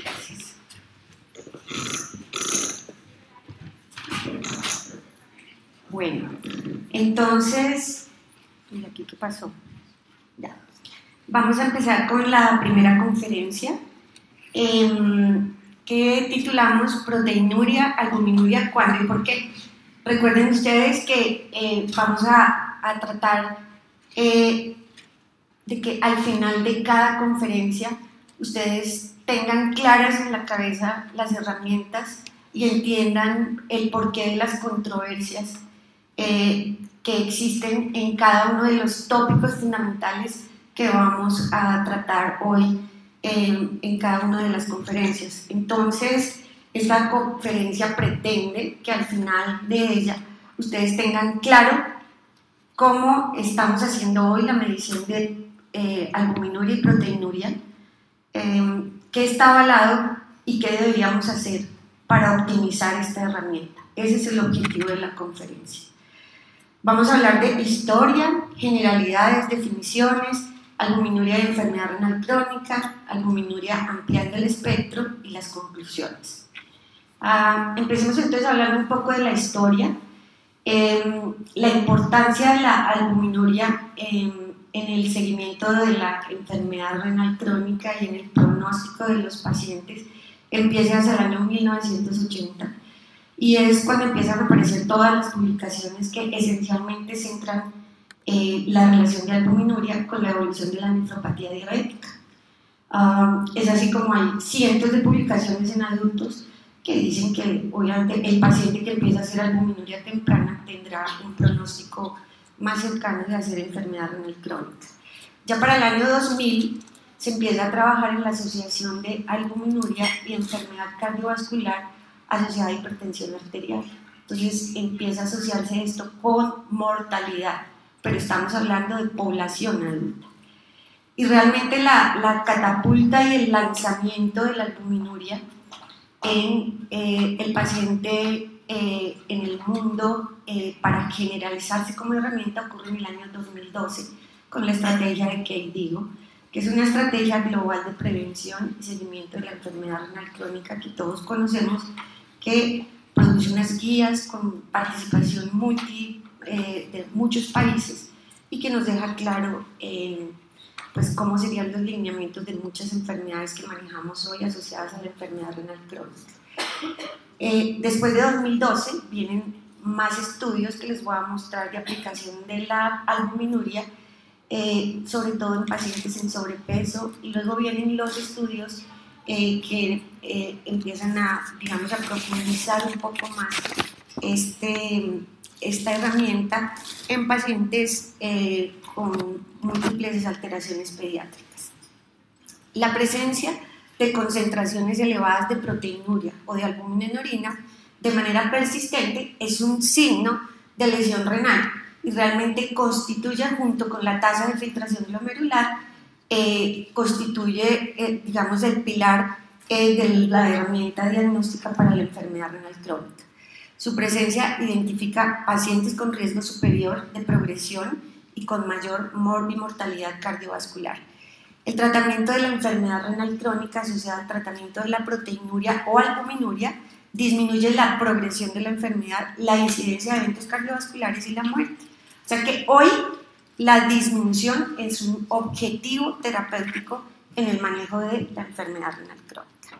Gracias. Bueno, entonces, ¿y aquí qué pasó? Ya. Vamos a empezar con la primera conferencia que titulamos Proteinuria, Albuminuria, ¿cuándo y por qué? Recuerden ustedes que vamos a tratar de que al final de cada conferencia ustedes tengan claras en la cabeza las herramientas y entiendan el porqué de las controversias que existen en cada uno de los tópicos fundamentales que vamos a tratar hoy en cada una de las conferencias. Entonces, esta conferencia pretende que al final de ella ustedes tengan claro cómo estamos haciendo hoy la medición de albuminuria y proteinuria, qué está avalado y qué deberíamos hacer para optimizar esta herramienta. Ese es el objetivo de la conferencia. Vamos a hablar de historia, generalidades, definiciones, albuminuria de enfermedad renal crónica, albuminuria ampliando el espectro y las conclusiones. Empecemos entonces hablando un poco de la historia. La importancia de la albuminuria en el seguimiento de la enfermedad renal crónica y en el pronóstico de los pacientes empieza hacia el año 1980 y es cuando empiezan a aparecer todas las publicaciones que esencialmente centran la relación de albuminuria con la evolución de la nefropatía diabética. Es así como hay cientos de publicaciones en adultos que dicen que obviamente el paciente que empieza a hacer albuminuria temprana tendrá un pronóstico más cercano de hacer enfermedad renal crónica. Ya para el año 2000 se empieza a trabajar en la asociación de albuminuria y enfermedad cardiovascular asociada a hipertensión arterial. Entonces empieza a asociarse esto con mortalidad, pero estamos hablando de población adulta. Y realmente la catapulta y el lanzamiento de la albuminuria en el paciente en el mundo para generalizarse como herramienta ocurre en el año 2012 con la estrategia de KDIGO, que es una estrategia global de prevención y seguimiento de la enfermedad renal crónica que todos conocemos, que produce unas guías con participación de muchos países y que nos deja claro pues cómo serían los lineamientos de muchas enfermedades que manejamos hoy asociadas a la enfermedad renal crónica. Después de 2012 vienen más estudios que les voy a mostrar de aplicación de la albuminuria, sobre todo en pacientes en sobrepeso, y luego vienen los estudios que empiezan digamos, a profundizar un poco más esta herramienta en pacientes con múltiples alteraciones pediátricas. La presencia de concentraciones elevadas de proteinuria o de albúmina en orina de manera persistente es un signo de lesión renal y realmente constituye, junto con la tasa de filtración glomerular, constituye, digamos, el pilar de la herramienta diagnóstica para la enfermedad renal crónica. Su presencia identifica pacientes con riesgo superior de progresión y con mayor mortalidad cardiovascular. El tratamiento de la enfermedad renal crónica asociada al tratamiento de la proteinuria o albuminuria disminuye la progresión de la enfermedad, la incidencia de eventos cardiovasculares y la muerte. O sea que hoy la disminución es un objetivo terapéutico en el manejo de la enfermedad renal crónica.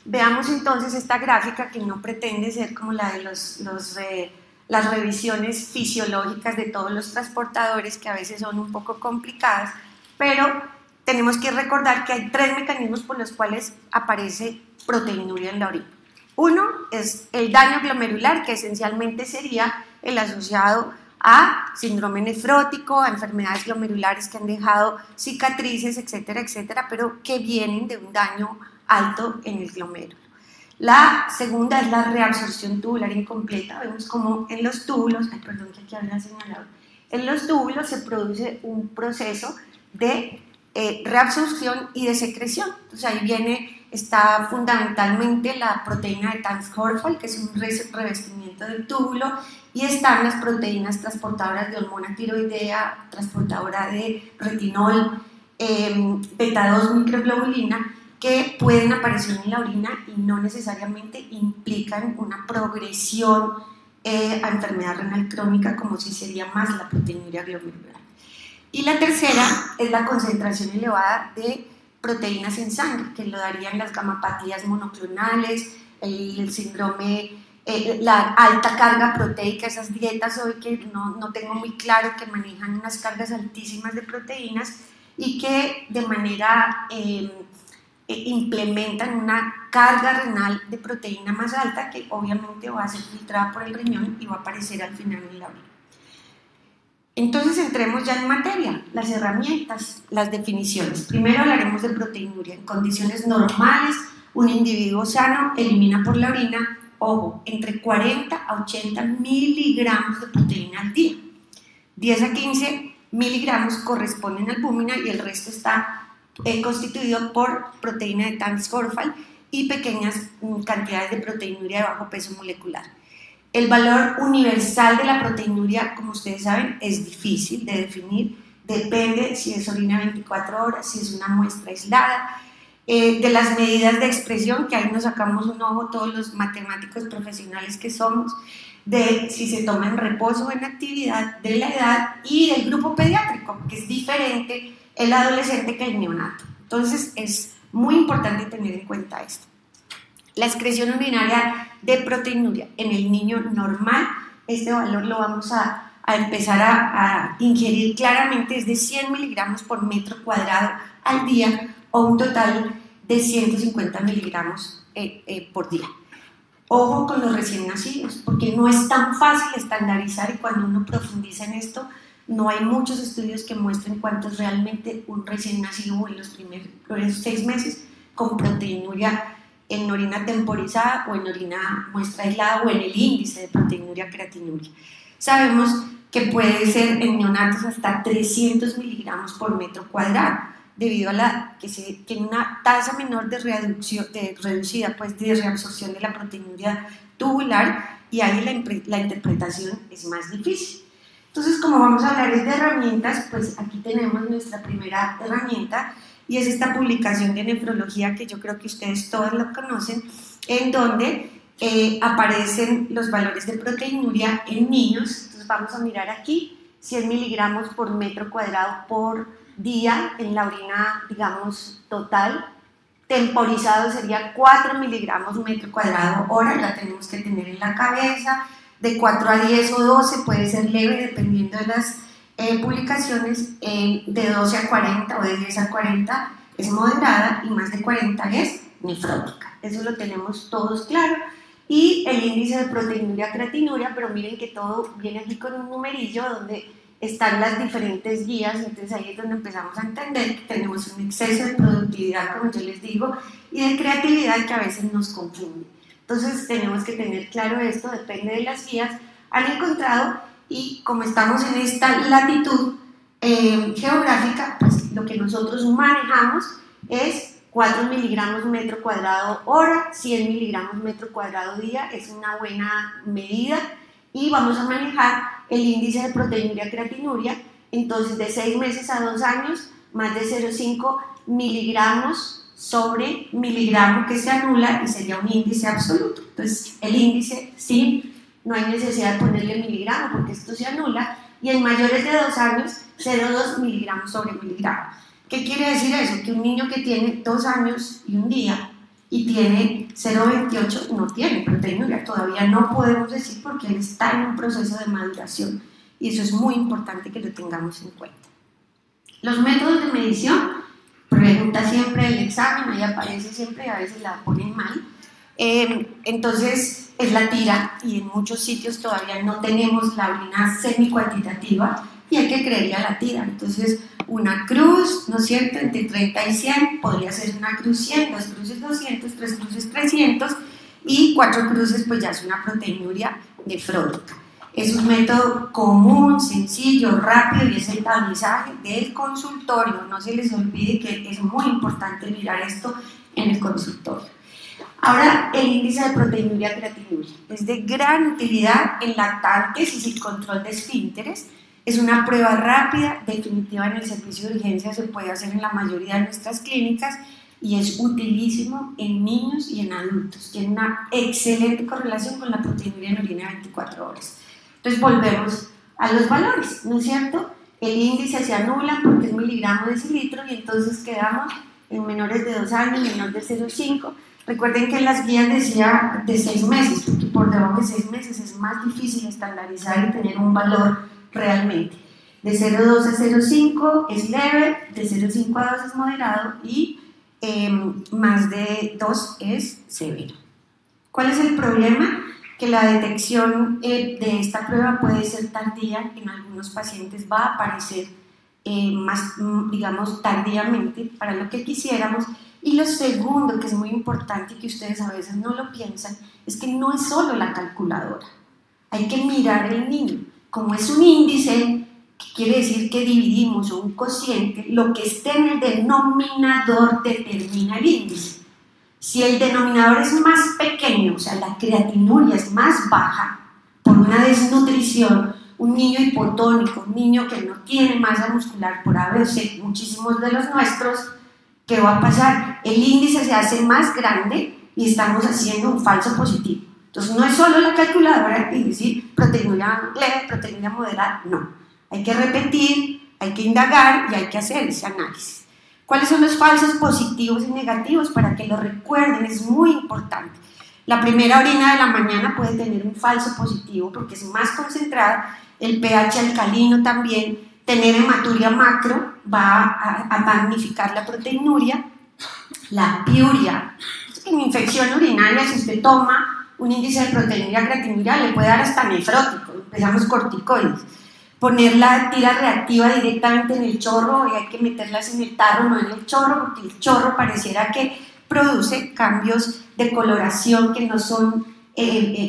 Veamos entonces esta gráfica que no pretende ser como la de las revisiones fisiológicas de todos los transportadores, que a veces son un poco complicadas, pero tenemos que recordar que hay tres mecanismos por los cuales aparece proteinuria en la orina. Uno es el daño glomerular, que esencialmente sería el asociado a síndrome nefrótico, a enfermedades glomerulares que han dejado cicatrices, etcétera, etcétera, pero que vienen de un daño alto en el glomérulo. La segunda es la reabsorción tubular incompleta. Vemos como en los túbulos, perdón que aquí había señalado, en los túbulos se produce un proceso de reabsorción y de secreción. Entonces ahí está fundamentalmente la proteína de Tanscorfol, que es un revestimiento del túbulo, y están las proteínas transportadoras de hormona tiroidea, transportadora de retinol, beta-2 microglobulina, que pueden aparecer en la orina y no necesariamente implican una progresión a enfermedad renal crónica, como si sería más la proteinuria glomerular. Y la tercera es la concentración elevada de proteínas en sangre, que lo darían las gamapatías monoclonales, el síndrome, la alta carga proteica, esas dietas hoy que no tengo muy claro, que manejan unas cargas altísimas de proteínas y que de manera implementan una carga renal de proteína más alta, que obviamente va a ser filtrada por el riñón y va a aparecer al final en la orina. Entonces entremos ya en materia, las herramientas, las definiciones. Primero hablaremos de proteinuria. En condiciones normales, un individuo sano elimina por la orina, ojo, entre 40 a 80 miligramos de proteína al día. 10 a 15 miligramos corresponden a albúmina y el resto está constituido por proteína de Tanscorfal y pequeñas cantidades de proteinuria de bajo peso molecular. El valor universal de la proteinuria, como ustedes saben, es difícil de definir, depende si es orina 24 horas, si es una muestra aislada, de las medidas de expresión, que ahí nos sacamos un ojo todos los matemáticos profesionales que somos, de si se toma en reposo o en actividad, de la edad y del grupo pediátrico, que es diferente el adolescente que el neonato. Entonces es muy importante tener en cuenta esto. La excreción urinaria de proteinuria en el niño normal, este valor lo vamos a empezar a ingerir claramente, es de 100 miligramos por metro cuadrado al día o un total de 150 miligramos por día. Ojo con los recién nacidos, porque no es tan fácil estandarizar y cuando uno profundiza en esto, no hay muchos estudios que muestren cuánto es realmente un recién nacido en los primeros 6 meses con proteinuria en orina temporizada o en orina muestra aislada o en el índice de proteinuria creatinuria. Sabemos que puede ser en neonatos hasta 300 miligramos por metro cuadrado, debido a la que se tiene una tasa menor de reducida pues, de reabsorción de la proteinuria tubular y ahí la interpretación es más difícil. Entonces, como vamos a hablar de herramientas, pues aquí tenemos nuestra primera herramienta y es esta publicación de nefrología que yo creo que ustedes todos lo conocen, en donde aparecen los valores de proteinuria en niños. Entonces vamos a mirar aquí 100 miligramos por metro cuadrado por día en la orina, digamos, total. Temporizado sería 4 miligramos metro cuadrado hora, la tenemos que tener en la cabeza. De 4 a 10 o 12 puede ser leve dependiendo de las publicaciones, de 12 a 40 o de 10 a 40 es moderada y más de 40 es nefrótica. Eso lo tenemos todos claro. Y el índice de proteinuria creatinuria, pero miren que todo viene aquí con un numerillo donde están las diferentes guías, entonces ahí es donde empezamos a entender que tenemos un exceso de productividad, como yo les digo, y de creatividad que a veces nos confunde. Entonces tenemos que tener claro esto, depende de las guías. Han encontrado, y como estamos en esta latitud geográfica, pues lo que nosotros manejamos es 4 miligramos metro cuadrado hora, 100 miligramos metro cuadrado día, es una buena medida, y vamos a manejar el índice de proteinuria creatinuria, entonces de 6 meses a 2 años, más de 0,5 miligramos sobre miligramo que se anula y sería un índice absoluto. Entonces el índice sí, no hay necesidad de ponerle miligramo porque esto se anula, y en mayores de 2 años 0,2 miligramos sobre miligramo. ¿Qué quiere decir eso? Que un niño que tiene 2 años y un día y tiene 0,28 no tiene proteinuria, todavía no podemos decir porque él está en un proceso de maduración y eso es muy importante que lo tengamos en cuenta. Los métodos de medición, pregunta siempre el examen, ahí aparece siempre y a veces la ponen mal. Entonces es la tira y en muchos sitios todavía no tenemos la orina semi-cuantitativa y hay que creerle a la tira. Entonces una cruz, ¿no es cierto?, entre 30 y 100, podría ser una cruz 100, 2 cruces 200, 3 cruces 300 y 4 cruces pues ya es una proteinuria nefrótica. Es un método común, sencillo, rápido y es el tablizaje del consultorio. No se les olvide que es muy importante mirar esto en el consultorio. Ahora, el índice de proteinuria-creatinuria es de gran utilidad en lactantes y sin control de esfínteres. Es una prueba rápida, definitiva en el servicio de urgencia, se puede hacer en la mayoría de nuestras clínicas y es utilísimo en niños y en adultos. Tiene una excelente correlación con la proteinuria en orina de 24 horas. Entonces volvemos a los valores, ¿no es cierto? El índice se anula porque es miligramo decilitro y entonces quedamos en menores de 2 años, menor de 0,5. Recuerden que en las guías decía de 6 meses, porque por debajo de 6 meses es más difícil estandarizar y tener un valor realmente. De 0,2 a 0,5 es leve, de 0,5 a 2 es moderado y más de 2 es severo. ¿Cuál es el problema? Que la detección de esta prueba puede ser tardía, en algunos pacientes va a aparecer más, digamos, tardíamente para lo que quisiéramos. Y lo segundo, que es muy importante y que ustedes a veces no lo piensan, es que no es solo la calculadora, hay que mirar el niño. Como es un índice, que quiere decir que dividimos o un cociente, lo que esté en el denominador determina el índice. Si el denominador es más pequeño, o sea, la creatinuria es más baja por una desnutrición, un niño hipotónico, un niño que no tiene masa muscular por ABC, muchísimos de los nuestros, ¿qué va a pasar? El índice se hace más grande y estamos haciendo un falso positivo. Entonces no es solo la calculadora y decir proteinuria leve, proteinuria moderada, no. Hay que repetir, hay que indagar y hay que hacer ese análisis. ¿Cuáles son los falsos positivos y negativos? Para que lo recuerden, es muy importante. La primera orina de la mañana puede tener un falso positivo porque es más concentrada, el pH alcalino también, tener hematuria macro va a magnificar la proteinuria, la piuria, en infección urinaria si usted toma un índice de proteinuria creatinuria le puede dar hasta nefrótico, empezamos corticoides. Poner la tira reactiva directamente en el chorro y hay que meterlas en el tarro, no en el chorro, porque el chorro pareciera que produce cambios de coloración que no son,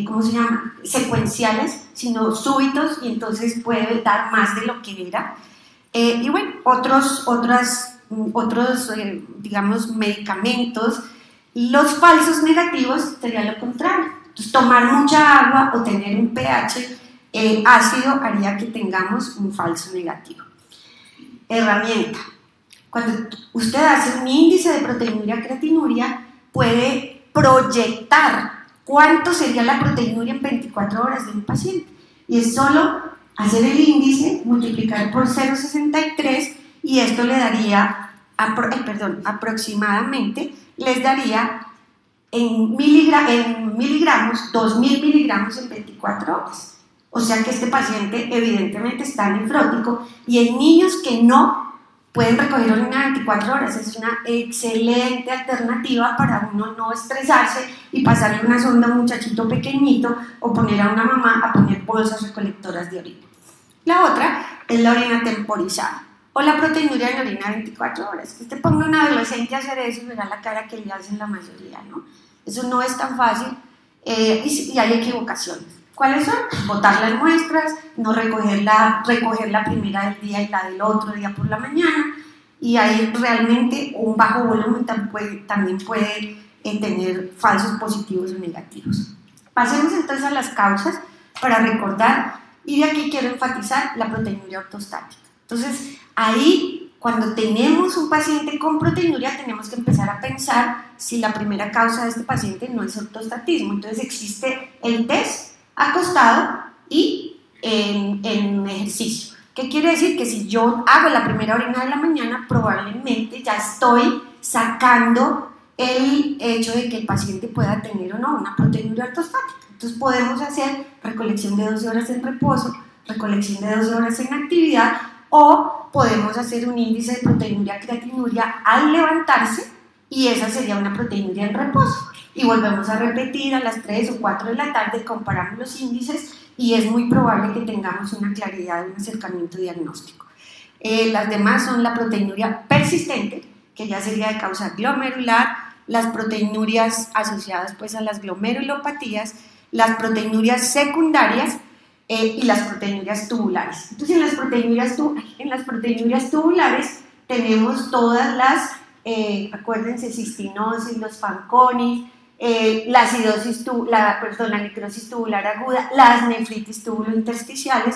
¿cómo se llama?, secuenciales, sino súbitos y entonces puede dar más de lo que era. Y bueno, otros digamos, medicamentos. Los falsos negativos sería lo contrario. Entonces, tomar mucha agua o tener un pH ácido haría que tengamos un falso negativo. Herramienta. Cuando usted hace un índice de proteinuria creatinuria, puede proyectar cuánto sería la proteinuria en 24 horas de un paciente. Y es solo hacer el índice, multiplicar por 0,63 y esto le daría, aproximadamente, les daría en miligramos, 2000 miligramos en 24 horas. O sea que este paciente evidentemente está nefrótico y en niños que no pueden recoger orina 24 horas es una excelente alternativa para uno no estresarse y pasarle una sonda a un muchachito pequeñito o poner a una mamá a poner bolsas recolectoras de orina. La otra es la orina temporizada o la proteinuria en orina 24 horas. Que usted ponga a un adolescente a hacer eso y verá la cara que le hacen la mayoría, ¿no? Eso no es tan fácil y hay equivocaciones. ¿Cuáles son? Botar las muestras, no recoger la primera del día y la del otro día por la mañana, y ahí realmente un bajo volumen también puede tener falsos positivos o negativos. Pasemos entonces a las causas para recordar, y de aquí quiero enfatizar la proteinuria ortostática. Entonces, ahí, cuando tenemos un paciente con proteinuria, tenemos que empezar a pensar si la primera causa de este paciente no es ortostatismo. Entonces, existe el test acostado y en ejercicio. ¿Qué quiere decir? Que si yo hago la primera orina de la mañana, probablemente ya estoy sacando el hecho de que el paciente pueda tener o no una proteinuria ortostática. Entonces podemos hacer recolección de 12 horas en reposo, recolección de 12 horas en actividad, o podemos hacer un índice de proteinuria creatinuria al levantarse y esa sería una proteinuria en reposo. Y volvemos a repetir a las 3 o 4 de la tarde, comparamos los índices y es muy probable que tengamos una claridad, un acercamiento diagnóstico. Las demás son la proteinuria persistente, que ya sería de causa glomerular, las proteinurias asociadas pues a las glomerulopatías, las proteinurias secundarias y las proteinurias tubulares. Entonces en las proteinurias tubulares tenemos todas las, acuérdense, cistinosis, los Fanconi, la acidosis, la necrosis tubular aguda, las nefritis tubulointersticiales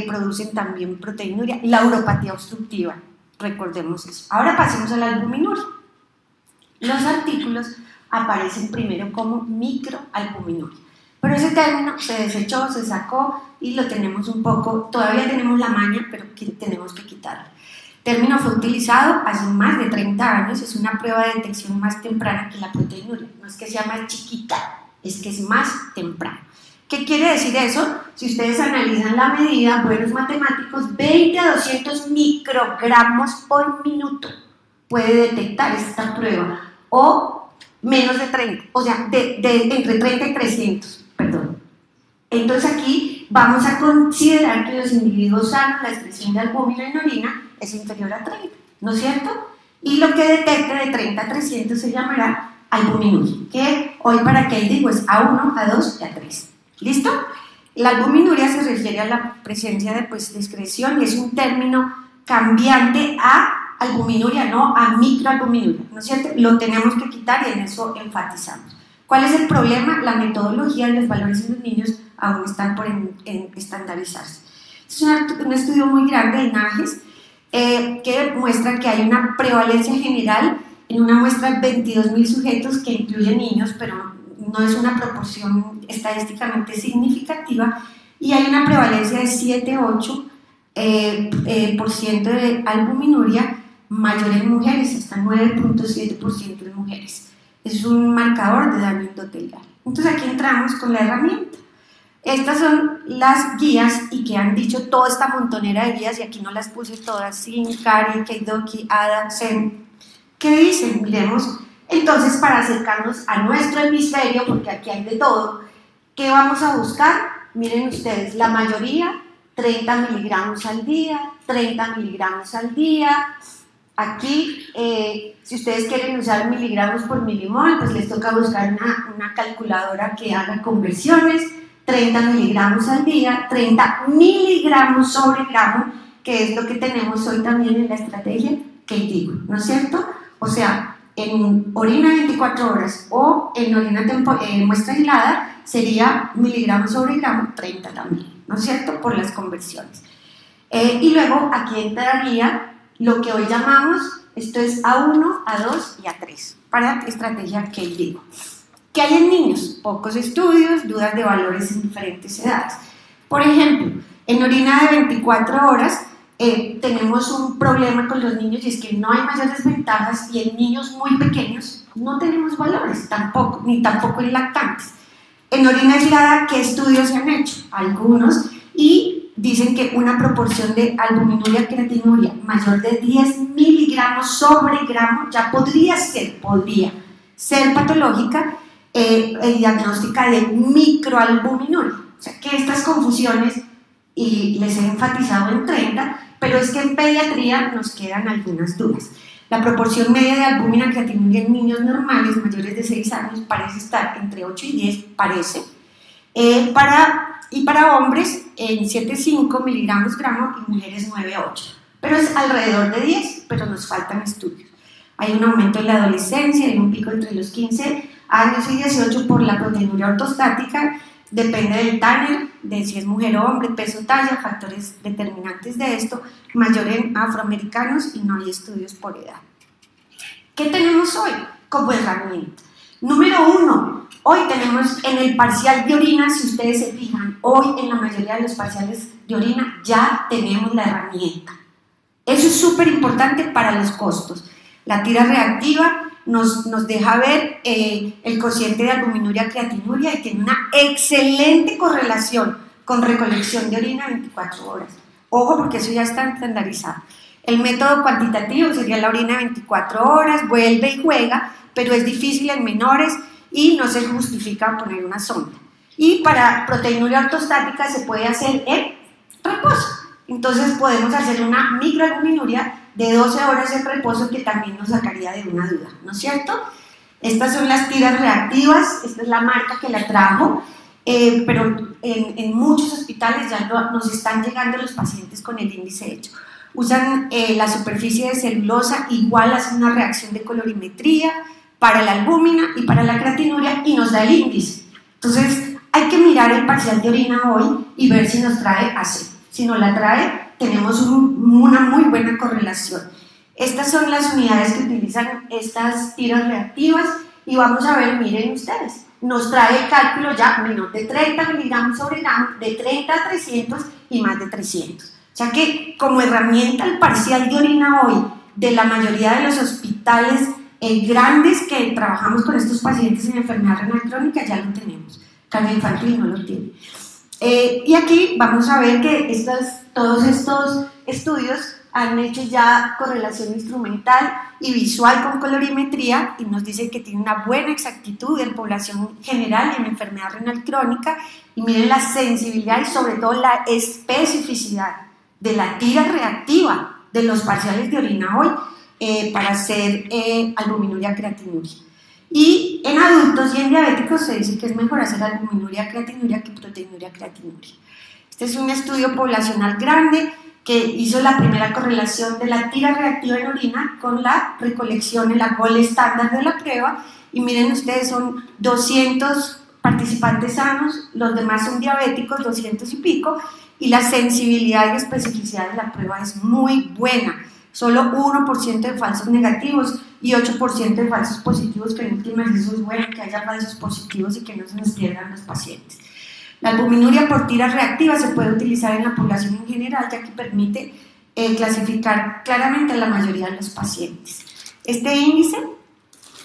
producen también proteinuria, la uropatía obstructiva, recordemos eso. Ahora pasemos a la albuminuria. Los artículos aparecen primero como microalbuminuria, pero ese término se desechó, se sacó y lo tenemos un poco, todavía tenemos la maña, pero tenemos que quitarlo. El término fue utilizado hace más de 30 años, es una prueba de detección más temprana que la proteinuria, no es que sea más chiquita, es que es más temprano. ¿Qué quiere decir eso? Si ustedes analizan la medida, buenos matemáticos, 20 a 200 microgramos por minuto puede detectar esta prueba, o menos de 30, o sea, entre 30 y 300, perdón. Entonces aquí vamos a considerar que los individuos sanos, la excreción de albúmina en orina es inferior a 30, ¿no es cierto? Y lo que detecte de 30 a 300 se llamará albuminuria, que hoy para que digo es A1, A2 y A3. ¿Listo? La albuminuria se refiere a la presencia de excreción y es un término cambiante a albuminuria, no a microalbuminuria, ¿no es cierto? Lo tenemos que quitar y en eso enfatizamos. ¿Cuál es el problema? La metodología y los valores en los niños aún están por estandarizarse. Es un estudio muy grande de NAGES que muestra que hay una prevalencia general en una muestra de 22.000 sujetos que incluye niños, pero no es una proporción estadísticamente significativa, y hay una prevalencia de 7-8% de albuminuria mayor en mujeres, hasta 9.7% en mujeres. Es un marcador de daño endotelial. Entonces aquí entramos con la herramienta. Estas son las guías y que han dicho toda esta montonera de guías, y aquí no las puse todas, Sin, Kari, Keidoki, Ada, Sen. ¿Qué dicen? Miremos. Entonces, para acercarnos a nuestro hemisferio, porque aquí hay de todo, ¿qué vamos a buscar? Miren ustedes, la mayoría, 30 miligramos al día, 30 miligramos al día. Aquí, si ustedes quieren usar miligramos por milimol, pues les toca buscar una calculadora que haga conversiones. 30 miligramos al día, 30 miligramos sobre gramo, que es lo que tenemos hoy también en la estrategia que digo, ¿no es cierto? O sea, en orina 24 horas o en orina muestra aislada sería miligramos sobre gramo 30 también, ¿no es cierto? Por las conversiones. Y luego aquí entraría lo que hoy llamamos, esto es A1, A2 y A3 para estrategia que digo. ¿Qué hay en niños? Pocos estudios, dudas de valores en diferentes edades. Por ejemplo, en orina de 24 horas tenemos un problema con los niños, y es que no hay mayores ventajas, y en niños muy pequeños no tenemos valores tampoco, ni tampoco en lactantes. En orina aislada, ¿qué estudios se han hecho? Algunos, y dicen que una proporción de albuminuria creatinuria mayor de 10 miligramos sobre gramo ya podría ser patológica diagnóstica de microalbuminuria. O sea que estas confusiones, y les he enfatizado en 30, pero es que en pediatría nos quedan algunas dudas. La proporción media de albúmina creatinuria en niños normales mayores de 6 años parece estar entre 8 y 10, parece. Para hombres en 7,5 miligramos gramo y mujeres 9,8. Pero es alrededor de 10, pero nos faltan estudios. Hay un aumento en la adolescencia, hay un pico entre los 15 años y 18 por la proteinuria ortostática. Depende del Tanner, de si es mujer o hombre, peso, talla, factores determinantes de esto, mayor en afroamericanos, y no hay estudios por edad. ¿Qué tenemos hoy como herramienta? Número 1, hoy tenemos en el parcial de orina, si ustedes se fijan, hoy en la mayoría de los parciales de orina ya tenemos la herramienta. Eso es súper importante para los costos. La tira reactiva nos deja ver el cociente de albuminuria creatinuria y tiene una excelente correlación con recolección de orina 24 horas. Ojo, porque eso ya está estandarizado. El método cuantitativo sería la orina 24 horas, vuelve y juega, pero es difícil en menores y no se justifica poner una sonda. Y para proteinuria ortostática se puede hacer en reposo. Entonces podemos hacer una microalbuminuria de 12 horas en reposo, que también nos sacaría de una duda, ¿no es cierto? Estas son las tiras reactivas, esta es la marca que la trajo, pero en muchos hospitales ya nos están llegando los pacientes con el índice hecho. Usan la superficie de celulosa, igual hacen una reacción de colorimetría, para la albúmina y para la creatinuria y nos da el índice. Entonces hay que mirar el parcial de orina hoy y ver si nos trae AC. Si no la trae, tenemos una muy buena correlación. Estas son las unidades que utilizan estas tiras reactivas y vamos a ver, miren ustedes, nos trae el cálculo ya menos de 30 miligramos sobre gramo, de 30 a 300 y más de 300. O sea que como herramienta el parcial de orina hoy de la mayoría de los hospitales grandes que trabajamos con estos pacientes en enfermedad renal crónica ya lo tenemos. Cardio infantil no lo tiene. Y aquí vamos a ver que todos estos estudios han hecho ya correlación instrumental y visual con colorimetría y nos dice que tiene una buena exactitud en población general y en enfermedad renal crónica. Y miren la sensibilidad y sobre todo la especificidad de la tira reactiva de los parciales de orina hoy para hacer albuminuria creatinuria. Y en adultos y en diabéticos se dice que es mejor hacer albuminuria creatinuria que proteinuria creatinuria. Este es un estudio poblacional grande que hizo la primera correlación de la tira reactiva en orina con la recolección en la gol estándar de la prueba. Y miren ustedes, son 200 participantes sanos, los demás son diabéticos, 200 y pico, y la sensibilidad y especificidad de la prueba es muy buena. Solo 1% de falsos negativos y 8% de falsos positivos, que en últimas eso es bueno, que haya falsos positivos y que no se nos pierdan los pacientes. La albuminuria por tira reactiva se puede utilizar en la población en general, ya que permite clasificar claramente a la mayoría de los pacientes. Este índice,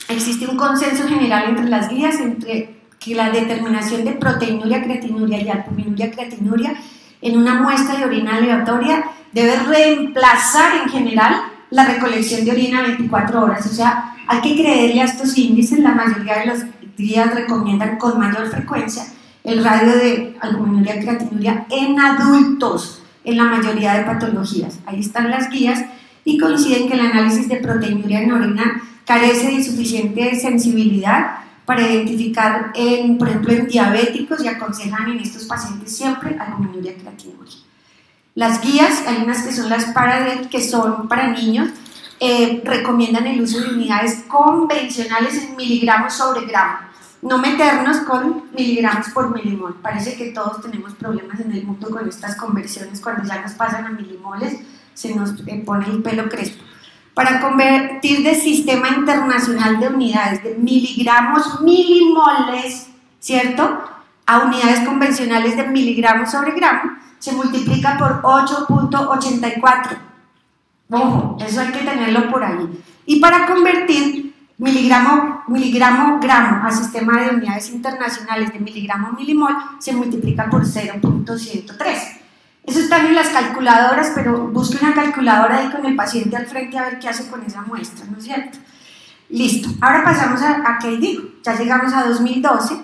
existe un consenso general entre las guías entre que la determinación de proteinuria, creatinuria y albuminuria, creatinuria en una muestra de orina aleatoria debe reemplazar en general la recolección de orina 24 horas. O sea, hay que creerle a estos índices. La mayoría de las guías recomiendan con mayor frecuencia el radio de albuminuria creatinuria en adultos, en la mayoría de patologías. Ahí están las guías y coinciden que el análisis de proteinuria en orina carece de suficiente sensibilidad para identificar, por ejemplo, en diabéticos, y aconsejan en estos pacientes siempre albuminuria creatinuria. Las guías, hay unas que son las Paradet, que son para niños, recomiendan el uso de unidades convencionales en miligramos sobre gramo. No meternos con miligramos por milimol. Parece que todos tenemos problemas en el mundo con estas conversiones. Cuando ya nos pasan a milimoles, se nos pone el pelo crespo. Para convertir de sistema internacional de unidades de miligramos milimoles, ¿cierto?, a unidades convencionales de miligramos sobre gramo, se multiplica por 8.84. Ojo, eso hay que tenerlo por ahí. Y para convertir miligramo-gramo a sistema de unidades internacionales de miligramo-milimol se multiplica por 0.103. Eso está en las calculadoras, pero busque una calculadora ahí con el paciente al frente a ver qué hace con esa muestra, ¿no es cierto? Listo, ahora pasamos a qué digo, ya llegamos a 2012,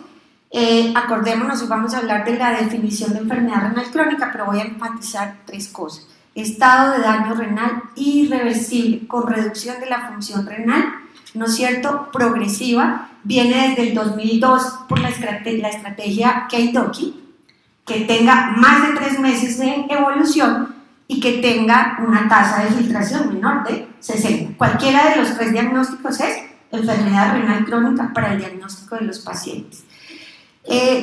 acordémonos y vamos a hablar de la definición de enfermedad renal crónica, pero voy a enfatizar tres cosas. Estado de daño renal irreversible con reducción de la función renal, ¿no es cierto?, progresiva, viene desde el 2002 por la estrategia Keidoki, que tenga más de 3 meses de evolución y que tenga una tasa de filtración menor de 60. Cualquiera de los 3 diagnósticos es enfermedad renal crónica para el diagnóstico de los pacientes.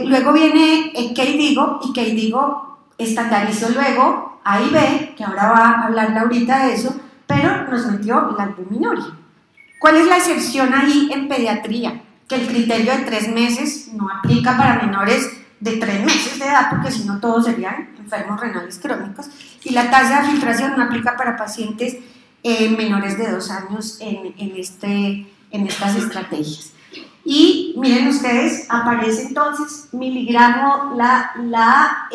Luego viene KDIGO, y KDIGO estandarizó luego A y B, que ahora va a hablar Laurita de eso, pero nos metió la albuminuria. ¿Cuál es la excepción ahí en pediatría? Que el criterio de 3 meses no aplica para menores de 3 meses de edad, porque si no todos serían enfermos renales crónicos, y la tasa de filtración no aplica para pacientes menores de 2 años en estas estrategias. Y miren ustedes, aparece entonces miligramo, la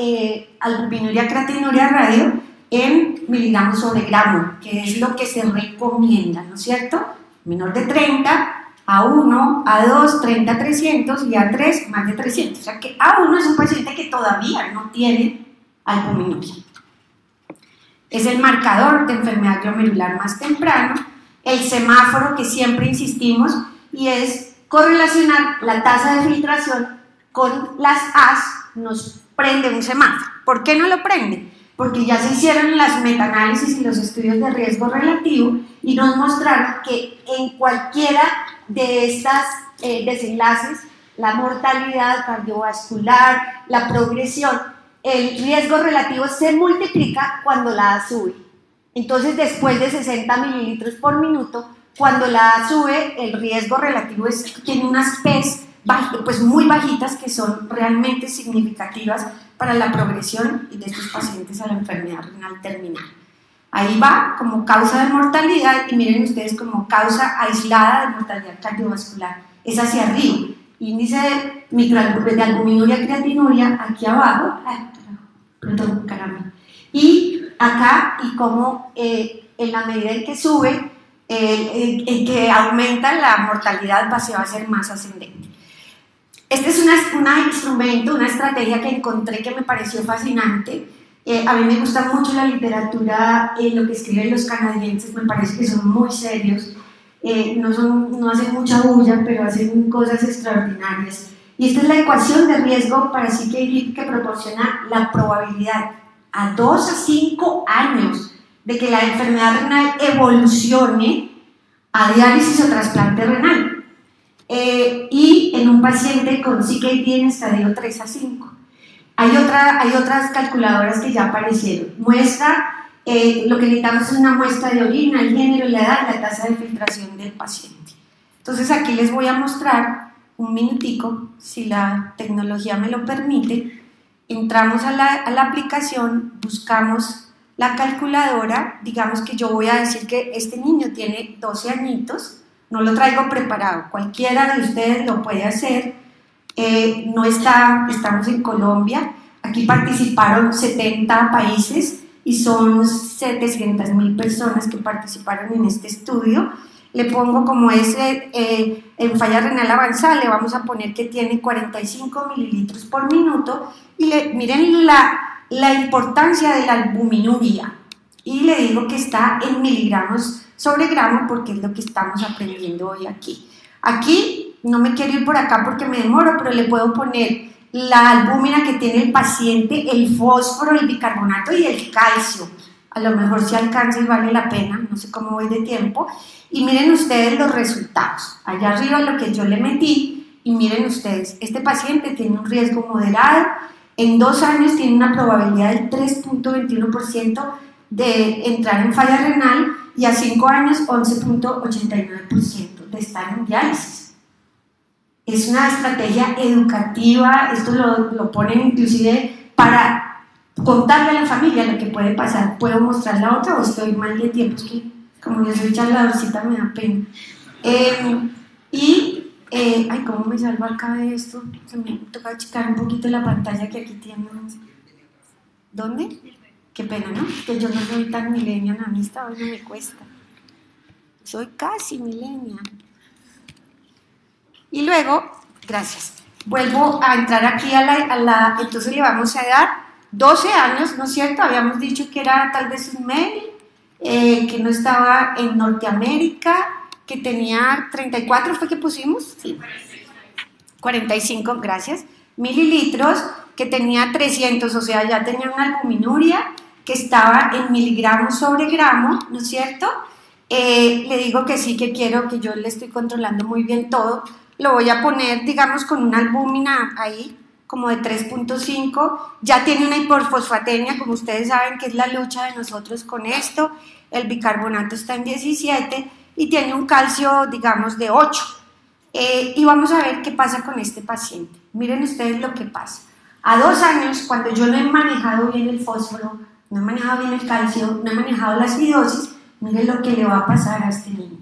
albuminuria creatinuria radio en miligramos sobre gramo, que es lo que se recomienda, ¿no es cierto? Menor de 30, A1, A2, 30 a 300 y A3, más de 300. O sea que A1 es un paciente que todavía no tiene albuminuria. Es el marcador de enfermedad glomerular más temprano, el semáforo que siempre insistimos, y es correlacionar la tasa de filtración con las As, nos prende un semáforo. ¿Por qué no lo prende? Porque ya se hicieron las metaanálisis y los estudios de riesgo relativo y nos mostraron que en cualquiera de estos desenlaces, la mortalidad cardiovascular, la progresión, el riesgo relativo se multiplica cuando la A sube. Entonces, después de 60 mililitros por minuto, cuando la A sube, el riesgo relativo tiene unas P's pues muy bajitas que son realmente significativas para la progresión de estos pacientes a la enfermedad renal terminal. Ahí va como causa de mortalidad y miren ustedes como causa aislada de mortalidad cardiovascular. Es hacia arriba. Índice de albuminuria, creatinuria, aquí abajo, perdón, caramba. Y acá, y como en la medida en que sube, en que aumenta la mortalidad, se va a ser más ascendente. Este es un instrumento, una estrategia que encontré que me pareció fascinante. A mí me gusta mucho la literatura, lo que escriben los canadienses, me parece que son muy serios, no hacen mucha bulla, pero hacen cosas extraordinarias. Y esta es la ecuación de riesgo para CKD que proporciona la probabilidad a 2 a 5 años de que la enfermedad renal evolucione a diálisis o trasplante renal. Y en un paciente con CKD en estadio 3 a 5. Hay otras calculadoras que ya aparecieron. Muestra, lo que necesitamos es una muestra de orina, el género, la edad y la tasa de filtración del paciente. Entonces aquí les voy a mostrar un minutico, si la tecnología me lo permite. Entramos a la aplicación, buscamos la calculadora, digamos que yo voy a decir que este niño tiene 12 añitos, no lo traigo preparado, cualquiera de ustedes lo puede hacer, estamos en Colombia, aquí participaron 70 países y son 700.000 personas que participaron en este estudio. Le pongo como en falla renal avanzada, le vamos a poner que tiene 45 mililitros por minuto y miren la importancia de la albuminuria y le digo que está en miligramos sobre gramo porque es lo que estamos aprendiendo hoy aquí. Aquí no me quiero ir por acá porque me demoro, pero le puedo poner la albúmina que tiene el paciente, el fósforo, el bicarbonato y el calcio. A lo mejor si alcanza y vale la pena, no sé cómo voy de tiempo. Y miren ustedes los resultados. Allá arriba lo que yo le metí y miren ustedes, este paciente tiene un riesgo moderado, en 2 años tiene una probabilidad del 3.21% de entrar en falla renal y a 5 años 11.89% de estar en diálisis. Es una estrategia educativa, esto lo ponen inclusive para contarle a la familia lo que puede pasar. ¿Puedo mostrar la otra o estoy mal de tiempo? Es que como yo soy charladorcita me da pena. Ay, ¿cómo me salvo acá de esto? Se me toca achicar un poquito la pantalla que aquí tiene. ¿Dónde? Qué pena, ¿no? Que yo no soy tan millennial, a mí esta vez no me cuesta. Soy casi millennial. Y luego, gracias, vuelvo a entrar aquí entonces le vamos a dar 12 años, ¿no es cierto? Habíamos dicho que era tal vez un mail, que no estaba en Norteamérica, que tenía 34, ¿fue que pusimos? Sí. 45, gracias. Mililitros, que tenía 300, o sea, ya tenía una albuminuria, que estaba en miligramos sobre gramo, ¿no es cierto? Le digo que sí, que quiero, que yo le estoy controlando muy bien todo. Lo voy a poner, digamos, con una albúmina ahí, como de 3.5. Ya tiene una hiporfosfatemia, como ustedes saben, que es la lucha de nosotros con esto. El bicarbonato está en 17 y tiene un calcio, digamos, de 8. Y vamos a ver qué pasa con este paciente. Miren ustedes lo que pasa. A 2 años, cuando yo no he manejado bien el fósforo, no he manejado bien el calcio, no he manejado la acidosis, miren lo que le va a pasar a este niño.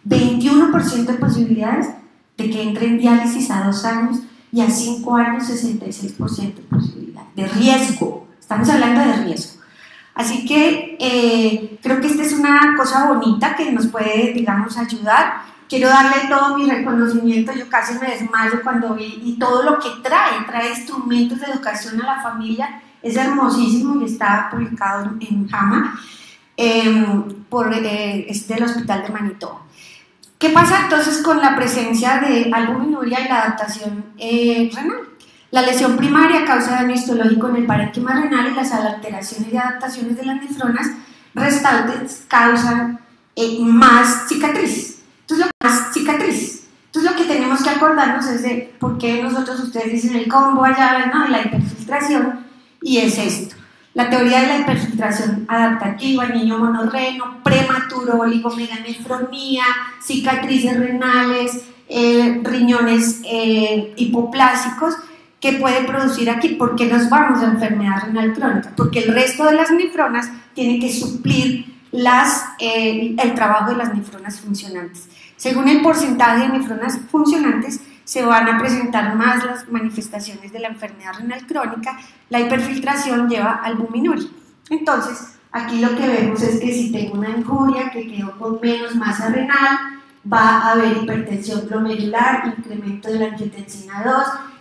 21% de posibilidades de que entre en diálisis a 2 años y a 5 años 66% de posibilidad. De riesgo, estamos hablando de riesgo. Así que creo que esta es una cosa bonita que nos puede, digamos, ayudar. Quiero darle todo mi reconocimiento, yo casi me desmayo cuando vi y todo lo que trae instrumentos de educación a la familia, es hermosísimo y está publicado en JAMA, es del Hospital de Manitoba. ¿Qué pasa entonces con la presencia de albuminuria y la adaptación renal? La lesión primaria causa daño histológico en el parénquima renal y las alteraciones y adaptaciones de las nefronas restantes causan más cicatrices. Entonces, más cicatrices. lo que tenemos que acordarnos es de por qué ustedes dicen el combo allá, ¿no?, de la hiperfiltración, y es esto. La teoría de la hiperfiltración adaptativa, niño monorreno, prematuro, oligomeganefronía, cicatrices renales, riñones hipoplásicos, que puede producir aquí. ¿Por qué nos vamos a enfermedad renal crónica? Porque el resto de las nefronas tienen que suplir el trabajo de las nefronas funcionantes. Según el porcentaje de nefronas funcionantes, se van a presentar más las manifestaciones de la enfermedad renal crónica. La hiperfiltración lleva albuminuria. Entonces, aquí lo que vemos es que si tengo una injuria que quedó con menos masa renal, va a haber hipertensión glomerular, incremento de la angiotensina 2,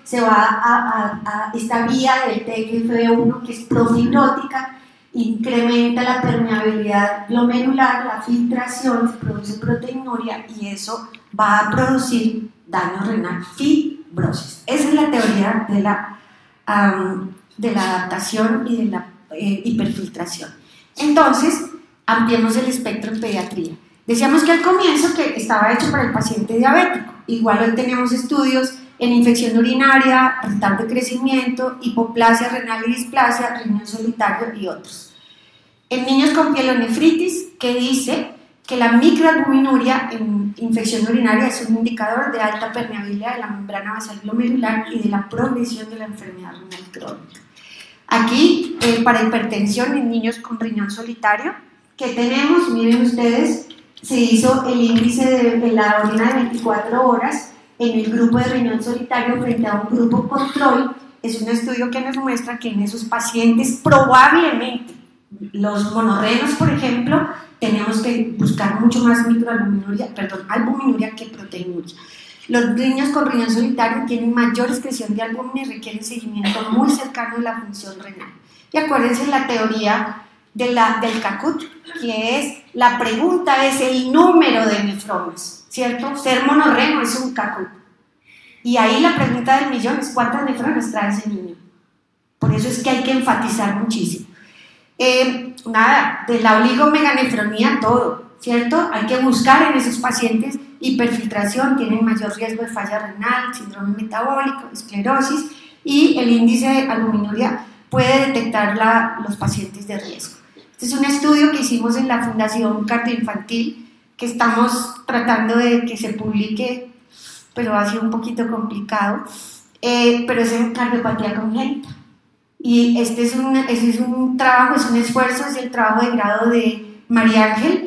se va a esta vía del TGF1 que es profibrótica, incrementa la permeabilidad glomerular, la filtración, se produce proteinuria y eso va a producir daño renal, fibrosis. Esa es la teoría de la adaptación y de la hiperfiltración. Entonces, ampliemos el espectro en pediatría. Decíamos que al comienzo que estaba hecho para el paciente diabético. Igual hoy tenemos estudios en infección urinaria, retardo de crecimiento, hipoplasia renal y displasia, riñón solitario y otros. En niños con pielonefritis, que dice que la microalbuminuria en infección urinaria es un indicador de alta permeabilidad de la membrana basal glomerular y de la progresión de la enfermedad renal crónica. Aquí, para hipertensión en niños con riñón solitario, que tenemos, miren ustedes, se hizo el índice de la orina de 24 horas en el grupo de riñón solitario frente a un grupo control. Es un estudio que nos muestra que en esos pacientes probablemente los monorrenos, por ejemplo, tenemos que buscar mucho más albuminuria que proteinuria. Los niños con riñón solitario tienen mayor excreción de albúmina y requieren seguimiento muy cercano de la función renal. Y acuérdense la teoría del CACUT, que es, la pregunta es el número de nefronas, ¿cierto? Ser monorreno es un CACUT. Y ahí la pregunta del millón es ¿cuántas nefronas trae ese niño? Por eso es que hay que enfatizar muchísimo. De la oligomeganefronía todo, ¿cierto? Hay que buscar en esos pacientes hiperfiltración, tienen mayor riesgo de falla renal, síndrome metabólico, esclerosis, y el índice de albuminuria puede detectar los pacientes de riesgo. Este es un estudio que hicimos en la Fundación Cardioinfantil, que estamos tratando de que se publique, pero ha sido un poquito complicado, pero es en cardiopatía congénita. Y este es un trabajo, es un esfuerzo, es el trabajo de grado de María Ángel,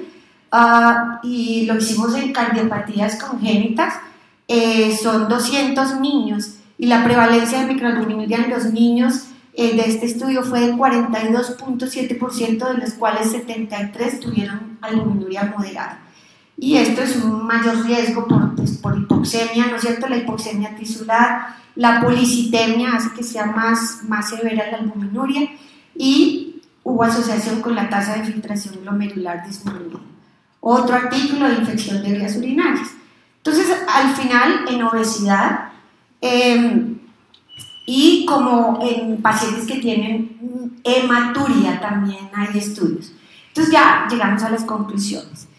y lo hicimos en cardiopatías congénitas. Son 200 niños y la prevalencia de microalbuminuria en los niños de este estudio fue de 42.7%, de los cuales 73 tuvieron albuminuria moderada. Y esto es un mayor riesgo por hipoxemia, ¿no es cierto? La hipoxemia tisular, la policitemia hace que sea más severa la albuminuria, y hubo asociación con la tasa de filtración glomerular disminuida. Otro artículo de infección de vías urinarias. Entonces, al final, en obesidad, y como en pacientes que tienen hematuria también hay estudios. Entonces ya llegamos a las conclusiones.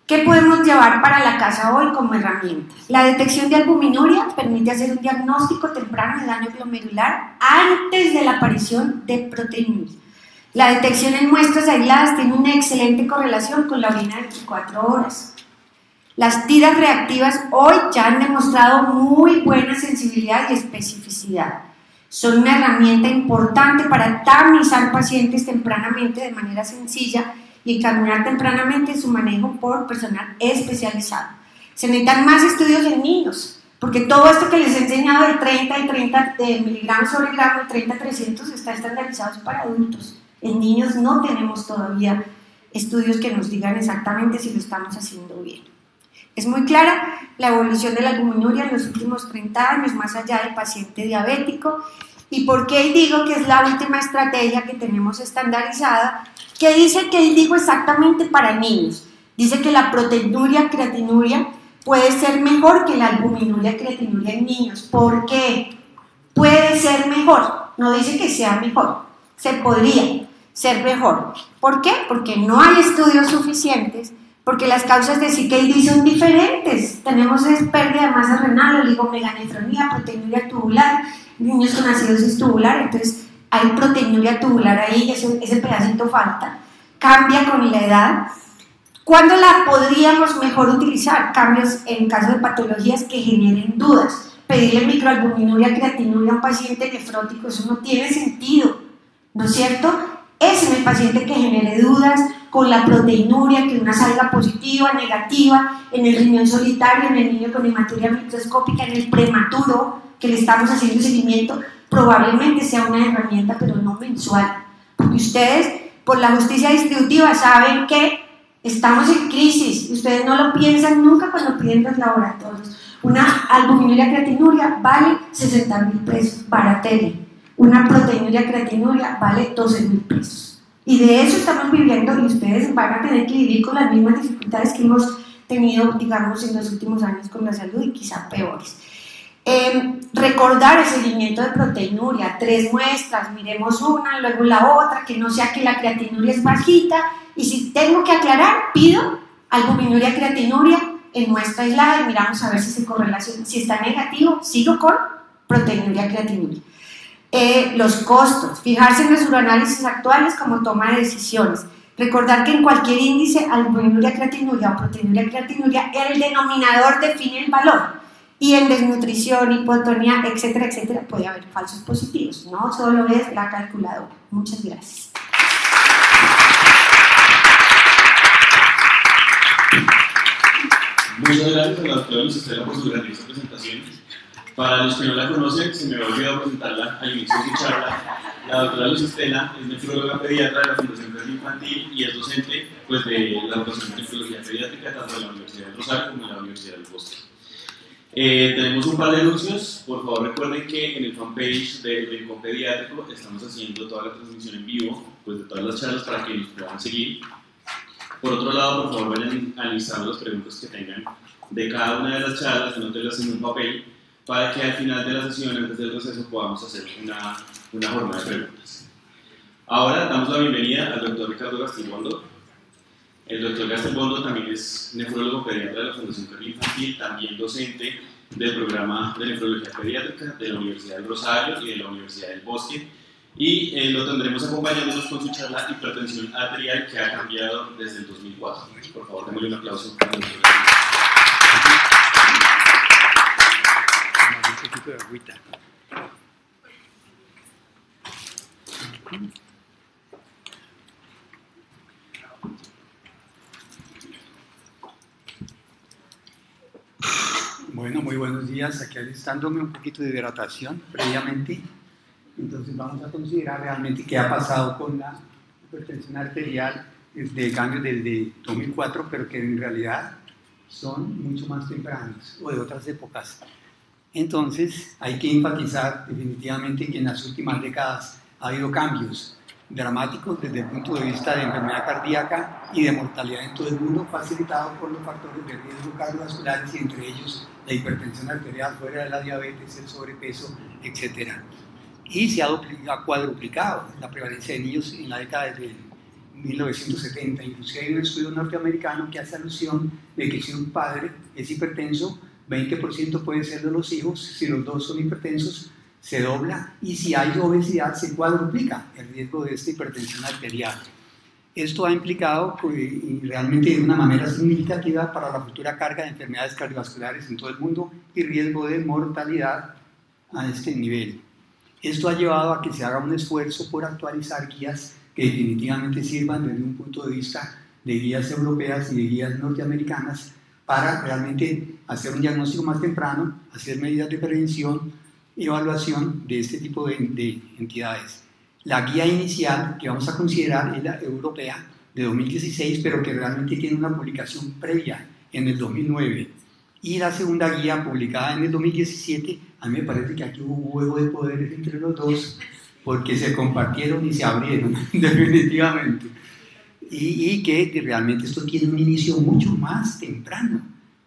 ¿Qué podemos llevar para la casa hoy como herramienta? La detección de albuminuria permite hacer un diagnóstico temprano de daño glomerular antes de la aparición de proteinuria. La detección en muestras aisladas tiene una excelente correlación con la orina de 24 horas. Las tiras reactivas hoy ya han demostrado muy buena sensibilidad y especificidad. Son una herramienta importante para tamizar pacientes tempranamente de manera sencilla y encaminar tempranamente su manejo por personal especializado. Se necesitan más estudios en niños, porque todo esto que les he enseñado del 30 y 30 de miligramos sobre gramo, el 30-300 está estandarizado para adultos. En niños no tenemos todavía estudios que nos digan exactamente si lo estamos haciendo bien. Es muy clara la evolución de la albuminuria en los últimos 30 años, más allá del paciente diabético. ¿Y por qué digo que es la última estrategia que tenemos estandarizada? Que dice que él dijo exactamente para niños. Dice que la proteinuria, creatinuria puede ser mejor que la albuminuria, creatinuria en niños. ¿Por qué? Puede ser mejor. No dice que sea mejor. Se podría ser mejor. ¿Por qué? Porque no hay estudios suficientes porque las causas de CKD son diferentes. Tenemos pérdida de masa renal, oligomeganefronía, proteinuria tubular, niños con acidosis tubular, entonces hay proteinuria tubular ahí, ese pedacito falta. Cambia con la edad. ¿Cuándo la podríamos mejor utilizar? Cambios en caso de patologías que generen dudas. Pedirle microalbuminuria, creatinuria a un paciente nefrótico, eso no tiene sentido, ¿no es cierto? Es en el paciente que genere dudas con la proteinuria, que una salga positiva, negativa, en el riñón solitario, en el niño con hematuria microscópica, en el prematuro, que le estamos haciendo seguimiento, probablemente sea una herramienta, pero no mensual. Porque ustedes, por la justicia distributiva, saben que estamos en crisis, ustedes no lo piensan nunca cuando piden los laboratorios. Una albuminuria creatinuria vale 60.000 pesos, baratele. Una proteinuria creatinuria vale 12.000 pesos. Y de eso estamos viviendo y ustedes van a tener que vivir con las mismas dificultades que hemos tenido, digamos, en los últimos años con la salud y quizá peores. Recordar el seguimiento de proteinuria, 3 muestras, miremos una, luego la otra, que no sea que la creatinuria es bajita. Y si tengo que aclarar, pido albuminuria creatinuria en muestra aislada y miramos a ver si se correlaciona. Si está negativo, sigo con proteinuria creatinuria. Los costos, fijarse en los uroanálisis actuales como toma de decisiones. Recordar que en cualquier índice, albuminuria creatinuria o proteinuria creatinuria, el denominador define el valor. Y en desnutrición, hipotonía, etcétera, etcétera, puede haber falsos positivos. No solo es la calculadora. Muchas gracias. Muchas gracias a la doctora Luz Estela por su grandiosa presentación. Para los que no la conocen, se me había olvidado presentarla al inicio de su charla. La doctora Luz Estela es nefróloga pediatra de la Fundación Cardio Infantil y es docente pues, de la educación de nefrología pediátrica tanto en la Universidad del Rosario como en la Universidad del Bosque. Tenemos un par de anuncios. Por favor, recuerden que en el fanpage del Compediátrico estamos haciendo toda la transmisión en vivo pues, de todas las charlas para que nos puedan seguir. Por otro lado, por favor, vayan analizando las preguntas que tengan de cada una de las charlas, anótenlas en un papel, para que al final de la sesión, antes del receso, podamos hacer una jornada de preguntas. Ahora damos la bienvenida al doctor Ricardo Gastelbondo. El doctor Gastelbondo también es nefrólogo pediatra de la Fundación Cardio Infantil, también docente del programa de nefrología pediátrica de la Universidad del Rosario y de la Universidad del Bosque. Y lo tendremos acompañándonos con su charla Hipertensión Arterial, que ha cambiado desde el 2004. Por favor, démosle un aplauso al doctor. Un poquito de agüita. Bueno, muy buenos días. Aquí alistándome un poquito de hidratación previamente. Entonces vamos a considerar realmente qué ha pasado con la hipertensión arterial de cambios desde 2004, pero que en realidad son mucho más tempranos o de otras épocas. Entonces hay que enfatizar definitivamente que en las últimas décadas ha habido cambios dramáticos desde el punto de vista de enfermedad cardíaca y de mortalidad en todo el mundo, facilitado por los factores de riesgo cardiovasculares y entre ellos la hipertensión arterial, fuera de la diabetes, el sobrepeso, etc. Y se ha cuadruplicado la prevalencia de niños en la década de 1970. Inclusive hay un estudio norteamericano que hace alusión de que si un padre es hipertenso, 20% puede ser de los hijos, si los dos son hipertensos, se dobla, y si hay obesidad, se cuadruplica el riesgo de esta hipertensión arterial. Esto ha implicado realmente de una manera significativa para la futura carga de enfermedades cardiovasculares en todo el mundo y riesgo de mortalidad a este nivel. Esto ha llevado a que se haga un esfuerzo por actualizar guías que definitivamente sirvan desde un punto de vista de guías europeas y de guías norteamericanas para realmente hacer un diagnóstico más temprano, hacer medidas de prevención, evaluación de este tipo de entidades. La guía inicial que vamos a considerar es la europea de 2016, pero que realmente tiene una publicación previa en el 2009. Y la segunda guía publicada en el 2017, a mí me parece que aquí hubo un juego de poderes entre los dos, porque se compartieron y se abrieron, definitivamente. Y que realmente esto tiene un inicio mucho más temprano,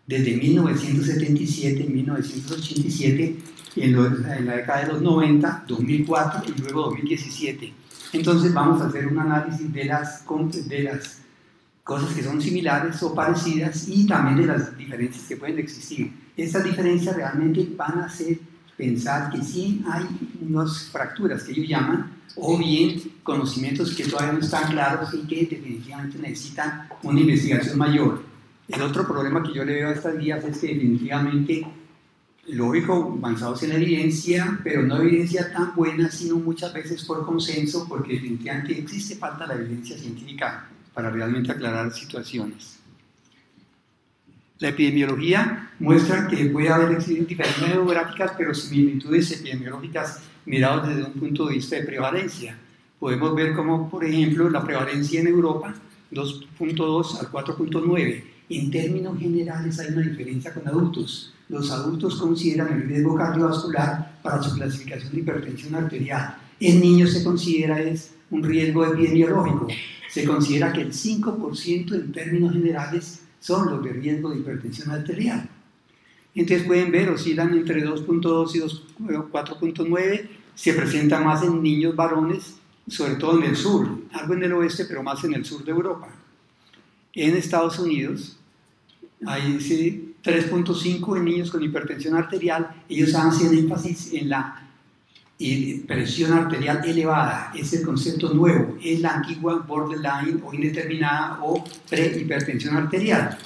desde 1977, 1987, en la década de los 90, 2004 y luego 2017. Entonces vamos a hacer un análisis de las cosas que son similares o parecidas y también de las diferencias que pueden existir. Estas diferencias realmente van a hacer pensar que sí hay unas fracturas que ellos llaman, o bien conocimientos que todavía no están claros y que definitivamente necesitan una investigación mayor. El otro problema que yo le veo a estas guías es que definitivamente, lógico, avanzados en la evidencia, pero no evidencia tan buena, sino muchas veces por consenso, porque definitivamente existe falta de la evidencia científica para realmente aclarar situaciones. La epidemiología muestra que puede haber diferencias geográficas, pero similitudes epidemiológicas mirados desde un punto de vista de prevalencia. Podemos ver como, por ejemplo, la prevalencia en Europa, 2.2 al 4.9. En términos generales hay una diferencia con adultos. Los adultos consideran el riesgo cardiovascular para su clasificación de hipertensión arterial. En niños se considera es un riesgo epidemiológico. Se considera que el 5% en términos generales son los de riesgo de hipertensión arterial. Entonces pueden ver, oscilan entre 2.2 y 4.9, se presenta más en niños varones, sobre todo en el sur, algo en el oeste, pero más en el sur de Europa. En Estados Unidos hay 3.5 en niños con hipertensión arterial, ellos hacen énfasis en la presión arterial elevada, es el concepto nuevo, es la antigua borderline o indeterminada o prehipertensión arterial.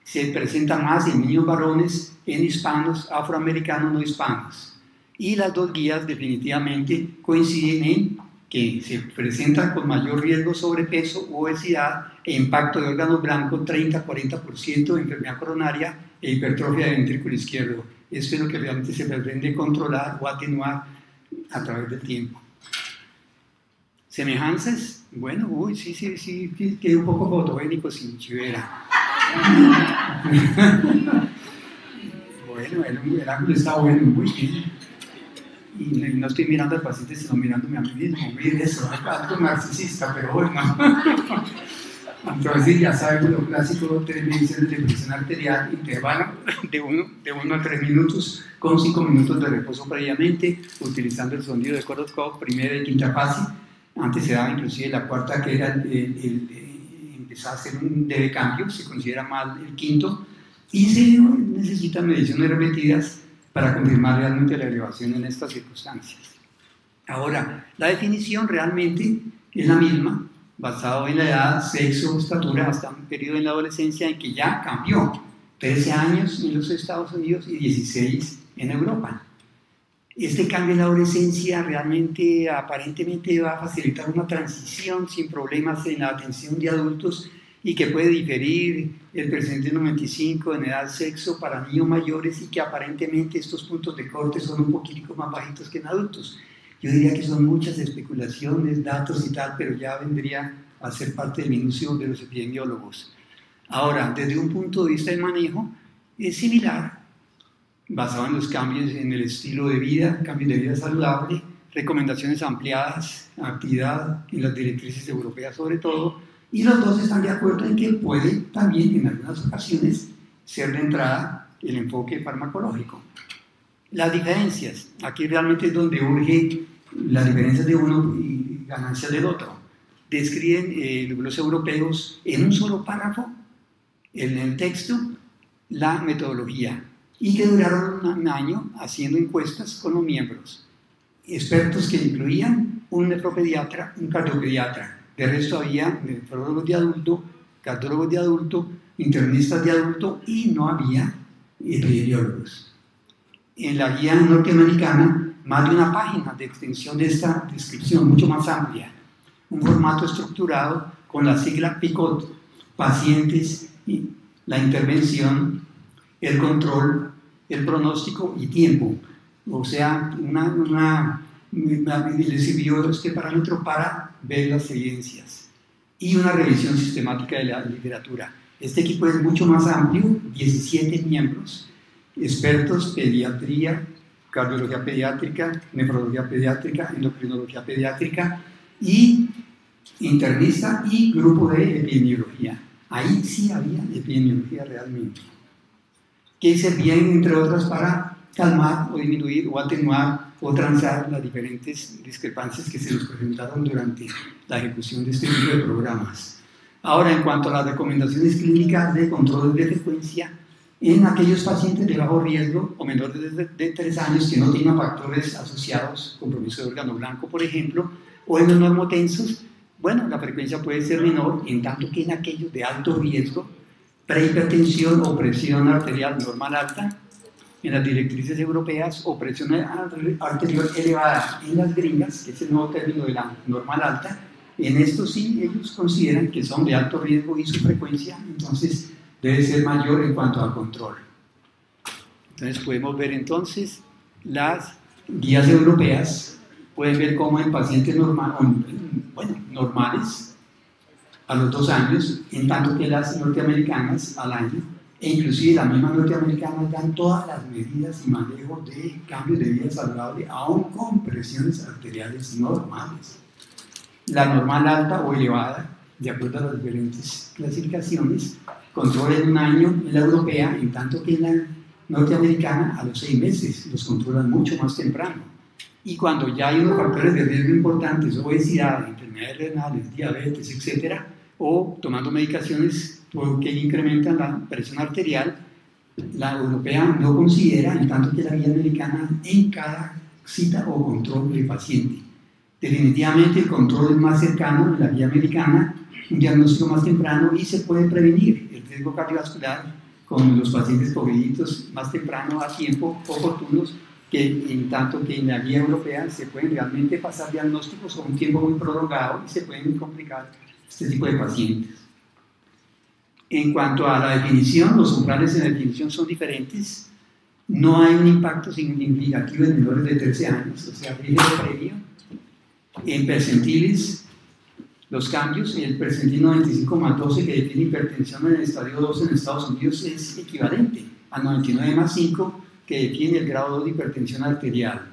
Se presenta más en niños varones, en hispanos, afroamericanos, no hispanos. Y las dos guías definitivamente coinciden en que se presentan con mayor riesgo sobrepeso, obesidad e impacto de órganos blancos, 30-40% de enfermedad coronaria e hipertrofia del ventrículo izquierdo. Esto es lo que realmente se pretende controlar o atenuar a través del tiempo. ¿Semejanzas? Bueno, sí, quedé un poco fotogénico sin chivera. Bueno, el ángulo está bueno, muy bien. Y no estoy mirando al paciente, sino mirándome a mí mismo. Mire eso, algo narcisista, pero bueno. Entonces ya saben lo clásico, 3 mediciones de presión arterial, intervalo de 1 a 3 minutos, con 5 minutos de reposo previamente, utilizando el sonido de Korsakoff, primera y quinta fase. Antes se daba inclusive la cuarta, que era empezar a hacer un de cambio, se considera mal el quinto, y se necesitan mediciones repetidas para confirmar realmente la elevación en estas circunstancias. Ahora, la definición realmente es la misma, basado en la edad, sexo, estatura, hasta un periodo en la adolescencia en que ya cambió. 13 años en los Estados Unidos y 16 en Europa. Este cambio en la adolescencia realmente, aparentemente, va a facilitar una transición sin problemas en la atención de adultos y que puede diferir el presente 95 en edad, sexo para niños mayores y que aparentemente estos puntos de corte son un poquitico más bajitos que en adultos. Yo diría que son muchas especulaciones, datos y tal, pero ya vendría a ser parte del minucio de los epidemiólogos. Ahora, desde un punto de vista del manejo, es similar, basado en los cambios en el estilo de vida, cambios de vida saludable, recomendaciones ampliadas, actividad en las directrices europeas sobre todo, y los dos están de acuerdo en que puede también en algunas ocasiones ser de entrada el enfoque farmacológico. Las diferencias, aquí realmente es donde urge las diferencias de uno y ganancias del otro. Describen los europeos en un solo párrafo, en el texto, la metodología, y que duraron un año haciendo encuestas con los miembros. Expertos que incluían un nefropediatra, un cardiopediatra. De resto había nefrólogos de adulto, cardiólogos de adulto, internistas de adulto y no había epidemiólogos. En la guía norteamericana, más de una página de extensión de esta descripción, mucho más amplia. Un formato estructurado con la sigla PICOT, pacientes, la intervención, el control, el pronóstico y tiempo. O sea, le sirvió este parámetro para ver las evidencias y una revisión sistemática de la literatura. Este equipo es mucho más amplio, 17 miembros, expertos, pediatría, cardiología pediátrica, nefrología pediátrica, endocrinología pediátrica y internista y grupo de epidemiología. Ahí sí había epidemiología realmente, que servían entre otras para calmar o disminuir o atenuar o transar las diferentes discrepancias que se nos presentaron durante la ejecución de este tipo de programas. Ahora, en cuanto a las recomendaciones clínicas de control de frecuencia, en aquellos pacientes de bajo riesgo o menores de 3 años que no tengan factores asociados, compromiso de órgano blanco, por ejemplo, o en los normotensos, bueno, la frecuencia puede ser menor, en tanto que en aquellos de alto riesgo, prehipertensión o presión arterial normal alta, en las directrices europeas, o presión arterial elevada en las gringas, que es el nuevo término de la normal alta, en esto sí ellos consideran que son de alto riesgo y su frecuencia entonces debe ser mayor en cuanto al control. Entonces podemos ver entonces las guías europeas, pueden ver cómo en pacientes normales a los 2 años, en tanto que las norteamericanas al año, e inclusive las mismas norteamericanas dan todas las medidas y manejos de cambios de vida saludable, aún con presiones arteriales normales. La normal alta o elevada, de acuerdo a las diferentes clasificaciones, controla en 1 año en la europea, en tanto que en la norteamericana a los 6 meses, los controlan mucho más temprano. Y cuando ya hay unos factores de riesgo importantes, obesidad, enfermedades renales, diabetes, etc., o tomando medicaciones que incrementan la presión arterial, la europea no considera, en tanto que la guía americana en cada cita o control del paciente. Definitivamente el control es más cercano en la guía americana, un diagnóstico más temprano y se puede prevenir el riesgo cardiovascular con los pacientes progreditos más temprano a tiempo oportunos, que en tanto que en la guía europea se pueden realmente pasar diagnósticos con un tiempo muy prolongado y se pueden complicar este tipo de pacientes. En cuanto a la definición, los umbrales en la definición son diferentes. No hay un impacto significativo en menores de 13 años, o sea, riesgo previo. En percentiles, los cambios, el percentil 95+12 que define hipertensión en el estadio 2 en Estados Unidos es equivalente al 99+5 que define el grado 2 de hipertensión arterial.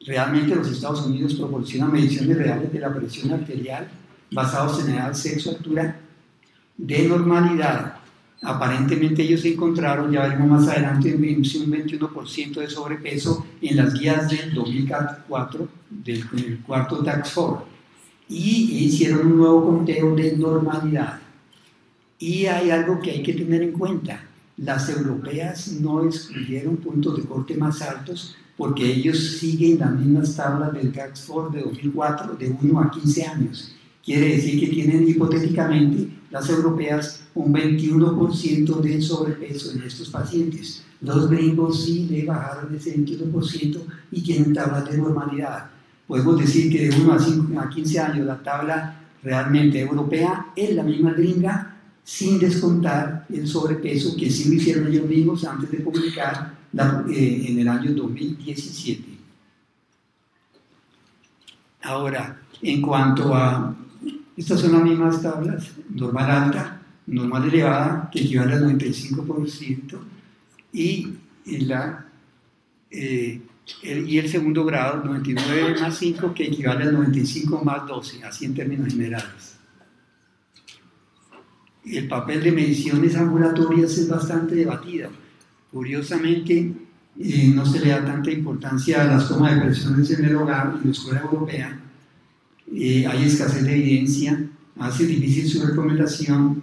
Realmente los Estados Unidos proporcionan mediciones reales de la presión arterial basados en edad, sexo, altura, de normalidad. Aparentemente ellos encontraron, ya veremos más adelante, un 21% de sobrepeso en las guías del 2004, del cuarto Task Force, y hicieron un nuevo conteo de normalidad. Y hay algo que hay que tener en cuenta: las europeas no excluyeron puntos de corte más altos porque ellos siguen las mismas tablas del Task Force de 2004 de 1 a 15 años. Quiere decir que tienen hipotéticamente las europeas un 21% de sobrepeso en estos pacientes. Los gringos sí le bajaron ese 21% y tienen tablas de normalidad. Podemos decir que de 1 a 15 años la tabla realmente europea es la misma gringa, sin descontar el sobrepeso que sí lo hicieron ellos mismos antes de publicar en el año 2017. Ahora, en cuanto a... Estas son las mismas tablas, normal alta, normal elevada, que equivale al 95%, y el segundo grado, 99+5, que equivale al 95+12, así en términos generales. El papel de mediciones ambulatorias es bastante debatido. Curiosamente, no se le da tanta importancia a las tomas de presiones en el hogar en la escuela europea. Hay escasez de evidencia, hace difícil su recomendación,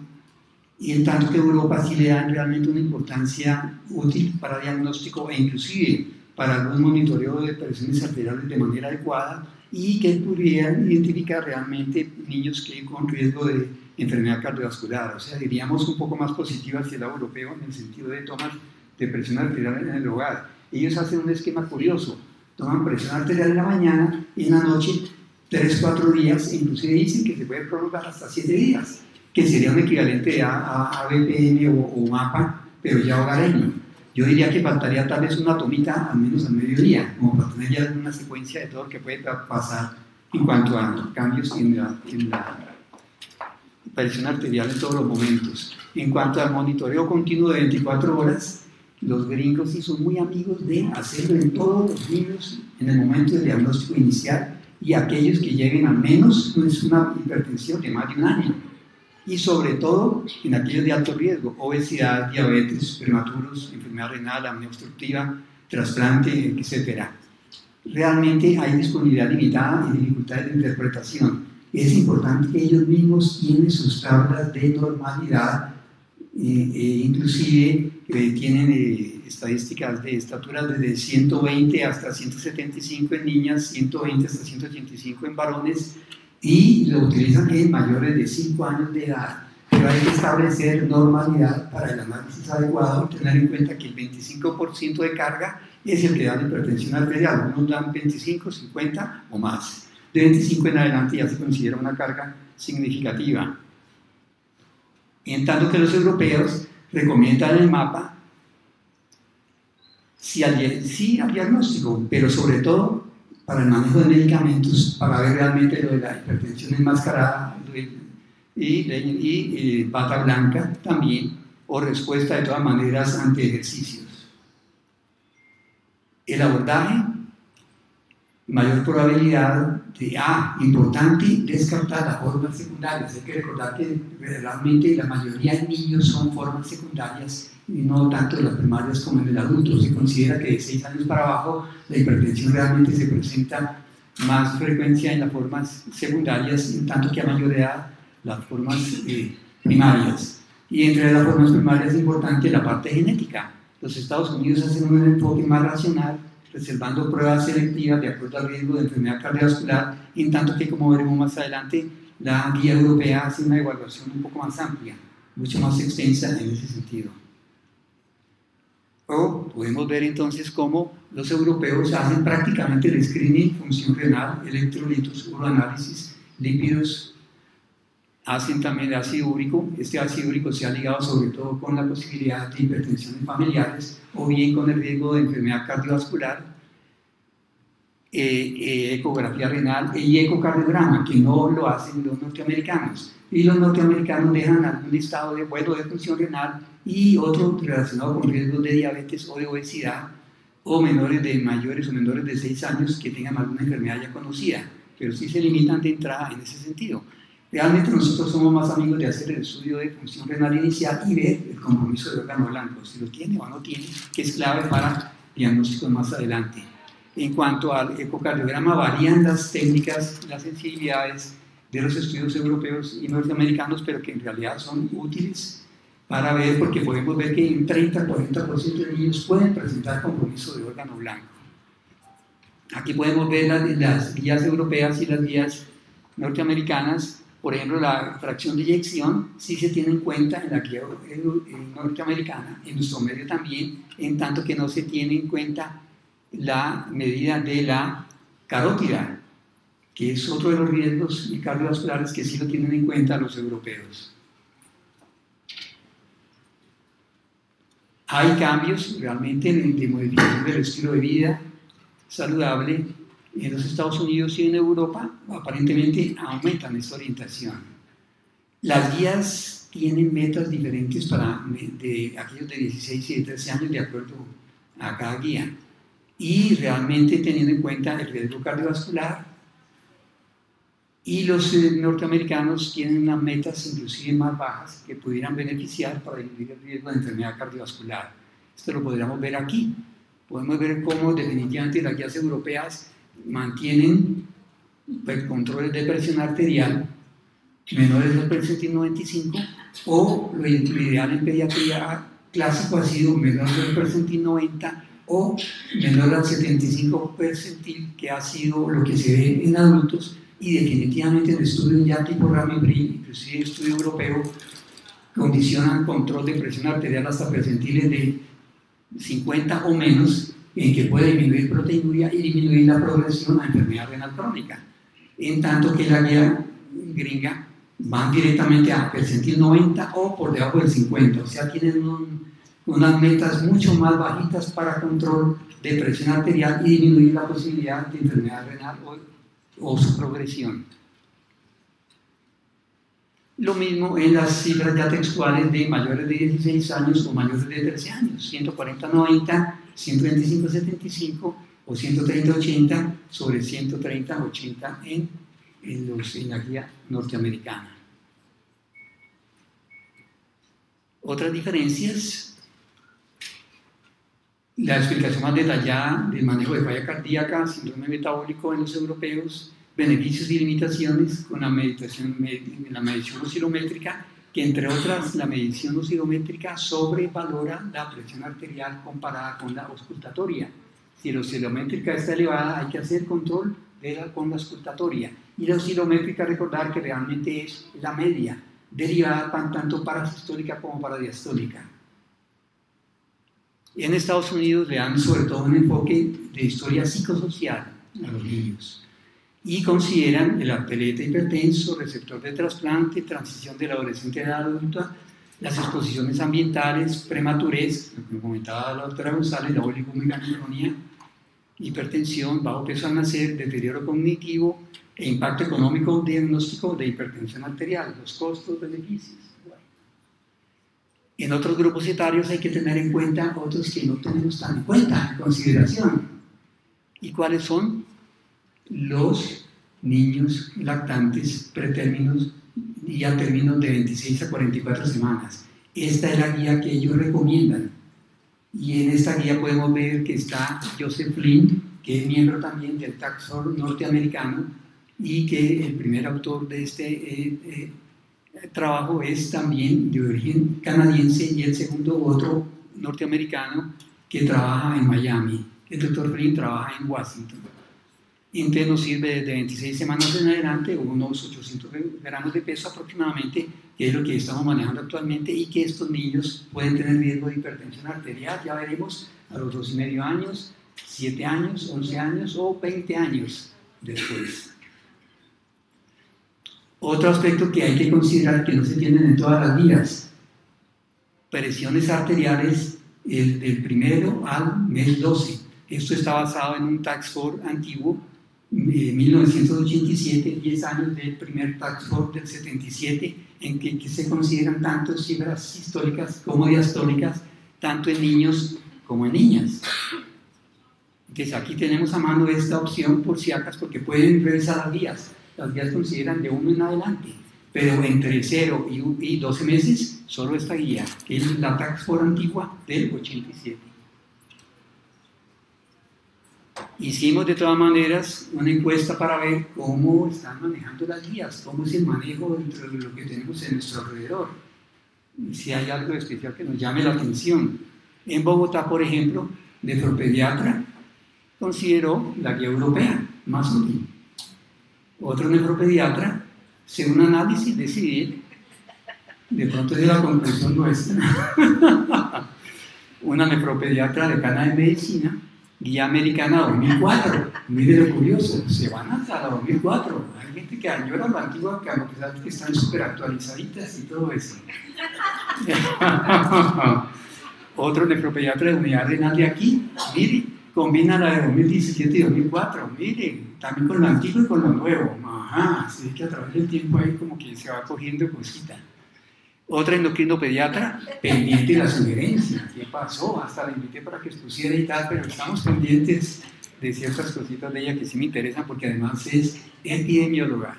y en tanto que Europa sí le da realmente una importancia útil para diagnóstico e inclusive para algún monitoreo de presiones arteriales de manera adecuada, y que pudieran identificar realmente niños que con riesgo de enfermedad cardiovascular. O sea, diríamos un poco más positiva hacia el europeo en el sentido de tomas de presión arterial en el hogar. Ellos hacen un esquema curioso: toman presión arterial en la mañana y en la noche 3-4 días, e inclusive dicen que se puede prolongar hasta 7 días, que sería un equivalente a BPM o MAPA, pero ya hogareño. Yo diría que faltaría tal vez una tomita al menos al mediodía, como para tener ya una secuencia de todo lo que puede pasar en cuanto a cambios en la presión arterial en todos los momentos. En cuanto al monitoreo continuo de 24 horas, los gringos sí son muy amigos de hacerlo en todos los niños en el momento del diagnóstico inicial, y aquellos que lleguen al menos una hipertensión de más de 1 año, y sobre todo en aquellos de alto riesgo: obesidad, diabetes, prematuros, enfermedad renal, apnea obstructiva, trasplante, etc. Realmente hay disponibilidad limitada y dificultades de interpretación. es importante que ellos mismos tienen sus tablas de normalidad, inclusive tienen estadísticas de estaturas desde 120 hasta 175 en niñas, 120 hasta 185 en varones, y lo utilizan en mayores de 5 años de edad. Pero hay que establecer normalidad para el análisis adecuado y tener en cuenta que el 25% de carga es el que da la hipertensión arterial. Algunos dan 25, 50 o más. De 25 en adelante ya se considera una carga significativa. En tanto que los europeos recomiendan el mapa sí al diagnóstico, pero sobre todo para el manejo de medicamentos, para ver realmente lo de la hipertensión enmascarada y bata blanca también, o respuesta de todas maneras ante ejercicios. El abordaje, mayor probabilidad de, importante, descartar las formas secundarias. Hay que recordar que realmente la mayoría de niños son formas secundarias y no tanto de las primarias como en el adulto. Se considera que de 6 años para abajo la hipertensión realmente se presenta más frecuencia en las formas secundarias, en tanto que a mayor edad las formas primarias. Y entre las formas primarias es importante la parte genética. Los Estados Unidos hacen un enfoque más racional, reservando pruebas selectivas de acuerdo al riesgo de enfermedad cardiovascular, en tanto que, como veremos más adelante, la guía europea hace una evaluación un poco más amplia, mucho más extensa en ese sentido. O podemos ver entonces cómo los europeos hacen prácticamente el screening, función renal, electrolitos, uroanálisis, lípidos, hacen también el ácido úrico. Este ácido úrico se ha ligado sobre todo con la posibilidad de hipertensiones familiares o bien con el riesgo de enfermedad cardiovascular, ecografía renal y ecocardiograma, que no lo hacen los norteamericanos. Y los norteamericanos dejan algún estado de función renal y otro relacionado con riesgos de diabetes o de obesidad, o mayores o menores de 6 años que tengan alguna enfermedad ya conocida, pero sí se limitan de entrada en ese sentido. Realmente nosotros somos más amigos de hacer el estudio de función renal inicial y ver el compromiso de órgano blanco, si lo tiene o no tiene, que es clave para diagnósticos más adelante. En cuanto al ecocardiograma, varían las técnicas, las sensibilidades de los estudios europeos y norteamericanos, pero que en realidad son útiles para ver, porque podemos ver que en 30-40% de niños pueden presentar compromiso de órgano blanco. Aquí podemos ver las guías europeas y las guías norteamericanas. Por ejemplo, la fracción de eyección sí se tiene en cuenta en la guía norteamericana, en nuestro medio también, en tanto que no se tiene en cuenta la medida de la carótida, que es otro de los riesgos cardiovasculares que sí lo tienen en cuenta los europeos. Hay cambios realmente de modificación del estilo de vida saludable. En los Estados Unidos y en Europa aparentemente aumentan esta orientación. Las guías tienen metas diferentes para aquellos de 16 y de 13 años de acuerdo a cada guía, y realmente teniendo en cuenta el riesgo cardiovascular, y los norteamericanos tienen unas metas inclusive más bajas que pudieran beneficiar para disminuir el riesgo de enfermedad cardiovascular. Esto lo podríamos ver aquí. Podemos ver cómo definitivamente las guías europeas mantienen controles de presión arterial menores del percentil 95, o lo ideal en pediatría clásico ha sido menor del percentil 90 o menor al 75 percentil, que ha sido lo que se ve en adultos, y definitivamente en estudios ya tipo Ramibrin, inclusive el estudio europeo, condicionan control de presión arterial hasta percentiles de 50 o menos, en que puede disminuir proteinuria y disminuir la progresión a enfermedad renal crónica. En tanto que la guía gringa van directamente a percentil 90 o por debajo del 50, o sea, tienen unas metas mucho más bajitas para control de presión arterial y disminuir la posibilidad de enfermedad renal o su progresión. Lo mismo en las cifras ya textuales de mayores de 16 años o mayores de 13 años, 140-90, 125-75 o 130-80 sobre 130-80 en la guía norteamericana. Otras diferencias: la explicación más detallada del manejo de falla cardíaca, síndrome metabólico en los europeos, beneficios y limitaciones con la medición oscilométrica, que entre otras la medición oscilométrica sobrevalora la presión arterial comparada con la auscultatoria. Si la oscilométrica está elevada, hay que hacer control con la auscultatoria. Y la oscilométrica, recordar que realmente es la media, derivada tanto parasistólica como paradiastólica. En Estados Unidos le dan sobre todo un enfoque de historia psicosocial a los niños y consideran el atleta hipertenso, receptor de trasplante, transición del adolescente a la adulta, las exposiciones ambientales, prematurez, lo que me comentaba la doctora González, la oligomeganefonía, hipertensión, bajo peso al nacer, deterioro cognitivo e impacto económico diagnóstico de hipertensión arterial, los costos, beneficios. En otros grupos etarios hay que tener en cuenta otros que no tenemos tan en cuenta, en consideración. ¿Y cuáles son? Los niños lactantes pretérminos y a términos de 26 a 44 semanas. Esta es la guía que ellos recomiendan. Y en esta guía podemos ver que está Joseph Flynn, que es miembro también del Task Force norteamericano y que el primer autor de este trabajo es también de origen canadiense y el segundo otro norteamericano que trabaja en Miami. El doctor Flynn trabaja en Washington. Entonces nos sirve desde 26 semanas en adelante, unos 800 gramos de peso aproximadamente, que es lo que estamos manejando actualmente, y que estos niños pueden tener riesgo de hipertensión arterial, ya veremos, a los 2,5 años, 7 años, 11 años o 20 años después. Otro aspecto que hay que considerar que no se tienen en todas las vías: presiones arteriales del primero al mes 12. Esto está basado en un Task Force antiguo, 1987, 10 años del primer Task Force del 77, en que se consideran tanto cifras sistólicas como diastólicas, tanto en niños como en niñas. Entonces aquí tenemos a mano esta opción por si acaso, porque pueden revisar las guías. Las guías consideran de 1 en adelante, pero entre 0 y 12 meses, solo esta guía, que es la Task Force antigua del 87. Hicimos de todas maneras una encuesta para ver cómo están manejando las guías, cómo es el manejo dentro de lo que tenemos en nuestro alrededor, y si hay algo especial que nos llame la atención. En Bogotá, por ejemplo, nefropediatra consideró la guía europea más útil. Otro nefropediatra, según un análisis, decidir, de pronto es la conclusión nuestra, una nefropediatra decana de medicina, guía americana 2004. Mire lo curioso, se van hasta la 2004. Hay gente que añora lo antiguo, que a pesar de que están súper actualizaditas y todo eso. Otro nefropediatra de unidad renal de aquí, mire, combina la de 2017 y 2004. Mire, también con lo antiguo y con lo nuevo. Ajá, así que a través del tiempo ahí como que se va cogiendo cosita. Otra endocrinopediatra, pendiente de la sugerencia. ¿Qué pasó? Hasta la invité para que expusiera y tal, pero estamos pendientes de ciertas cositas de ella que sí me interesan, porque además es epidemióloga.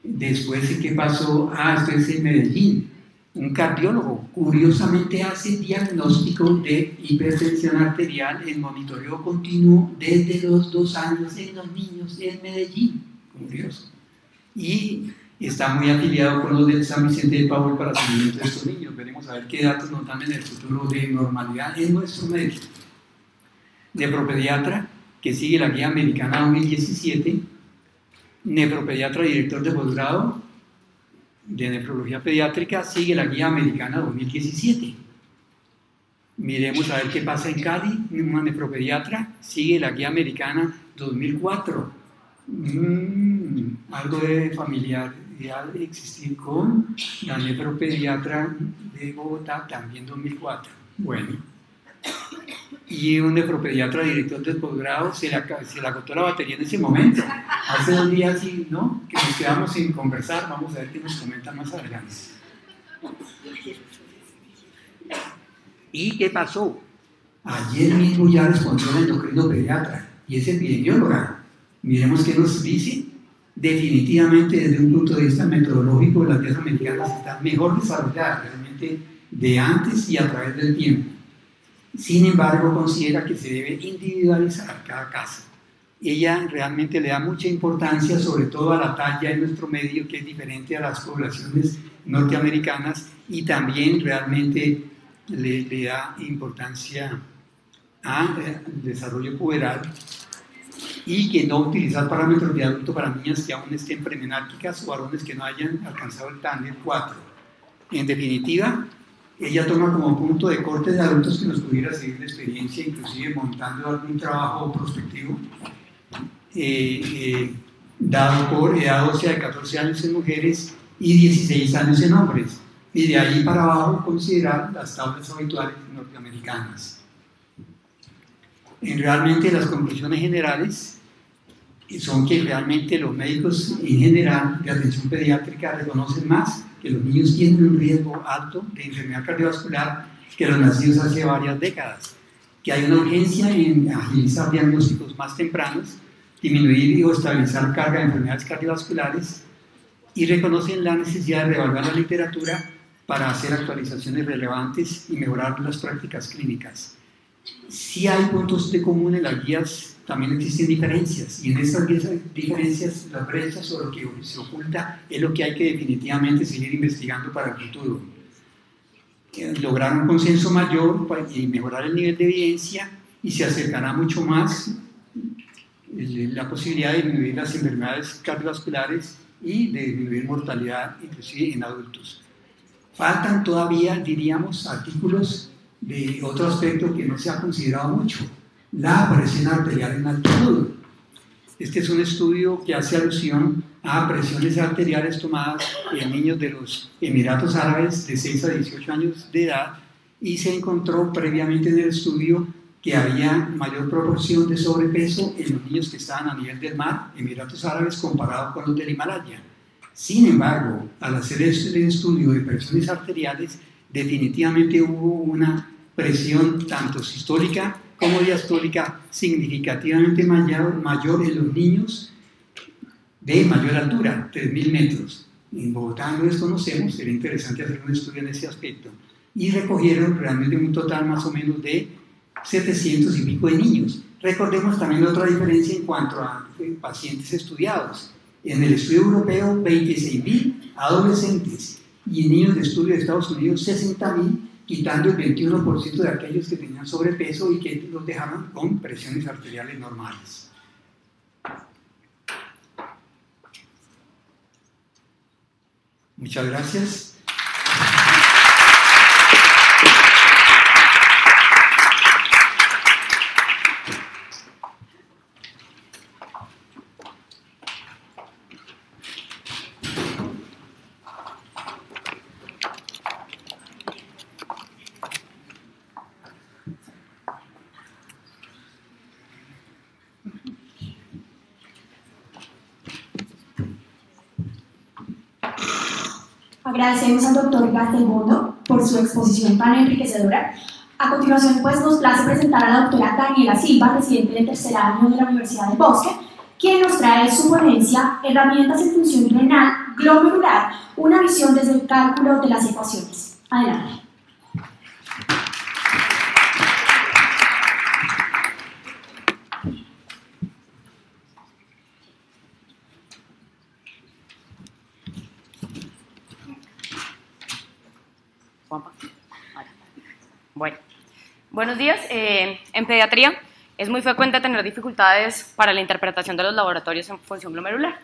Después, ¿qué pasó? Esto es en Medellín. Un cardiólogo, curiosamente, hace diagnóstico de hipertensión arterial en monitoreo continuo desde los 2 años en los niños en Medellín. Curioso. Y está muy afiliado con los del San Vicente de Paúl para seguimiento de estos niños. Veremos a ver qué datos nos dan en el futuro de normalidad en nuestro medio. Nefropediatra, que sigue la guía americana 2017. Nefropediatra, director de posgrado de nefrología pediátrica, sigue la guía americana 2017. Miremos a ver qué pasa en Cali. Una nefropediatra sigue la guía americana 2004. Algo de familiaridad existir con la nefropediatra de Bogotá, también 2004. Bueno, y un nefropediatra director del posgrado, se le agotó la batería en ese momento. Hace 2 días, ¿no?, que nos quedamos sin conversar. Vamos a ver qué nos comenta más adelante. ¿Y qué pasó? Ayer mismo ya respondió la endocrinopediatra y es epidemióloga. Miremos qué nos dice. Definitivamente, desde un punto de vista metodológico, las guías americanas están mejor desarrolladas realmente de antes y a través del tiempo. Sin embargo, considera que se debe individualizar cada caso. ella realmente le da mucha importancia, sobre todo a la talla en nuestro medio, que es diferente a las poblaciones norteamericanas, y también realmente le da importancia al desarrollo puberal, y que no utilizar parámetros de adulto para niñas que aún estén premenárquicas o varones que no hayan alcanzado el Tanner 4. En definitiva, ella toma como punto de corte de adultos que nos pudiera seguir la experiencia, inclusive montando algún trabajo prospectivo dado por edad ósea de 14 años en mujeres y 16 años en hombres, y de ahí para abajo considerar las tablas habituales norteamericanas. Realmente las conclusiones generales son que realmente los médicos en general de atención pediátrica reconocen más que los niños tienen un riesgo alto de enfermedad cardiovascular que los nacidos hace varias décadas, que hay una urgencia en agilizar diagnósticos más tempranos, disminuir o estabilizar carga de enfermedades cardiovasculares, y reconocen la necesidad de reevaluar la literatura para hacer actualizaciones relevantes y mejorar las prácticas clínicas. Sí hay puntos de común en las guías, también existen diferencias, y en estas diferencias, las brechas o lo que se oculta es lo que hay que definitivamente seguir investigando para el futuro. Lograr un consenso mayor y mejorar el nivel de evidencia, y se acercará mucho más la posibilidad de disminuir las enfermedades cardiovasculares y de disminuir mortalidad, inclusive en adultos. Faltan todavía, diríamos, artículos de otro aspecto que no se ha considerado mucho: la presión arterial en altitud. Este es un estudio que hace alusión a presiones arteriales tomadas en niños de los Emiratos Árabes de 6 a 18 años de edad, y se encontró previamente en el estudio que había mayor proporción de sobrepeso en los niños que estaban a nivel del mar, Emiratos Árabes, comparado con los del Himalaya. Sin embargo, al hacer este estudio de presiones arteriales, definitivamente hubo una presión tanto sistólica como diastólica significativamente mayor en los niños de mayor altura, 3.000 metros. En Bogotá no desconocemos, sería interesante hacer un estudio en ese aspecto. Y recogieron realmente un total más o menos de 700 y pico de niños. Recordemos también otra diferencia en cuanto a pacientes estudiados. En el estudio europeo, 26.000 adolescentes, y en niños de estudio de Estados Unidos, 60.000, quitando el 21% de aquellos que tenían sobrepeso y que los dejaron con presiones arteriales normales. Muchas gracias. Agradecemos al doctor Gastelbondo por su exposición tan enriquecedora. A continuación, pues, nos place presentar a la doctora Daniela Silva, residente de tercer año de la Universidad del Bosque, quien nos trae su ponencia Herramientas en función renal glomerular, una visión desde el cálculo de las ecuaciones. Adelante. Bueno, buenos días. En pediatría es muy frecuente tener dificultades para la interpretación de los laboratorios en función glomerular.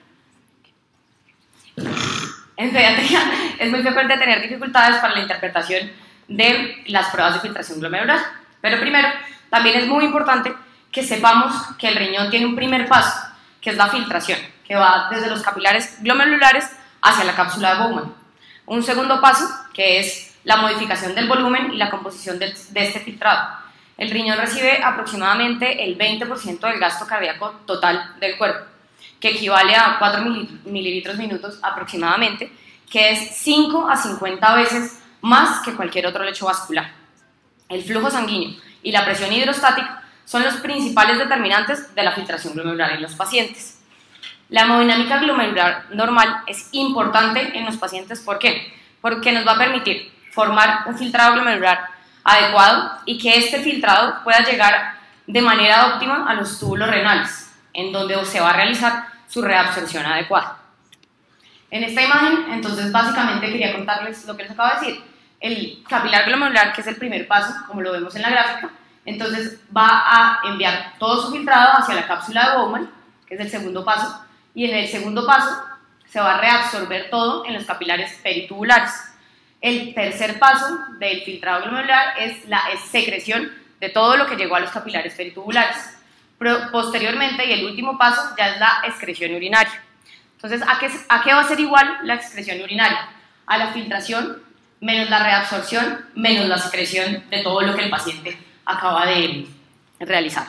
En pediatría es muy frecuente tener dificultades para la interpretación de las pruebas de filtración glomerular. Pero primero, también es muy importante que sepamos que el riñón tiene un primer paso, que es la filtración, que va desde los capilares glomerulares hacia la cápsula de Bowman. Un segundo paso, que es la modificación del volumen y la composición de este filtrado. El riñón recibe aproximadamente el 20% del gasto cardíaco total del cuerpo, que equivale a 4 mililitros minutos aproximadamente, que es 5 a 50 veces más que cualquier otro lecho vascular. El flujo sanguíneo y la presión hidrostática son los principales determinantes de la filtración glomerular en los pacientes. La hemodinámica glomerular normal es importante en los pacientes. ¿Por qué? Porque nos va a permitir formar un filtrado glomerular adecuado y que este filtrado pueda llegar de manera óptima a los túbulos renales. en donde se va a realizar su reabsorción adecuada. En esta imagen, entonces, básicamente quería contarles lo que les acabo de decir. El capilar glomerular, que es el primer paso, como lo vemos en la gráfica, entonces va a enviar todo su filtrado hacia la cápsula de Bowman, que es el segundo paso, y en el segundo paso se va a reabsorber todo en los capilares peritubulares. El tercer paso del filtrado glomerular es la secreción de todo lo que llegó a los capilares peritubulares. Posteriormente, y el último paso, ya es la excreción urinaria. Entonces, ¿a qué va a ser igual la excreción urinaria? A la filtración menos la reabsorción menos la secreción de todo lo que el paciente acaba de realizar.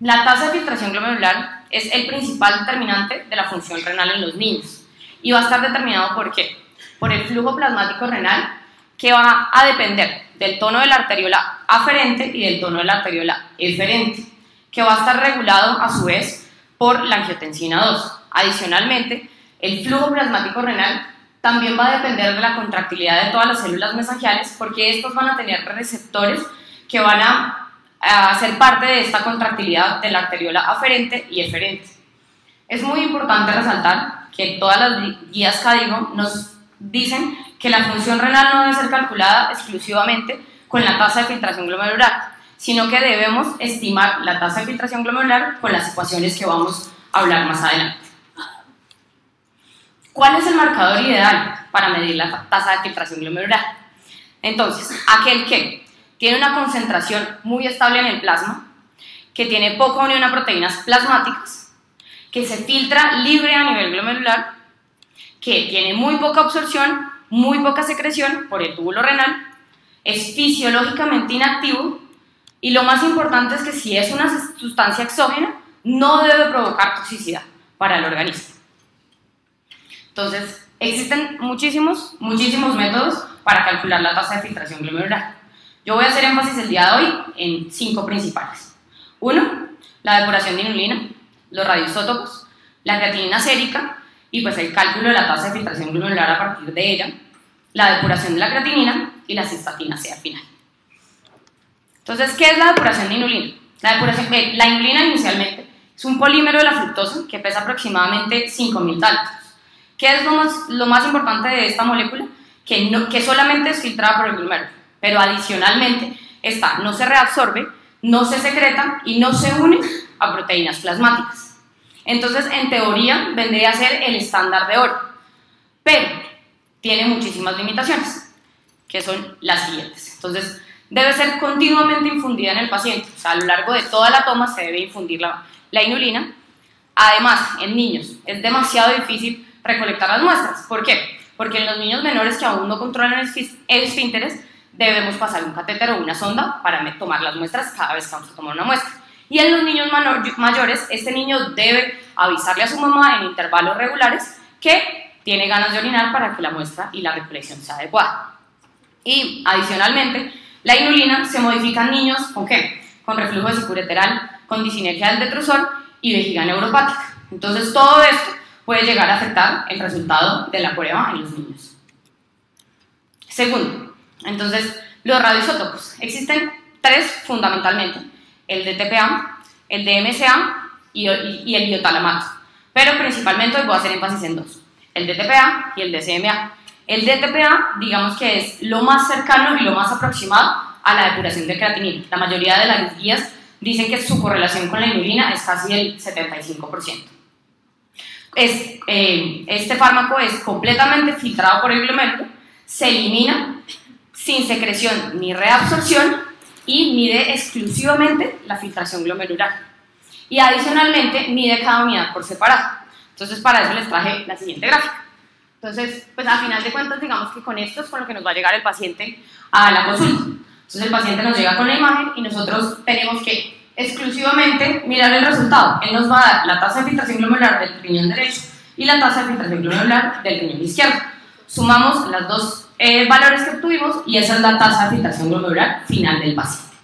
La tasa de filtración glomerular es el principal determinante de la función renal en los niños y va a estar determinado ¿por qué? Por el flujo plasmático renal, que va a depender del tono de la arteriola aferente y del tono de la arteriola eferente, que va a estar regulado a su vez por la angiotensina 2. Adicionalmente, el flujo plasmático renal también va a depender de la contractilidad de todas las células mesangiales, porque estos van a tener receptores que van a ser parte de esta contractilidad de la arteriola aferente y eferente. Es muy importante resaltar que todas las guías CADIGO nos dicen que la función renal no debe ser calculada exclusivamente con la tasa de filtración glomerular, sino que debemos estimar la tasa de filtración glomerular con las ecuaciones que vamos a hablar más adelante. ¿Cuál es el marcador ideal para medir la tasa de filtración glomerular? Entonces, aquel que tiene una concentración muy estable en el plasma, que tiene poca unión a proteínas plasmáticas, que se filtra libre a nivel glomerular, que tiene muy poca absorción, muy poca secreción por el túbulo renal, es fisiológicamente inactivo y lo más importante es que si es una sustancia exógena, no debe provocar toxicidad para el organismo. Entonces, existen muchísimos métodos para calcular la tasa de filtración glomerular. Yo voy a hacer énfasis el día de hoy en 5 principales. 1. La depuración de inulina, los radioisótopos, la creatinina sérica y pues el cálculo de la tasa de filtración glomerular a partir de ella, la depuración de la creatinina y la cistatina C al final. Entonces, ¿qué es la depuración de inulina? La inulina inicialmente es un polímero de la fructosa que pesa aproximadamente 5.000 daltons. ¿Qué es lo más importante de esta molécula? Que solamente es filtrada por el glomérulo, pero adicionalmente esta no se reabsorbe, no se secreta y no se une a proteínas plasmáticas. Entonces, en teoría, vendría a ser el estándar de oro, pero tiene muchísimas limitaciones, que son las siguientes. Entonces, debe ser continuamente infundida en el paciente, o sea, a lo largo de toda la toma se debe infundir la inulina. Además, en niños es demasiado difícil recolectar las muestras. ¿Por qué? Porque en los niños menores que aún no controlan esfínteres, debemos pasar un catéter o una sonda para tomar las muestras cada vez que vamos a tomar una muestra. Y en los niños mayores, este niño debe avisarle a su mamá en intervalos regulares que tiene ganas de orinar para que la muestra y la recolección sea adecuada. Y adicionalmente, la inulina se modifica en niños ¿con qué? Con reflujo vesicureteral, con disinergia del detrusor y vejiga neuropática. Entonces, todo esto puede llegar a afectar el resultado de la prueba en los niños. Segundo, entonces, los radioisótopos. Existen 3 fundamentalmente: el DTPA, el DMSA y el biotalamato. Pero principalmente hoy voy a hacer énfasis en 2, el DTPA y el DCMA. El DTPA, digamos que es lo más cercano y lo más aproximado a la depuración de creatinina. La mayoría de las guías dicen que su correlación con la inulina es casi el 75%. Este fármaco es completamente filtrado por el glomérulo, se elimina sin secreción ni reabsorción y mide exclusivamente la filtración glomerular. Y adicionalmente mide cada unidad por separado. Entonces, para eso les traje la siguiente gráfica. Entonces, pues al final de cuentas, digamos que con esto es con lo que nos va a llegar el paciente a la consulta. Entonces, el paciente nos llega con la imagen y nosotros tenemos que exclusivamente mirar el resultado. Él nos va a dar la tasa de filtración glomerular del riñón derecho y la tasa de filtración glomerular del riñón izquierdo. Sumamos las dos valores que obtuvimos y esa es la tasa de filtración glomerular final del paciente.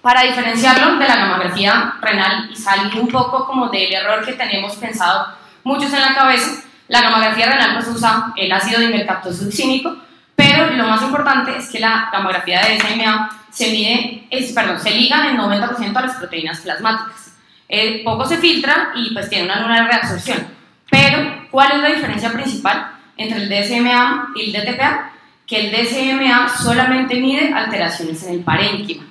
Para diferenciarlo de la gamografía renal y salir un poco como del error que tenemos pensado muchos en la cabeza, la gamografía renal pues usa el ácido dimercaptosuccínico, pero Pero lo más importante es que la gamografía de SMA se liga en 90% a las proteínas plasmáticas. Poco se filtra y pues tiene una reabsorción. Pero, ¿cuál es la diferencia principal entre el DSMA y el DTPA? Que el DSMA solamente mide alteraciones en el parénquima.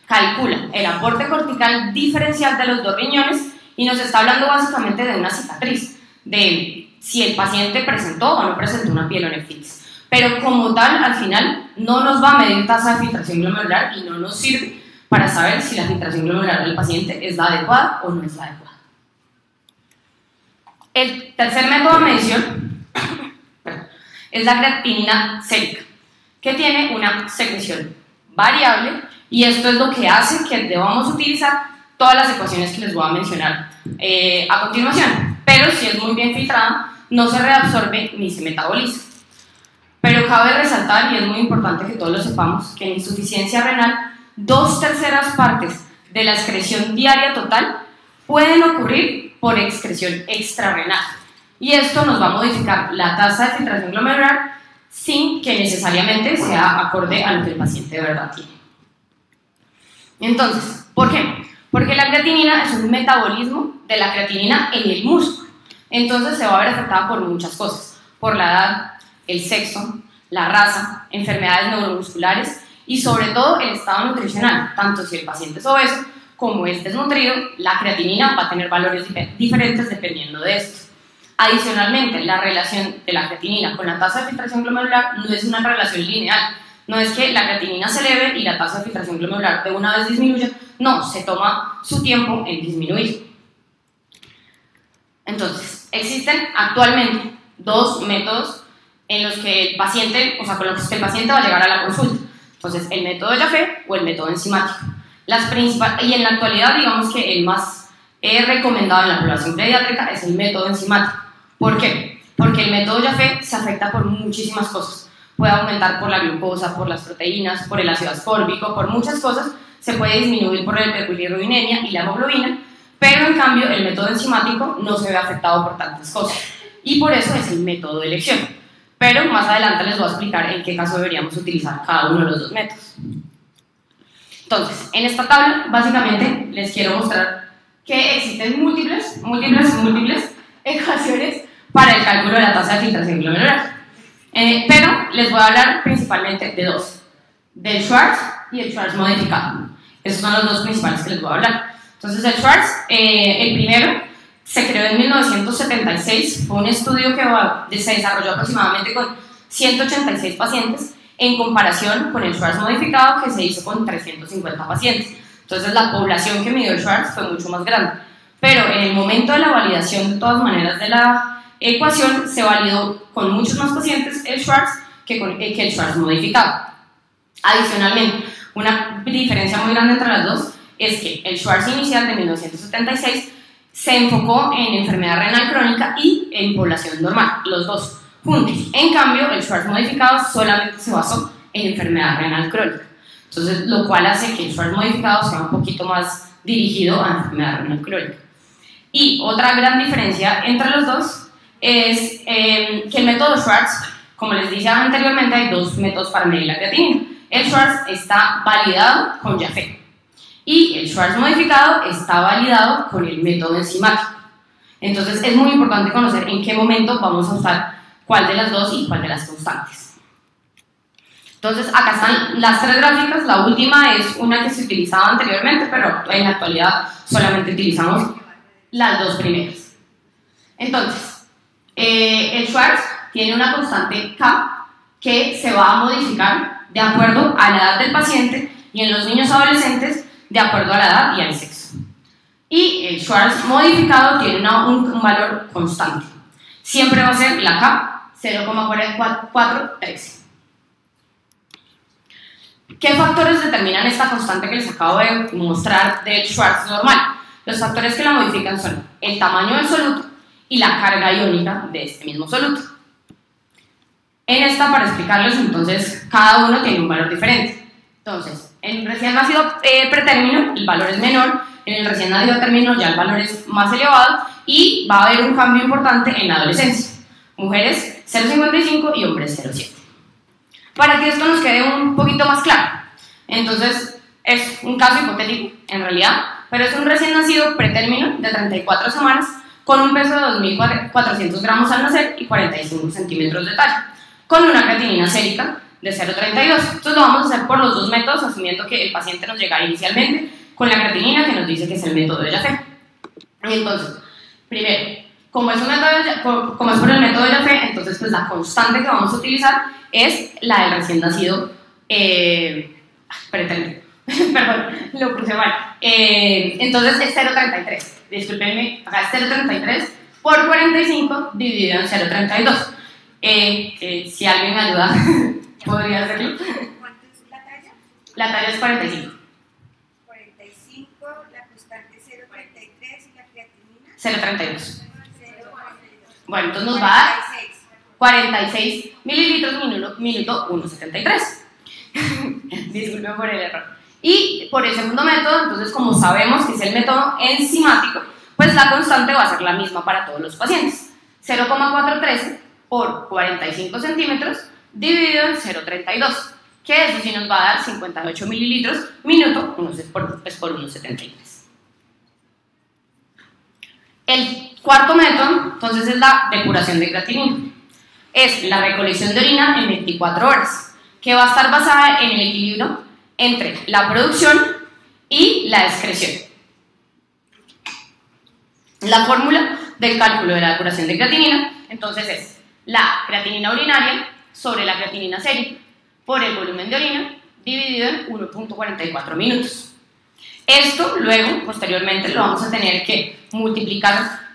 Calcula el aporte cortical diferencial de los dos riñones y nos está hablando básicamente de una cicatriz, de si el paciente presentó o no presentó una pielonefritis. Pero como tal, al final, no nos va a medir tasa de filtración glomerular y no nos sirve para saber si la filtración glomerular del paciente es la adecuada o no es la adecuada. El tercer método de medición es la creatinina sérica, que tiene una secreción variable y esto es lo que hace que debamos utilizar todas las ecuaciones que les voy a mencionar a continuación. Pero si es muy bien filtrada, no se reabsorbe ni se metaboliza. Pero cabe resaltar, y es muy importante que todos lo sepamos, que en insuficiencia renal, 2/3 partes de la excreción diaria total pueden ocurrir por excreción extrarrenal. Y esto nos va a modificar la tasa de filtración glomerular sin que necesariamente sea acorde a lo que el paciente de verdad tiene. Entonces, ¿por qué? Porque la creatinina es un metabolismo de la creatinina en el músculo. Entonces se va a ver afectada por muchas cosas, por la edad, el sexo, la raza, enfermedades neuromusculares y sobre todo el estado nutricional. Tanto si el paciente es obeso como es desnutrido, la creatinina va a tener valores diferentes dependiendo de esto. Adicionalmente, la relación de la creatinina con la tasa de filtración glomerular no es una relación lineal. No es que la creatinina se eleve y la tasa de filtración glomerular de una vez disminuya. No, se toma su tiempo en disminuir. Entonces, existen actualmente dos métodos en los que el paciente, con los que el paciente va a llegar a la consulta. Entonces, el método Jaffe o el método enzimático. Y en la actualidad, digamos que el más recomendado en la población pediátrica es el método enzimático. ¿Por qué? Porque el método Jaffe se afecta por muchísimas cosas. Puede aumentar por la glucosa, por las proteínas, por el ácido ascórbico, por muchas cosas. Se puede disminuir por la hiperbilirrubinemia y la hemoglobina, pero en cambio el método enzimático no se ve afectado por tantas cosas. Y por eso es el método de elección. Pero más adelante les voy a explicar en qué caso deberíamos utilizar cada uno de los dos métodos. Entonces, en esta tabla, básicamente, les quiero mostrar que existen múltiples ecuaciones para el cálculo de la tasa de filtración glomerular. Pero les voy a hablar principalmente de dos, del Schwartz y el Schwartz modificado. Esos son los dos principales que les voy a hablar. Entonces, el Schwartz, el primero, se creó en 1976, fue un estudio que se desarrolló aproximadamente con 186 pacientes en comparación con el Schwartz modificado que se hizo con 350 pacientes. Entonces la población que midió el Schwartz fue mucho más grande. Pero en el momento de la validación de todas maneras de la ecuación se validó con muchos más pacientes el Schwartz que el Schwartz modificado. Adicionalmente, una diferencia muy grande entre las dos es que el Schwartz inicial de 1976 se enfocó en enfermedad renal crónica y en población normal, los dos juntos. En cambio, el Schwartz modificado solamente se basó en enfermedad renal crónica. Entonces, lo cual hace que el Schwartz modificado sea un poquito más dirigido a enfermedad renal crónica. Y otra gran diferencia entre los dos es que el método Schwartz, como les dije anteriormente, hay dos métodos para medir la creatinina. El Schwartz está validado con Jaffe y el Schwartz modificado está validado con el método enzimático. Entonces es muy importante conocer en qué momento vamos a usar cuál de las dos y cuál de las constantes. Entonces acá están las tres gráficas. La última es una que se utilizaba anteriormente, pero en la actualidad solamente utilizamos las dos primeras. Entonces, el Schwartz tiene una constante K que se va a modificar de acuerdo a la edad del paciente y en los niños adolescentes de acuerdo a la edad y al sexo. Y el Schwartz modificado tiene un valor constante. Siempre va a ser la K 0,413. ¿Qué factores determinan esta constante que les acabo de mostrar del Schwartz normal? Los factores que la modifican son el tamaño del soluto y la carga iónica de este mismo soluto. En esta, para explicarles, entonces, cada uno tiene un valor diferente. Entonces, en el recién nacido pretérmino, el valor es menor, en el recién nacido término ya el valor es más elevado y va a haber un cambio importante en la adolescencia. Mujeres 0,55 y hombres 0,7. Para que esto nos quede un poquito más claro, entonces es un caso hipotético en realidad, pero es un recién nacido pretérmino de 34 semanas con un peso de 2.400 gramos al nacer y 45 centímetros de talla, con una creatinina sérica de 0,32. Entonces lo vamos a hacer por los dos métodos, asumiendo que el paciente nos llega inicialmente con la creatinina que nos dice que es el método de Jaffe. Entonces, primero, como es por el método de Jaffe, entonces pues la constante que vamos a utilizar es la del recién nacido pretérmino. Perdón, lo puse mal. Entonces es 0,33. Disculpenme, acá es 0,33 por 45 dividido en 0,32. Si alguien me ayuda, podría hacerlo. ¿Cuánto es la talla? La talla es 45. 45, la constante es 0,33 y la creatinina 0,32. 0,42. Bueno, entonces nos va a dar 46 mililitros minuto 1,73. Disculpen por el error. Y por el segundo método, entonces como sabemos que es el método enzimático, pues la constante va a ser la misma para todos los pacientes. 0,413 por 45 centímetros dividido en 0,32, que eso sí nos va a dar 58 mililitros minuto por 1,73. El cuarto método, entonces, es la depuración de creatinina. Es la recolección de orina en 24 horas, que va a estar basada en el equilibrio entre la producción y la excreción. La fórmula del cálculo de la depuración de creatinina, entonces, es la creatinina urinaria sobre la creatinina sérica por el volumen de orina dividido en 1,44 minutos. Esto luego, posteriormente, lo vamos a tener que multiplicar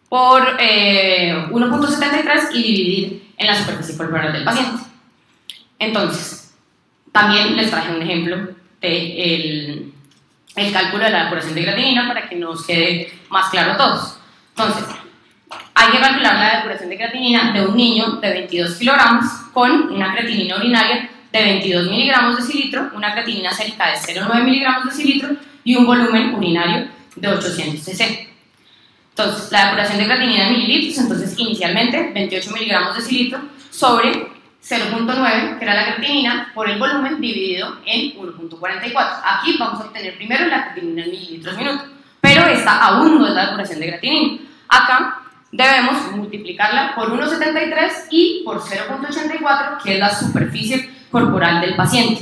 por 1,73 y dividir en la superficie corporal del paciente. Entonces, también les traje un ejemplo del cálculo de la depuración de creatinina para que nos quede más claro a todos. Entonces, hay que calcular la depuración de creatinina de un niño de 22 kilogramos con una creatinina urinaria de 22 miligramos de decilitro, una creatinina sérica de 0,9 miligramos de decilitro y un volumen urinario de 800 cc. Entonces, la depuración de creatinina en mililitros, entonces inicialmente 28 miligramos de decilitro sobre 0,9, que era la creatinina, por el volumen dividido en 1,44. Aquí vamos a obtener primero la creatinina en mililitros minuto, pero esta aún no es la depuración de creatinina. Acá debemos multiplicarla por 1,73 y por 0,84, que es la superficie corporal del paciente.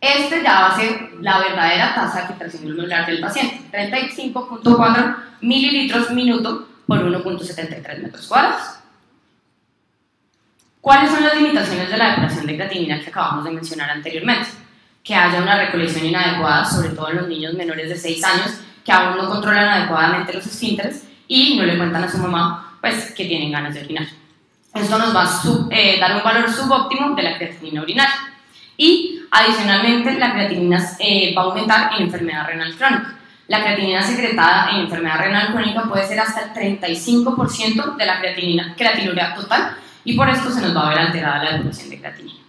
Este ya va a ser la verdadera tasa de filtración glomerular del paciente, 35,4 mililitros minuto por 1,73 metros cuadrados. ¿Cuáles son las limitaciones de la depuración de creatinina que acabamos de mencionar anteriormente? Que haya una recolección inadecuada, sobre todo en los niños menores de 6 años, que aún no controlan adecuadamente los esfínteres y no le cuentan a su mamá pues, que tienen ganas de orinar. Esto nos va a dar un valor subóptimo de la creatinina urinaria. Y adicionalmente la creatinina va a aumentar en enfermedad renal crónica. La creatinina secretada en enfermedad renal crónica puede ser hasta el 35% de la creatinuria total, y por esto se nos va a ver alterada la depuración de creatinina.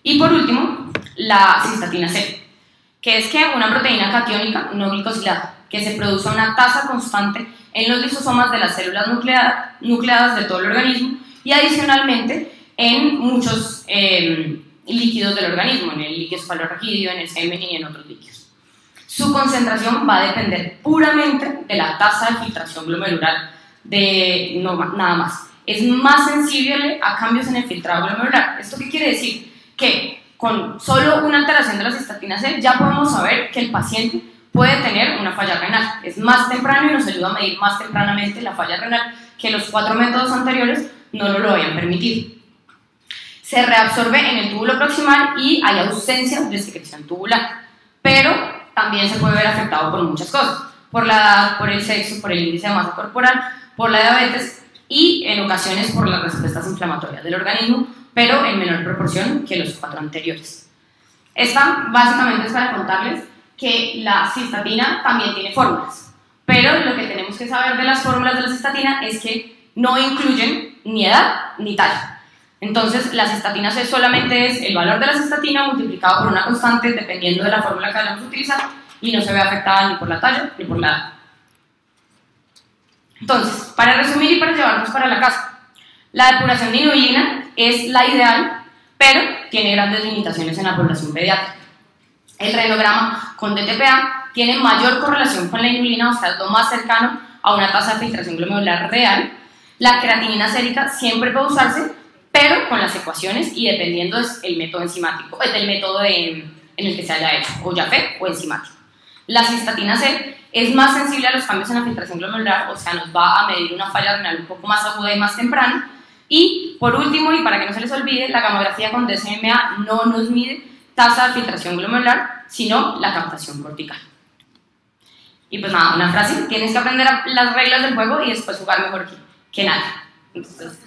Y por último, la cistatina C, que es que una proteína catiónica no glicosilada, que se produce a una tasa constante en los lisosomas de las células nucleadas de todo el organismo y adicionalmente en muchos líquidos del organismo, en el líquido cefalorraquídeo, en el semen y en otros líquidos. Su concentración va a depender puramente de la tasa de filtración glomerular, nada más. Es más sensible a cambios en el filtrado glomerular. ¿Esto qué quiere decir? Que con solo una alteración de la cistatina C ya podemos saber que el paciente puede tener una falla renal. Es más temprano y nos ayuda a medir más tempranamente la falla renal, que los 4 métodos anteriores no nos lo habían permitido. Se reabsorbe en el túbulo proximal y hay ausencia de secreción tubular, pero también se puede ver afectado por muchas cosas, por la edad, por el sexo, por el índice de masa corporal, por la diabetes y en ocasiones por las respuestas inflamatorias del organismo, pero en menor proporción que los 4 anteriores. Esta básicamente es para contarles que la cistatina también tiene fórmulas, pero lo que tenemos que saber de las fórmulas de la cistatina es que no incluyen ni edad ni talla. Entonces, la cistatina C solamente es el valor de la cistatina multiplicado por una constante dependiendo de la fórmula que vayamos a utilizar y no se ve afectada ni por la talla ni por la edad. Entonces, para resumir y para llevarnos para la casa, la depuración de inulina es la ideal, pero tiene grandes limitaciones en la población pediátrica. El renograma con DTPA tiene mayor correlación con la inulina, o sea, es lo más cercano a una tasa de filtración glomerular real. La creatinina sérica siempre puede usarse, pero con las ecuaciones y dependiendo del método enzimático, del método en el que se haya hecho, o YAFE o enzimático. La cistatina C es más sensible a los cambios en la filtración glomerular, o sea, nos va a medir una falla renal un poco más aguda y más temprana. Y por último, y para que no se les olvide, la gamografía con DCMA no nos mide tasa de filtración glomerular, sino la captación cortical. Y pues nada, una frase: tienes que aprender las reglas del juego y después jugar mejor que nadie. Entonces,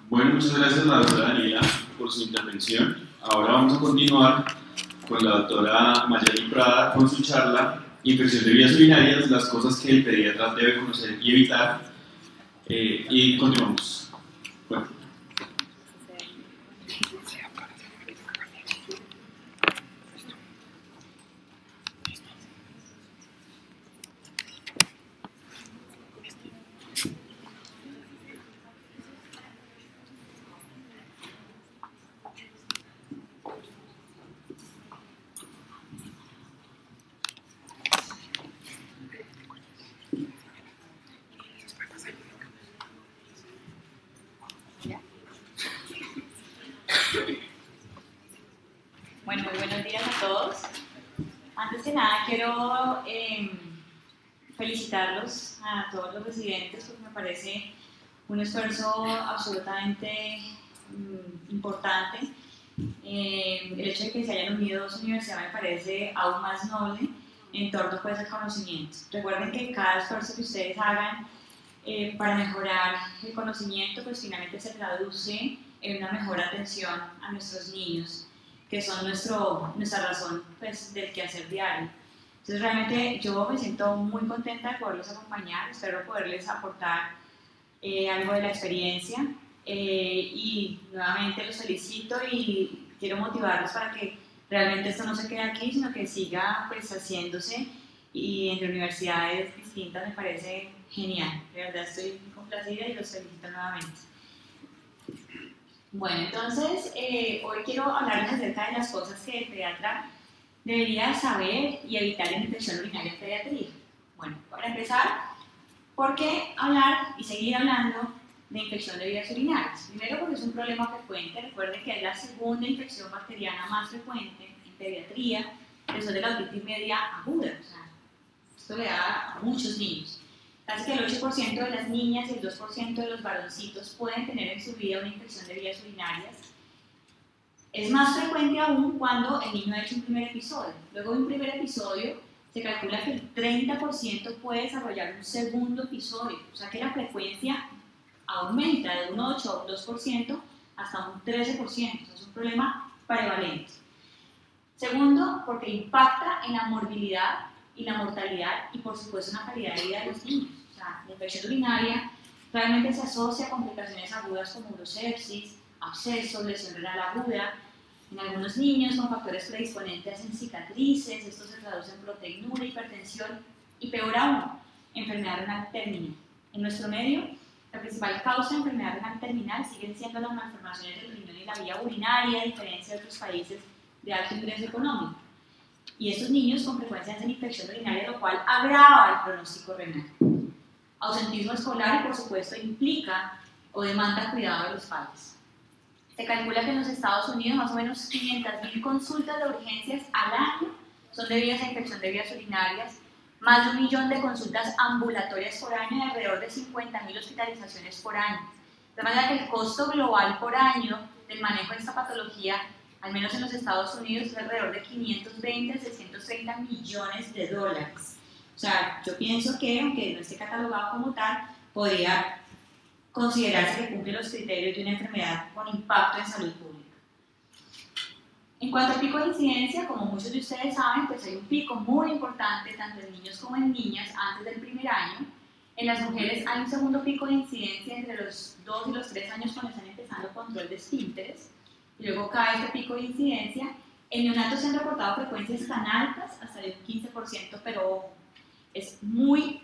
bueno, muchas gracias a la doctora Daniela por su intervención. Ahora vamos a continuar con la doctora Mayeli Prada con su charla Infección de vías urinarias, las cosas que el pediatra debe conocer y evitar. Y continuamos. Bueno. Bueno, muy buenos días a todos. Antes que nada quiero felicitarlos a todos los residentes porque me parece un esfuerzo absolutamente importante. El hecho de que se hayan unido dos universidades me parece aún más noble en torno pues, al conocimiento. Recuerden que cada esfuerzo que ustedes hagan para mejorar el conocimiento pues finalmente se traduce en una mejor atención a nuestros niños, que son nuestra razón pues, del quehacer diario. Entonces realmente yo me siento muy contenta de poderlos acompañar, espero poderles aportar algo de la experiencia y nuevamente los felicito y quiero motivarlos para que realmente esto no se quede aquí, sino que siga pues, haciéndose y entre universidades distintas me parece genial. De verdad estoy muy complacida y los felicito nuevamente. Bueno, entonces hoy quiero hablarles acerca de las cosas que el pediatra debería saber y evitar en infección urinaria en pediatría. Bueno, para empezar, ¿por qué hablar y seguir hablando de infección de vías urinarias? Primero porque es un problema frecuente, recuerden que es la segunda infección bacteriana más frecuente en pediatría, después de la otitis media aguda, o sea, esto le da a muchos niños. Casi que el 8% de las niñas y el 2% de los varoncitos pueden tener en su vida una infección de vías urinarias. Es más frecuente aún cuando el niño ha hecho un primer episodio. Luego de un primer episodio, se calcula que el 30% puede desarrollar un segundo episodio. O sea que la frecuencia aumenta de un 8 a un 2% hasta un 13%. O sea, es un problema prevalente. Segundo, porque impacta en la morbilidad y la mortalidad y por supuesto en la calidad de vida de los niños. O sea, la infección urinaria realmente se asocia a complicaciones agudas como urosepsis, abscesos, lesión renal aguda. En algunos niños con factores predisponentes en cicatrices, esto se traduce en proteinuria, hipertensión y peor aún, enfermedad renal terminal. En nuestro medio, la principal causa de enfermedad renal terminal siguen siendo las malformaciones del riñón y la vía urinaria, a diferencia de otros países de alto ingreso económico. Y estos niños con frecuencia hacen infección urinaria, lo cual agrava el pronóstico renal. Ausentismo escolar y por supuesto implica o demanda cuidado de los padres. Se calcula que en los Estados Unidos más o menos 500.000 consultas de urgencias al año son debidas a infección de vías urinarias, más de 1 millón de consultas ambulatorias por año y alrededor de 50.000 hospitalizaciones por año. De manera que el costo global por año del manejo de esta patología, al menos en los Estados Unidos, es alrededor de 520 a 630 millones de dólares. O sea, yo pienso que, aunque no esté catalogado como tal, podría considerarse que cumple los criterios de una enfermedad con impacto en salud pública. En cuanto al pico de incidencia, como muchos de ustedes saben, pues hay un pico muy importante tanto en niños como en niñas antes del primer año. En las mujeres hay un segundo pico de incidencia entre los 2 y los 3 años cuando están empezando control de esfínteres, y luego cae este pico de incidencia. En neonatos se han reportado frecuencias tan altas, hasta de un 15%, pero es muy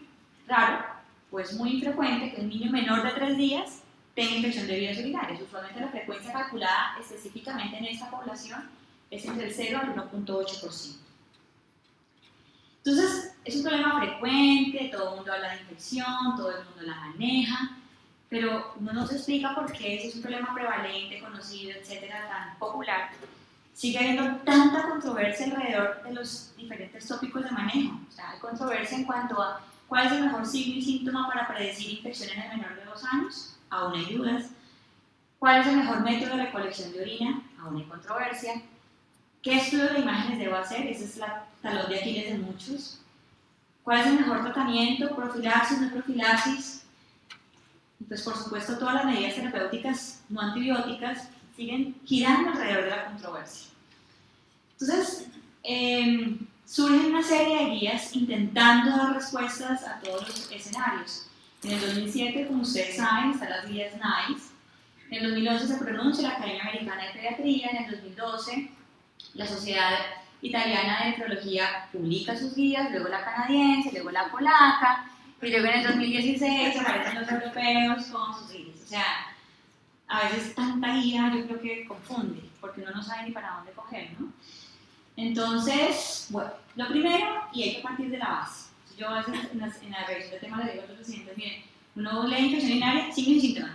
raro o es muy infrecuente que un niño menor de 3 días tenga infección de vías urinarias. Usualmente la frecuencia calculada específicamente en esta población es entre el 0 al 1.8%. Entonces, es un problema frecuente, todo el mundo habla de infección, todo el mundo la maneja, pero no nos explica por qué ese es un problema prevalente, conocido, etcétera, tan popular. Sigue habiendo tanta controversia alrededor de los diferentes tópicos de manejo. O sea, hay controversia en cuanto a cuál es el mejor signo y síntoma para predecir infección en el menor de 2 años, aún hay dudas. ¿Cuál es el mejor método de recolección de orina? Aún hay controversia. ¿Qué estudio de imágenes debo hacer? Esa es la talón de Aquiles de muchos. ¿Cuál es el mejor tratamiento? ¿Profilaxis, no profilaxis? Y pues por supuesto todas las medidas terapéuticas no antibióticas siguen girando alrededor de la controversia. Entonces, surgen una serie de guías intentando dar respuestas a todos los escenarios. En el 2007, como ustedes saben, están las guías NICE. En el 2011 se pronuncia la Academia Americana de Pediatría. En el 2012, la Sociedad Italiana de Nefrología publica sus guías, luego la canadiense, luego la polaca, y luego en el 2016 aparecen los europeos con sus guías. O sea, a veces tanta guía yo creo que confunde, porque uno no sabe ni para dónde coger, ¿no? Entonces, bueno, lo primero, y hay que partir de la base. Yo a veces en la revisión de temas le digo a los pacientes, miren, uno lee infección urinaria, signos y síntomas,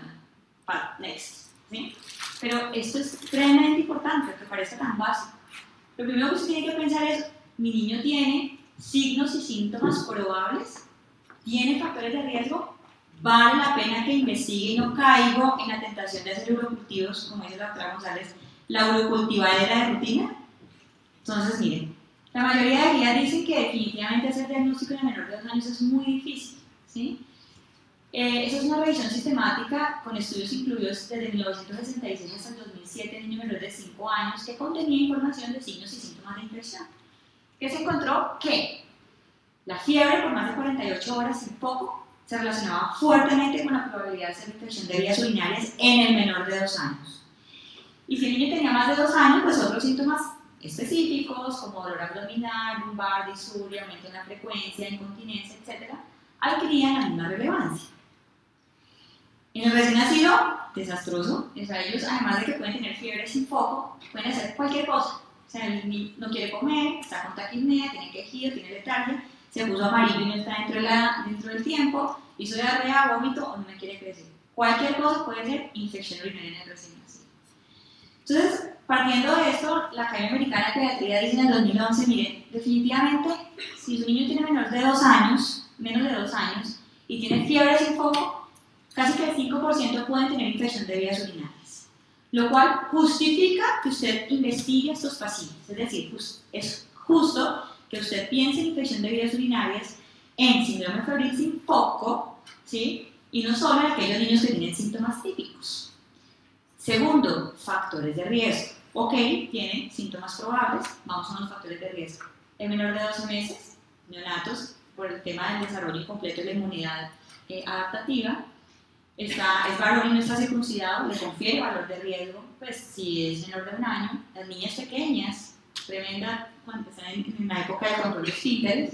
para, next, ¿sí? Pero esto es tremendamente importante, que parece tan básico. Lo primero que usted tiene que pensar es, mi niño tiene signos y síntomas probables, tiene factores de riesgo, vale la pena que investigue y no caigo en la tentación de hacer urocultivos, como dice la doctora González, la urocultivadera de rutina. Entonces, miren, la mayoría de guías dicen que definitivamente hacer diagnóstico en el menor de 2 años es muy difícil, ¿sí? Esa es una revisión sistemática con estudios incluidos desde 1966 hasta el 2007 en niños menores de 5 años que contenía información de signos y síntomas de infección. ¿Qué se encontró? Que la fiebre por más de 48 horas sin foco se relacionaba fuertemente con la probabilidad de ser infección de vías urinarias en el menor de 2 años. Y si el niño tenía más de 2 años, pues otros síntomas específicos como dolor abdominal, lumbar, disuria, aumento en la frecuencia, incontinencia, etc., adquirían la misma relevancia. En el recién nacido, desastroso, o sea, ellos además de que pueden tener fiebre sin foco, pueden hacer cualquier cosa. O sea, el niño no quiere comer, está con taquipnea, tiene quejido, tiene letargia, se puso amarillo y no está dentro del tiempo, hizo diarrea, vómito o no me quiere crecer. Cualquier cosa puede ser infección urinaria en el recién nacido. Entonces, partiendo de esto, la Academia Americana de Pediatría dice en el 2011, miren, definitivamente, si su niño tiene menos de 2 años, y tiene fiebre sin foco, casi que el 5% pueden tener infección de vías urinarias, lo cual justifica que usted investigue a estos pacientes, es decir, es justo que usted piense en infección de vías urinarias en síndrome febril sin foco, ¿sí? Y no solo en aquellos niños que tienen síntomas típicos. Segundo, factores de riesgo. Ok, tiene síntomas probables, vamos a los factores de riesgo. El menor de 12 meses, neonatos, por el tema del desarrollo incompleto de la inmunidad adaptativa, es varón y no está circuncidado, le confiere valor de riesgo, pues si es menor de 1 año, las niñas pequeñas, tremenda, cuando están en la época de control de esfínteres,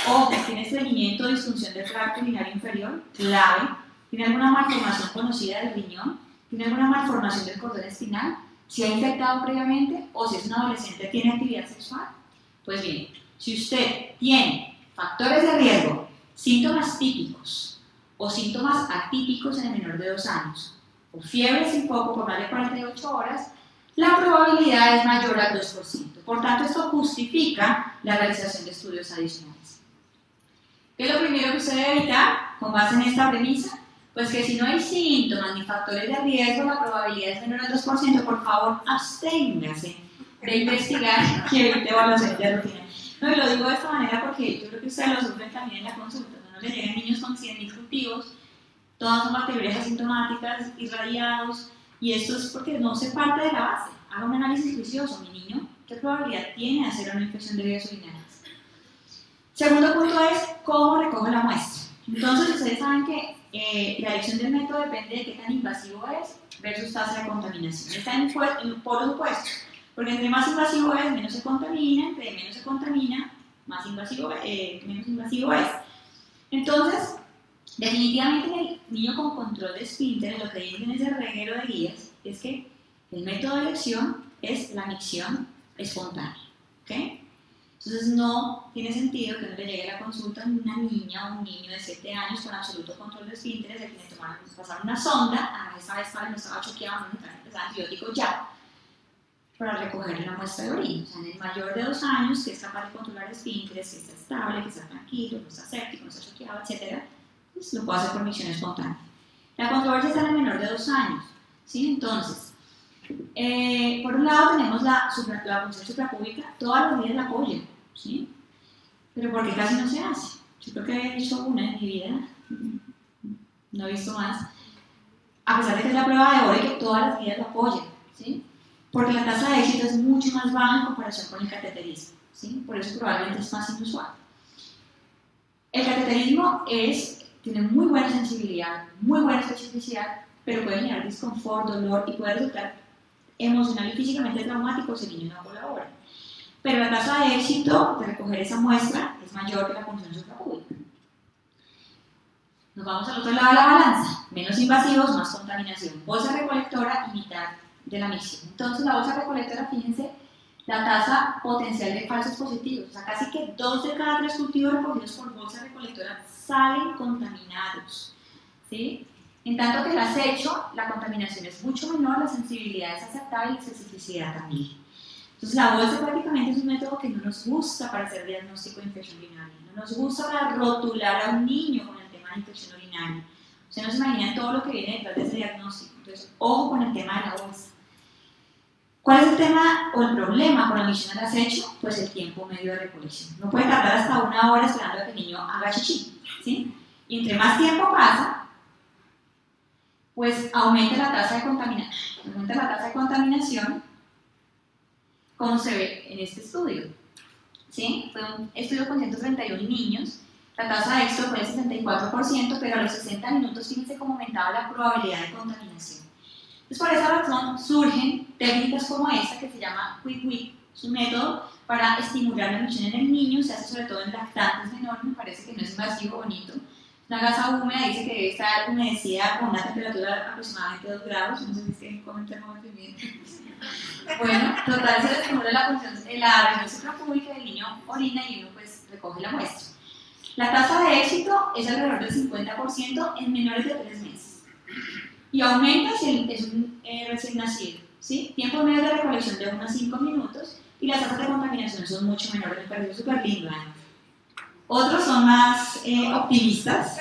o tiene estreñimiento o disfunción del tracto urinario inferior, clave, tiene alguna malformación conocida del riñón, tiene alguna malformación del cordón espinal, si ha infectado previamente o si es un adolescente tiene actividad sexual. Pues bien, si usted tiene factores de riesgo, síntomas típicos o síntomas atípicos en el menor de 2 años, o fiebre sin foco por más de 48 horas, la probabilidad es mayor al 2%. Por tanto, esto justifica la realización de estudios adicionales. ¿Qué es lo primero que usted debe evitar con base en esta premisa? Pues que si no hay síntomas ni factores de riesgo, la probabilidad es menor al 2%. Por favor, absténgase de investigar y evite evaluación de rutina. No, y lo digo de esta manera porque yo creo que ustedes lo sufren también en la consulta. No les llegan niños con 100.000 cultivos, todas son bacterias asintomáticas, irradiados, y esto es porque no se parte de la base. haga un análisis juicioso. Mi niño, ¿qué probabilidad tiene de hacer una infección de vías urinarias? Segundo punto es cómo recoge la muestra. Entonces, ustedes saben que la elección del método depende de qué tan invasivo es versus tasa de contaminación. Está en polos opuestos, porque entre más invasivo es, menos se contamina, entre menos se contamina, más invasivo, menos invasivo es. Entonces, definitivamente el niño con control de esfínteres, lo que dicen ese reguero de guías, es que el método de elección es la micción espontánea. ¿Okay? Entonces no tiene sentido que no le llegue a la consulta a una niña o un niño de 7 años con absoluto control de esfínteres, de que le pasaron una sonda, esa vez no estaba choqueado, no necesitaba antibiótico ya, para recoger la muestra de orina. O sea, en el mayor de 2 años, que es capaz de controlar esfínteres, que está estable, que está tranquilo, no está séptico, no está choqueado, etc., pues lo puede hacer por micción espontánea. La controversia está en el menor de 2 años. ¿Sí? Entonces, por un lado tenemos la función suprapúbica, todas las días la apoyan, ¿sí? Pero ¿por qué casi no se hace? Yo creo que he hecho una en mi vida, no he visto más, a pesar de que es la prueba de oro y que todas las guías la apoyan, ¿sí? Porque la tasa de éxito es mucho más baja en comparación con el cateterismo, ¿sí? Por eso probablemente es más inusual. El cateterismo tiene muy buena sensibilidad, muy buena especificidad, pero puede generar desconfort, dolor y puede resultar emocional y físicamente traumático si el niño no colabora. Pero la tasa de éxito de recoger esa muestra es mayor que la función suprapúbica. Nos vamos al otro lado de la balanza. Menos invasivos, más contaminación. Bolsa recolectora y mitad de la micción. Entonces la bolsa recolectora, fíjense, la tasa potencial de falsos positivos. O sea, casi que 2 de cada 3 cultivos recogidos por bolsa recolectora salen contaminados. ¿Sí? En tanto que el acecho, la contaminación es mucho menor, la sensibilidad es aceptable y la especificidad también. Entonces la bolsa prácticamente es un método que no nos gusta para hacer diagnóstico de infección urinaria, no nos gusta para rotular a un niño con el tema de infección urinaria. Ustedes no se imaginan todo lo que viene detrás de ese diagnóstico, entonces ojo con el tema de la bolsa. ¿Cuál es el tema o el problema con la micción al acecho? Pues el tiempo medio de recolección. No puede tardar hasta 1 hora esperando a que el niño haga chichi, ¿sí? Y entre más tiempo pasa, pues aumenta la tasa de contaminación, como se ve en este estudio. ¿Sí? Fue un estudio con 131 niños, la tasa de éxito fue del 64%, pero a los 60 minutos fíjense cómo aumentaba la probabilidad de contaminación. Entonces, por esa razón surgen técnicas como esta que se llama Quick Week, es un método para estimular la micción en el niño, se hace sobre todo en lactantes menores, me parece que no es invasivo, bonito. Una gasa húmeda dice que debe estar humedecida con una temperatura de aproximadamente 2 grados, no sé si es que con el termómetro bien. Bueno, total se le estimula la región suprapúbica, el niño orina y uno pues recoge la muestra. La tasa de éxito es alrededor del 50% en menores de 3 meses. Y aumenta si es un recién nacido, ¿sí? Tiempo medio de recolección de 1 a 5 minutos y las tasas de contaminación son mucho menores, me parece súper lindo, ¿no? Otros son más optimistas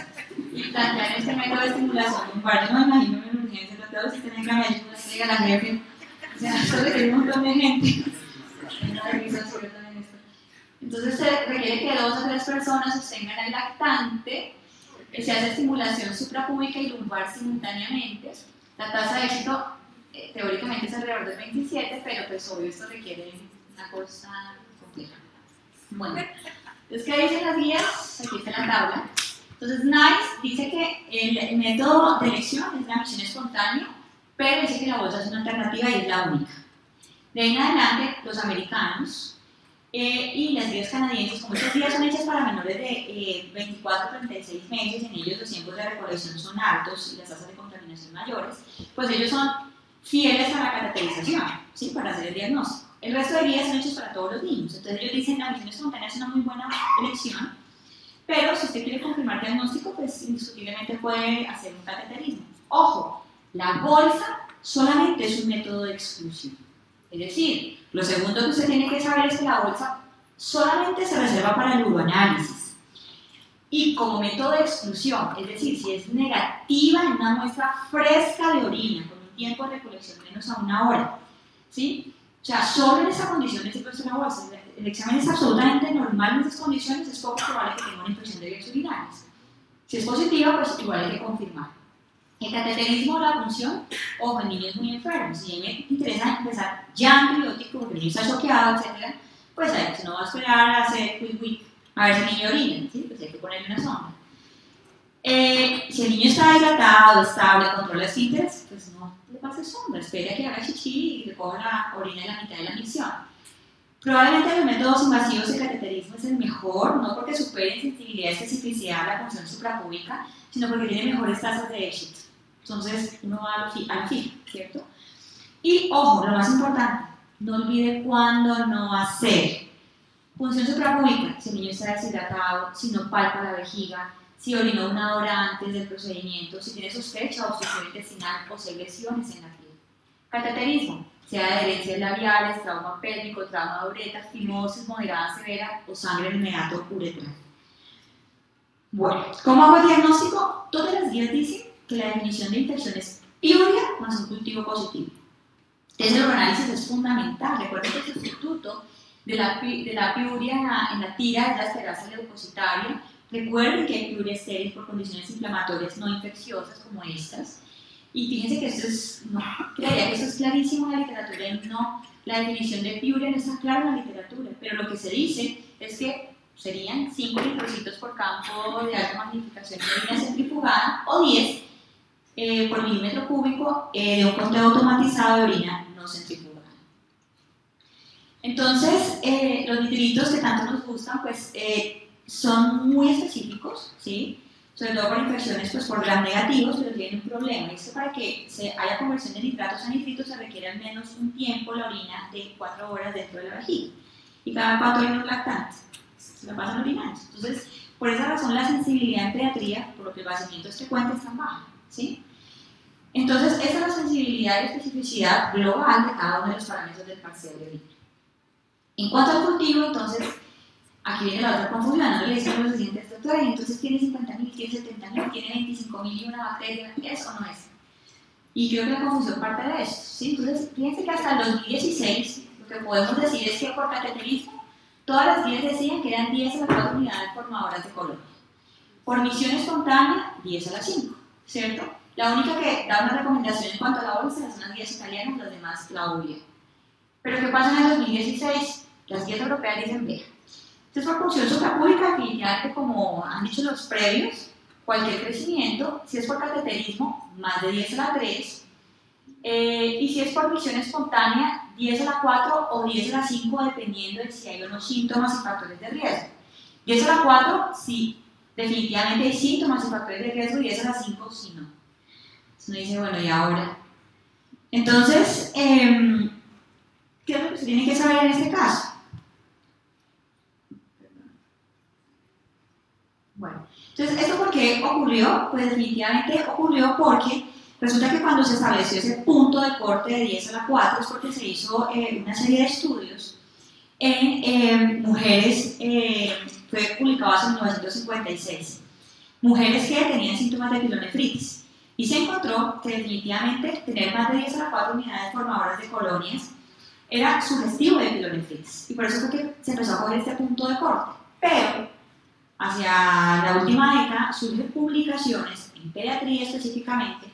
y plantean este método de estimulación. Yo no me imagino en urgencia, tratado de tener camellos, no llega la jefe. O sea, esto requiere un montón de gente. Entonces se requiere que 2 a 3 personas sostengan el lactante, se hace estimulación suprapúbica y lumbar simultáneamente. La tasa de éxito teóricamente es alrededor del 27, pero pues obvio esto requiere una cosa compleja. Bueno. Entonces, ¿qué dicen las guías? Aquí está la tabla. Entonces, NICE dice que el método de elección es la micción espontánea, pero dice que la bolsa es una alternativa y es la única. De ahí en adelante, los americanos y las guías canadienses, como estas guías son hechas para menores de 24 a 36 meses, en ellos los tiempos de recolección son altos y las tasas de contaminación mayores, pues ellos son fieles a la cateterización, ¿sí? Para hacer el diagnóstico. El resto de guías son hechos para todos los niños. Entonces ellos dicen que la micción espontánea es una muy buena elección, pero si usted quiere confirmar diagnóstico, pues indiscutiblemente puede hacer un cateterismo. Ojo, la bolsa solamente es un método de exclusión. Es decir, lo segundo que usted tiene que saber es que la bolsa solamente se reserva para el uroanálisis. Y como método de exclusión, es decir, si es negativa en una muestra fresca de orina, con un tiempo de recolección menos a 1 hora, ¿sí? O sea, solo en esa condición es puesto una bolsa. El examen es absolutamente normal en esas condiciones, es poco probable que tenga una infección de vías urinarias. Si es positiva, pues igual hay que confirmar. El cateterismo, la función, ojo, en niños muy enfermos. Si a mí me interesa empezar ya antibiótico, porque el niño está choqueado, etc., pues a ver, si no va a esperar a hacer quick, a ver si el niño orina, ¿sí? Pues hay que ponerle una sonda. Si el niño está hidratado, estable, controla esfínteres, pues no le pase sonda, espere a que haga chichi y recoja la orina en la mitad de la misión. Probablemente los métodos invasivos de cateterismo es el mejor, no porque supere en sensibilidad y especificidad la función suprapúbica, sino porque tiene mejores tasas de éxito. Entonces, uno va a la fija, ¿cierto? Y, ojo, lo más importante, no olvide cuándo no hacer. Función suprapúbica, si el niño está deshidratado, si no palpa la vejiga, si orinó 1 hora antes del procedimiento, si tiene sospecha o obstrucción intestinal o si hay lesiones en la piel. Cateterismo, sea de adherencias labiales, trauma pélvico, trauma de uretra, fimosis moderada severa o sangre en el meato uretral. Bueno, ¿cómo hago el diagnóstico? Todas las guías dicen que la definición de infección es piuria más un cultivo positivo. Entonces, el análisis es fundamental. Recuerden que el sustituto de la piuria en la tira es la esterasa leucocitaria. Recuerden que hay piuria estéril por condiciones inflamatorias no infecciosas como estas. Y fíjense que esto es, no, creería que esto es clarísimo en la literatura, y no, la definición de piuria no está clara en la literatura, pero lo que se dice es que serían 5 litrocitos por campo de alta magnificación de orina centrifugada o 10 por milímetro cúbico de un conteo automatizado de orina no centrifugada. Entonces, los nitritos que tanto nos gustan, pues son muy específicos, ¿sí? Sobre todo para infecciones pues, por gram negativos, pero tienen un problema. Es que para que haya conversión de nitratos a nitritos se requiere al menos un tiempo la orina de 4 horas dentro de la vejiga. Y cada 4 hay unos lactantes, se la pasan orinando. Entonces, por esa razón la sensibilidad en pediatría, por lo que el vaciamiento es frecuente, es tan baja, ¿sí? Entonces, esa es la sensibilidad y especificidad global de cada uno de los parámetros del parcial de orina. En cuanto al cultivo, entonces, aquí viene la otra confusión, no le dicen a los pacientes, doctora, y entonces tiene 50.000, tiene 70.000, tiene 25.000 y una bacteria, ¿es o no es? Y creo que la confusión parte de esto, ¿sí? Entonces, fíjense que hasta el 2016, lo que podemos decir es que por cateterismo, todas las guías decían que eran 10 a la 4 unidades formadoras de colonia. Por misión espontánea, 10 a la 5, ¿cierto? La única que da una recomendación en cuanto a la bolsa son las guías italianas, las demás la obvia. Pero ¿qué pasa en el 2016? Las guías europeas dicen, vea, entonces por función suprapúbica, definitivamente como han dicho los previos, cualquier crecimiento, si es por cateterismo, más de 10 a la 3, y si es por misión espontánea, 10 a la 4 o 10 a la 5, dependiendo de si hay o no síntomas y factores de riesgo. 10 a la 4, si definitivamente hay síntomas y factores de riesgo, y 10 a la 5, si no. Entonces uno dice, bueno, ¿y ahora? Entonces, ¿qué es lo que se tiene que saber en este caso? Bueno, entonces, ¿esto por qué ocurrió? Pues definitivamente ocurrió porque resulta que cuando se estableció ese punto de corte de 10 a la 4 es porque se hizo una serie de estudios en mujeres, fue publicado hace 1956, mujeres que tenían síntomas de pilonefritis. Y se encontró que definitivamente tener más de 10 a la 4 unidades formadoras de colonias era sugestivo de pilonefritis. Y por eso fue que se empezó a coger este punto de corte. Pero hacia la última década surgen publicaciones, en pediatría específicamente,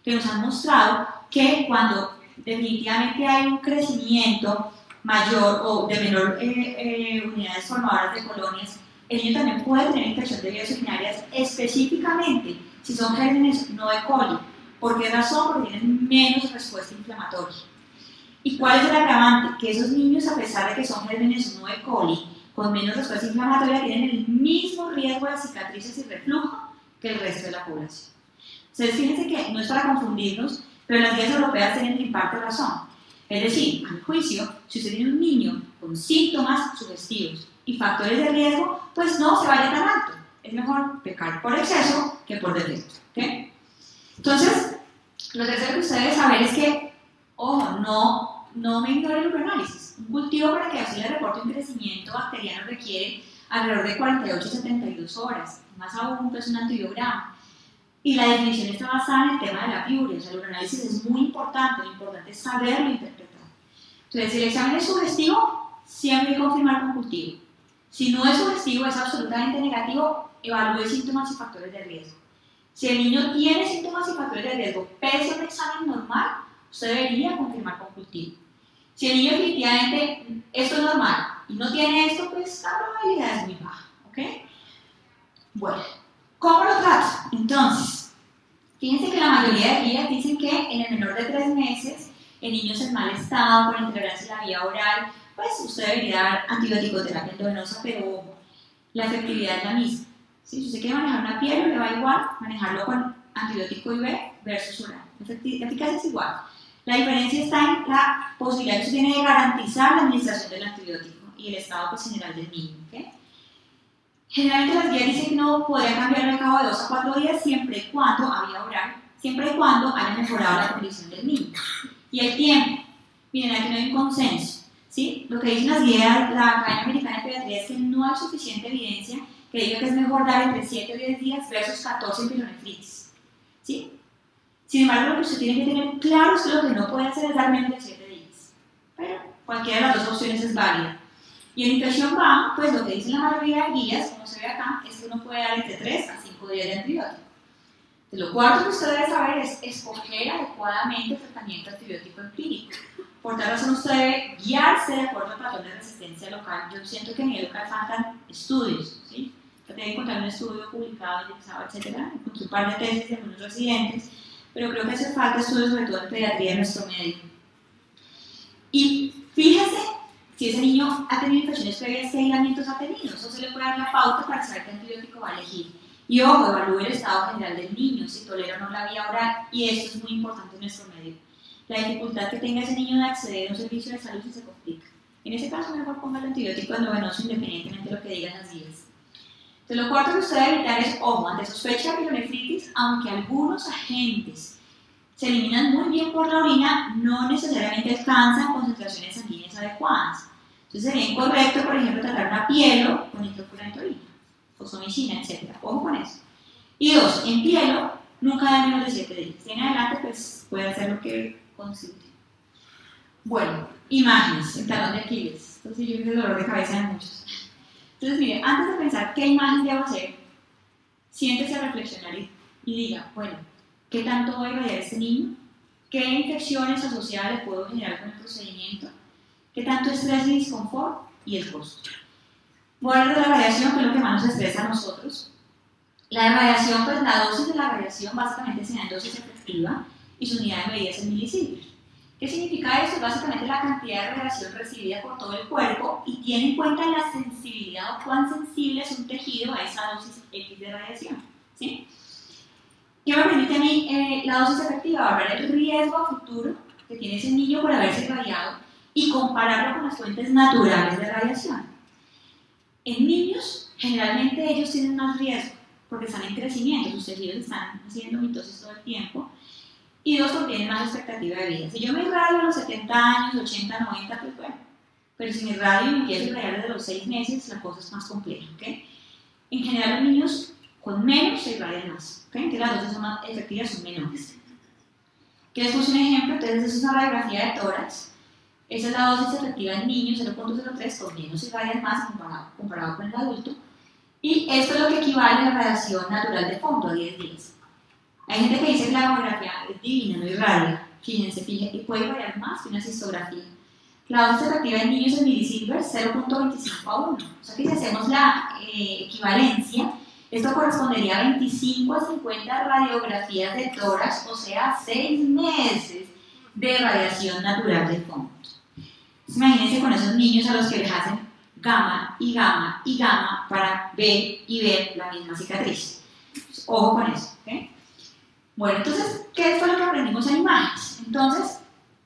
que nos han mostrado que cuando definitivamente hay un crecimiento mayor o de menor unidades formadoras de colonias, el niño también puede tener infección de vías urinarias, específicamente si son gérmenes no E. coli. ¿Por qué razón? Porque tienen menos respuesta inflamatoria. ¿Y cuál es el agravante? Que esos niños, a pesar de que son gérmenes no E. coli, con menos respuesta inflamatoria, tienen el mismo riesgo de cicatrices y reflujo que el resto de la población. Entonces, fíjense que no es para confundirnos, pero las guías europeas tienen en parte razón. Es decir, a mi juicio, si usted tiene un niño con síntomas sugestivos y factores de riesgo, pues no se vaya tan alto. Es mejor pecar por exceso que por defecto. ¿Okay? Entonces, lo tercero que ustedes deben saber es que, ojo, no me ignoren el uroanálisis. Un cultivo para que así le reporte un crecimiento bacteriano requiere alrededor de 48 a 72 horas. Más aún, pues un antibiograma. Y la definición está basada en el tema de la piuria. O sea, el uroanálisis es muy importante. Lo importante es saberlo interpretar. Entonces, si el examen es sugestivo, siempre hay que confirmar con cultivo. Si no es sugestivo, es absolutamente negativo, evalúe síntomas y factores de riesgo. Si el niño tiene síntomas y factores de riesgo pese a un examen normal, usted debería confirmar con cultivo. Si el niño definitivamente esto es normal y no tiene esto, pues la probabilidad es muy baja, ¿ok? Bueno, ¿cómo lo trato? Entonces, fíjense que la mayoría de guías dicen que en el menor de 3 meses, en niños en mal estado, con intolerancia en la vía oral, pues usted debería dar antibiótico-terapia endovenosa, pero la efectividad es la misma. ¿Sí? Si usted quiere manejar una piel, le va igual manejarlo con antibiótico IV versus oral. La eficacia es igual. La diferencia está en la posibilidad que usted tiene de garantizar la administración del antibiótico y el estado pues, general del niño. ¿Okay? Generalmente las guías dicen que no podría cambiar al cabo de 2 a 4 días siempre y cuando, a vía oral, siempre y cuando haya mejorado la condición del niño. Y el tiempo, miren, aquí no hay un consenso. ¿Sí? Lo que dicen las guías, la Academia Americana de Pediatría es que no hay suficiente evidencia que diga que es mejor dar entre 7 o 10 días versus 14 en pielonefritis. ¿Sí? Sin embargo, lo que usted tiene que tener claro es que lo que no puede hacer es dar menos de 7 días. Pero cualquiera de las dos opciones es válida. Y en infección BAM, pues lo que dicen la mayoría de guías, como se ve acá, es que uno puede dar entre 3 a 5 días de antibiótico. Entonces, lo cuarto que usted debe saber es escoger adecuadamente el tratamiento antibiótico en clínico. Por tal razón, usted debe guiarse de acuerdo al patrón de resistencia local. Yo siento que a nivel local faltan estudios, ¿sí? Traté de encontrar un estudio publicado, indexado, etc. Encontré un par de tesis de algunos residentes, pero creo que hace falta estudios, sobre todo en pediatría, en nuestro medio. Y fíjese si ese niño ha tenido infecciones previas, qué aislamientos ha tenido. Eso se le puede dar la pauta para saber qué antibiótico va a elegir. Y ojo, evalúe el estado general del niño, si tolera o no la vía oral, y esto es muy importante en nuestro medio. La dificultad que tenga ese niño de acceder a un servicio de salud si se complica. En ese caso, mejor ponga el antibiótico endovenoso independientemente de lo que digan las guías. Entonces, lo cuarto que usted debe evitar es, ojo, ante sospecha de pielonefritis, aunque algunos agentes se eliminan muy bien por la orina, no necesariamente alcanzan concentraciones sanguíneas adecuadas. Entonces, sería incorrecto, por ejemplo, tratar una pielo con nitrofurantoína, fosfomicina, etc. Ojo con eso. Y 2, en pielo, nunca da menos de 7 días. Si en adelante, pues puede hacer lo que considere. Bueno, imágenes, el talón de Aquiles. Entonces, yo creo que el dolor de cabeza de muchos. Entonces, mire, antes de pensar qué imagen debo hacer, siéntese a reflexionar y diga, bueno, ¿qué tanto va a irradiar este niño? ¿Qué infecciones asociadas le puedo generar con el procedimiento? ¿Qué tanto estrés y disconfort? Y el costo. Voy a hablar de la radiación, que es lo que más nos estresa a nosotros. La radiación, pues la dosis de la radiación básicamente se da en dosis efectiva y su unidad de medida es en milisievert. ¿Qué significa esto? Básicamente la cantidad de radiación recibida por todo el cuerpo y tiene en cuenta la sensibilidad o cuán sensible es un tejido a esa dosis X de radiación. ¿Sí? ¿Qué me permite a mí la dosis efectiva? Hablar del riesgo a futuro que tiene ese niño por haberse irradiado y compararlo con las fuentes naturales de radiación. En niños, generalmente ellos tienen más riesgo porque están en crecimiento, sus tejidos están haciendo mitosis todo el tiempo. Y 2, porque tienen más expectativa de vida. Si yo me irradio a los 70 años, 80, 90, pues bueno. Pero si me irradio y me empiezo a irradiar desde los 6 meses, la cosa es más compleja, ¿ok? En general, los niños con menos se irradian más, ¿ok? Entonces las dosis más efectivas son menores. ¿Qué les puse un ejemplo? Entonces, esa es una radiografía de tórax. Esa es la dosis efectiva en niños, 0.03, con menos irradian más comparado con el adulto. Y esto es lo que equivale a la radiación natural de fondo, a 10 días. Hay gente que dice que la mamografía es divina, no irradia. Fíjense, y puede variar más que una cistografía. La dosis efectiva en niños en milisievert 0.25 a 1. O sea que si hacemos la equivalencia, esto correspondería a 25 a 50 radiografías de tórax, o sea, 6 meses de radiación natural de fondo. Entonces, imagínense con esos niños a los que les hacen gamma y gamma y gamma para ver y ver la misma cicatriz. Entonces, ojo con eso, ¿ok? Bueno, entonces, ¿qué fue lo que aprendimos en imágenes? Entonces,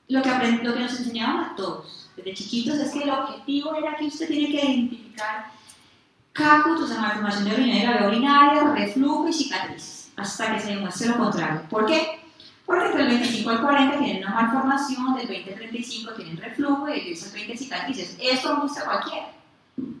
lo que nos enseñaban a todos, desde chiquitos, es que el objetivo era que usted tiene que identificar CACUT, o sea, malformación de orina y la vía urinaria, reflujo y cicatrices, hasta que se demuestre lo contrario. ¿Por qué? Porque entre el 25 al 40 tienen una malformación, del 20 al 35 tienen reflujo y del 10 al 20 cicatrices. Esto muestra cualquiera.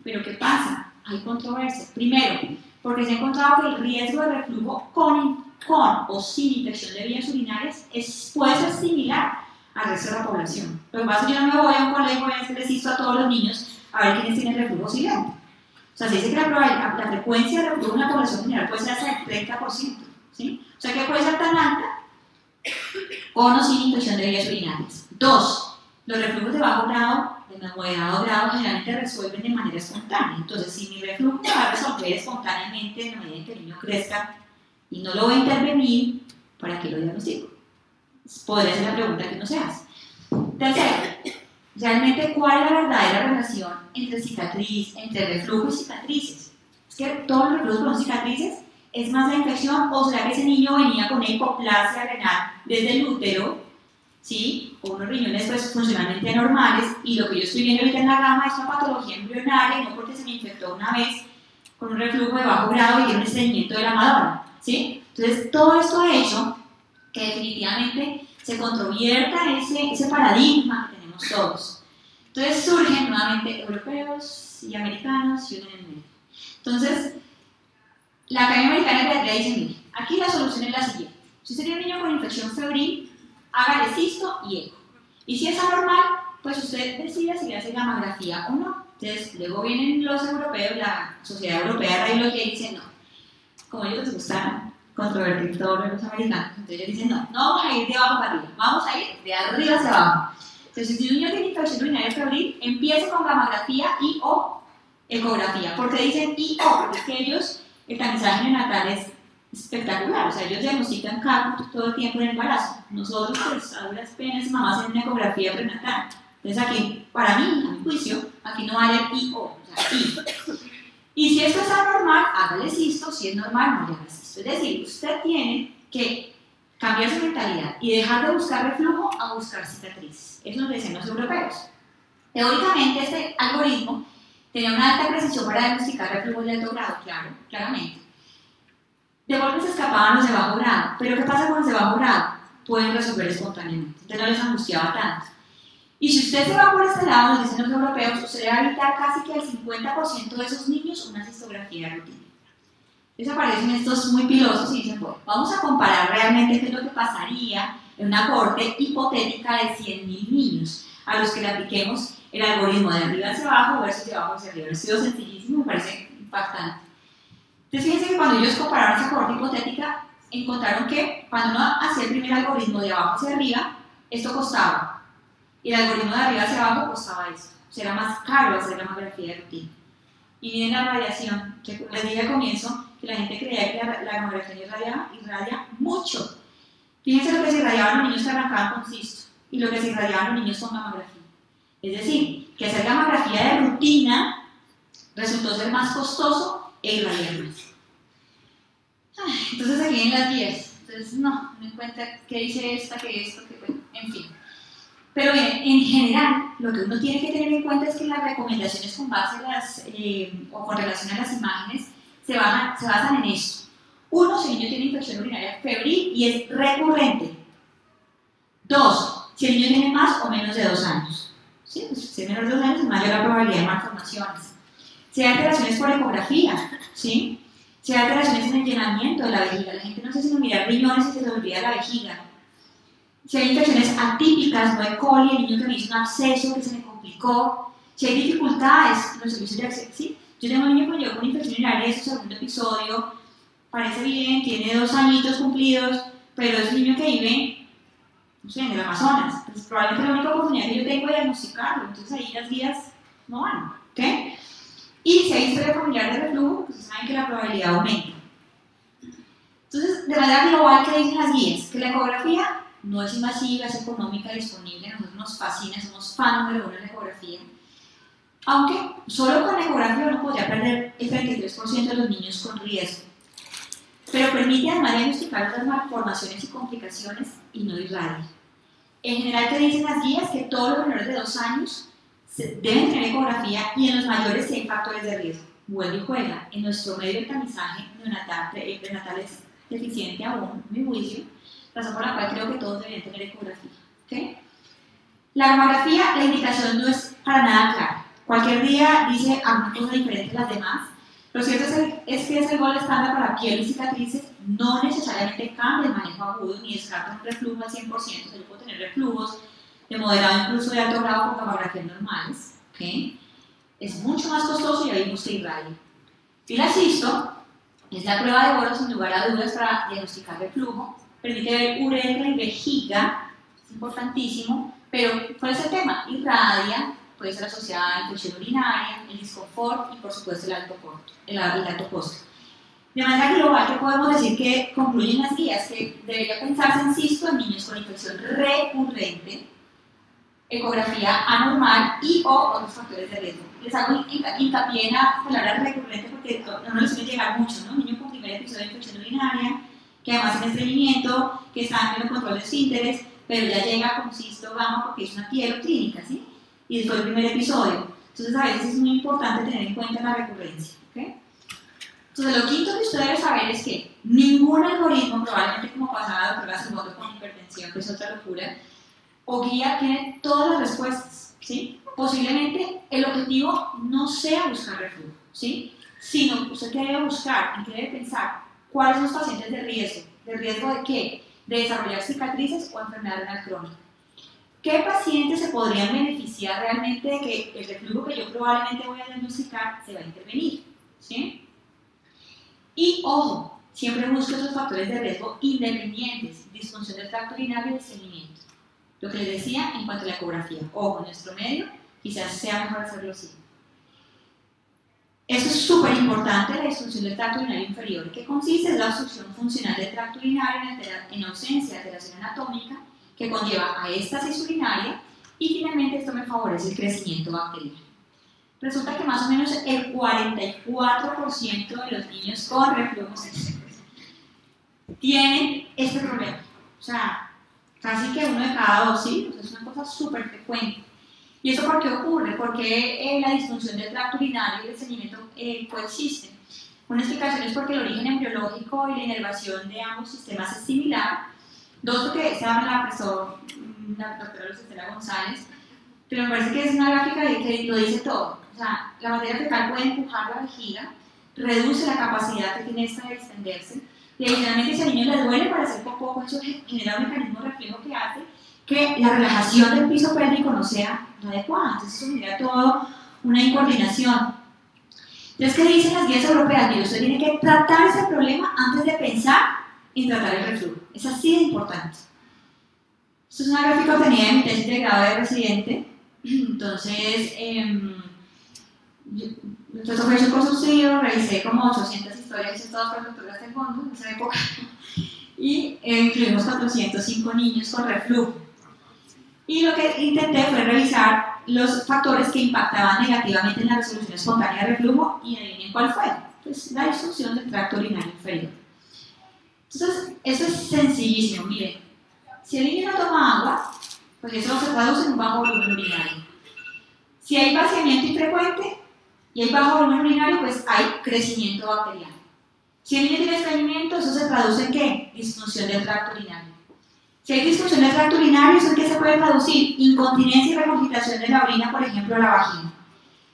Pero ¿qué pasa? Hay controversia. Primero, porque se ha encontrado que el riesgo de reflujo con o sin infección de vías urinarias puede ser similar al resto de la población. Lo que pasa es que yo no me voy a un colegio y voy a hacer esto a todos los niños a ver quiénes tienen reflujo silente. O sea, se dice que la frecuencia de reflujo en la población general puede ser hasta del 30%. ¿sí? O sea que puede ser tan alta con o sin infección de vías urinarias. 2. Los reflujos de bajo grado, de moderado grado, generalmente resuelven de manera espontánea. Entonces, si mi reflujo me va a resolver espontáneamente en la medida en que el niño crezca y no lo voy a intervenir, ¿para qué lo diagnostico? Podría ser la pregunta que no se hace. Tercero, realmente, ¿cuál es la verdadera relación entre cicatriz, entre reflujo y cicatrices? ¿Es que todos los reflujos con cicatrices es más la infección o será que ese niño venía con una hipoplasia renal desde el útero, ¿sí? O unos riñones pues funcionalmente anormales y lo que yo estoy viendo ahorita en la gama es una patología embrionaria y no porque se me infectó una vez con un reflujo de bajo grado y tiene un estreñimiento de la Madonna, ¿sí? Entonces, todo esto ha hecho que definitivamente se controvierta ese paradigma que tenemos todos. Entonces surgen nuevamente europeos y americanos y unen en medio. Entonces, la Academia Americana de Pediatría dice, mire, aquí la solución es la siguiente. Si usted tiene un niño con infección febril, hágale cisto y eco. Y si es anormal, pues usted decide si le hace gamografía o no. Entonces, luego vienen los europeos, la Sociedad Europea de Radiología y dicen, no, como a ellos les gusta controvertir todo lo de los americanos, entonces ellos dicen, no vamos a ir de abajo para arriba, vamos a ir de arriba hacia abajo. Entonces, si un niño tiene infección urinaria febril, empiece con gamografía y o ecografía. ¿Por qué dicen y o? Porque es que ellos, el tamizaje neonatal es espectacular, o sea, ellos diagnostican cálculos todo el tiempo en el embarazo. Nosotros, pues, a duras penas, mamás hacen una ecografía prenatal. Entonces, aquí, para mí, a mi juicio, aquí no vale y o, o sea, y. Y si esto es anormal, hágale cisto, si es normal, no le haga cisto. Es decir, usted tiene que cambiar su mentalidad y dejar de buscar reflujo a buscar cicatrices. Eso nos dicen los europeos. Teóricamente, este algoritmo tenía una alta precisión para diagnosticar reflujos de alto grado, claro, claramente. De golpe se escapaban los de bajo grado, pero ¿qué pasa con los de bajo grado? Pueden resolver espontáneamente, entonces no les angustiaba tanto. Y si usted se va por este lado, nos dicen los europeos, usted le va a evitar casi que el 50% de esos niños una cistografía de rutina. Les aparecen estos muy pilosos y dicen, bueno, vamos a comparar realmente qué es lo que pasaría en una cohorte hipotética de 100.000 niños a los que le apliquemos el algoritmo de arriba hacia abajo versus de abajo hacia arriba. Ha sido sencillísimo, me parece impactante. Entonces, fíjense que cuando ellos compararon esa cohorte hipotética, encontraron que cuando uno hacía el primer algoritmo de abajo hacia arriba, esto costaba. Y el algoritmo de arriba hacia abajo costaba eso. O sea, era más caro hacer la mamografía de rutina. Y miren la radiación. Les dije al comienzo que la gente creía que la mamografía irradia mucho. Fíjense lo que se irradiaban los niños que arrancaban con cisto y lo que se irradiaban los niños con mamografía. Es decir, que hacer la mamografía de rutina resultó ser más costoso e irradiar más. Entonces aquí en las guías. Entonces no encuentra qué dice esta, qué esto, qué bueno, en fin. Pero bien, en general, lo que uno tiene que tener en cuenta es que las recomendaciones con base a las, o con relación a las imágenes se basan en esto. Uno, si el niño tiene infección urinaria febril y es recurrente. 2, si el niño tiene más o menos de 2 años. ¿Sí? Pues, si es menor de 2 años, es mayor la probabilidad de malformaciones. Si hay alteraciones por ecografía, ¿sí? Si hay alteraciones en el llenamiento de la vejiga. La gente no sé si no mira riñones y se le olvida la vejiga. Si hay infecciones atípicas, no hay coli, el niño que me hizo un absceso que se me complicó, si hay dificultades en los servicios de acceso, ¿sí? Yo tengo un niño que llegó con infección urinaria en su segundo episodio, parece bien, tiene 2 añitos cumplidos, pero es un niño que vive, no sé, en el Amazonas, pues probablemente la única oportunidad que yo tengo es diagnosticarlo, entonces ahí las guías no van, ¿ok? Y si hay historia familiar de reflujo, pues saben que la probabilidad aumenta. Entonces, de manera global, ¿qué dicen las guías? Que la ecografía no es invasiva, es económica, disponible, a nosotros nos fascina, somos fan número 1 de la ecografía. Aunque solo con la ecografía uno podría perder el 33% de los niños con riesgo. Pero permite además diagnosticar otras malformaciones y complicaciones y no irradia. En general, ¿qué dicen las guías? Que todos los menores de 2 años deben tener ecografía y en los mayores sí hay factores de riesgo. Vuelve y juega. En nuestro medio de tamizaje neonatal, prenatal es deficiente aún, en mi juicio, razón por la cual creo que todos deberían tener ecografía. ¿Okay? La mamografía, la indicación no es para nada clara. Cualquier día dice alguna cosa diferente a las demás. Lo cierto es que es el gol estándar para piel y cicatrices. No necesariamente cambia el manejo agudo ni descarta un reflujo al 100%. Yo puedo tener reflujos de moderado, incluso de alto grado con mamografías normales. ¿Okay? Es mucho más costoso y ahí vimos que irradia. Y la cisto Es la prueba de Boro, sin lugar a dudas, para diagnosticar reflujo. Permite ver uretra y vejiga, es importantísimo, pero ¿cuál es el tema? Irradia, puede ser asociada a infección urinaria, el disconfort y por supuesto el alto costo. De manera global, ¿qué podemos decir que concluyen las guías? Que debería pensarse en cisto en niños con infección recurrente, ecografía anormal y o otros factores de riesgo. Les hago hincapié en la palabra recurrente porque no les suele llegar mucho, ¿no? Un niño con primer episodio de infección urinaria, que además tiene estreñimiento, que está en pleno control de esfínteres, pero ya llega con cisto gamma porque es una pieloclínica, ¿sí? Y después del primer episodio. Entonces a veces es muy importante tener en cuenta la recurrencia, ¿ok? Entonces lo quinto que usted debe saber es que ningún algoritmo, probablemente como pasaba la doctora Segundo con hipertensión, que es otra locura, o guía tiene todas las respuestas, ¿sí? Posiblemente el objetivo no sea buscar reflujo, ¿sí? Sino usted debe buscar y debe pensar cuáles son los pacientes de riesgo. ¿De riesgo de qué? De desarrollar cicatrices o enfermedad renal crónica. ¿Qué pacientes se podrían beneficiar realmente de que el reflujo que yo probablemente voy a diagnosticar se va a intervenir? ¿Sí? Y ojo, siempre busco esos factores de riesgo independientes, disfunción del tracto urinario y estreñimiento. Lo que les decía en cuanto a la ecografía. Ojo, en nuestro medio quizás sea mejor hacerlo así. Eso es súper importante, la disfunción del tracto urinario inferior, que consiste en la obstrucción funcional del tracto urinario en ausencia de alteración anatómica, que conlleva a éstasis urinaria, y finalmente esto me favorece el crecimiento bacteriano. Resulta que más o menos el 44% de los niños con reflujo tienen este problema. O sea, casi que 1 de cada 2, ¿sí? O sea, es una cosa súper frecuente. ¿Y eso por qué ocurre? Porque la disfunción del tracto urinario y el estreñimiento coexisten. Una explicación es porque el origen embriológico y la inervación de ambos sistemas es similar. Dos, porque esa me la prestó la doctora Lucetela González, pero me parece que es una gráfica que lo dice todo. O sea, la materia fecal puede empujar la vejiga, reduce la capacidad que tiene esta de extenderse, y adicionalmente si al niño le duele para hacer popó, eso genera un mecanismo reflejo que hace que la relajación del piso pélvico no sea adecuada. Entonces eso genera todo una incoordinación. Entonces, ¿qué dicen las guías europeas? Mire, usted tiene que tratar ese problema antes de pensar en tratar el reflujo. Es así de importante. Esto es una gráfica obtenida en mi tesis de grado de residente. Entonces, esto fue hecho por subsidio, revisé como 800 historias hechas todas por doctoras del fondo en esa época y incluimos 405 niños con reflujo. Y lo que intenté fue revisar los factores que impactaban negativamente en la resolución espontánea de reflujo y adivinen cuál fue. Pues la disfunción del tracto urinario inferior. Entonces, eso es sencillísimo. Miren, si el niño no toma agua, pues eso se traduce en un bajo volumen urinario. Si hay vaciamiento infrecuente y hay bajo volumen urinario, pues hay crecimiento bacteriano. Si el niño tiene estreñimiento, eso se traduce en ¿qué? Disfunción del tracto urinario. Si hay disfunción del tracto urinario, ¿eso en qué se puede traducir? Incontinencia y regurgitación de la orina, por ejemplo, a la vagina.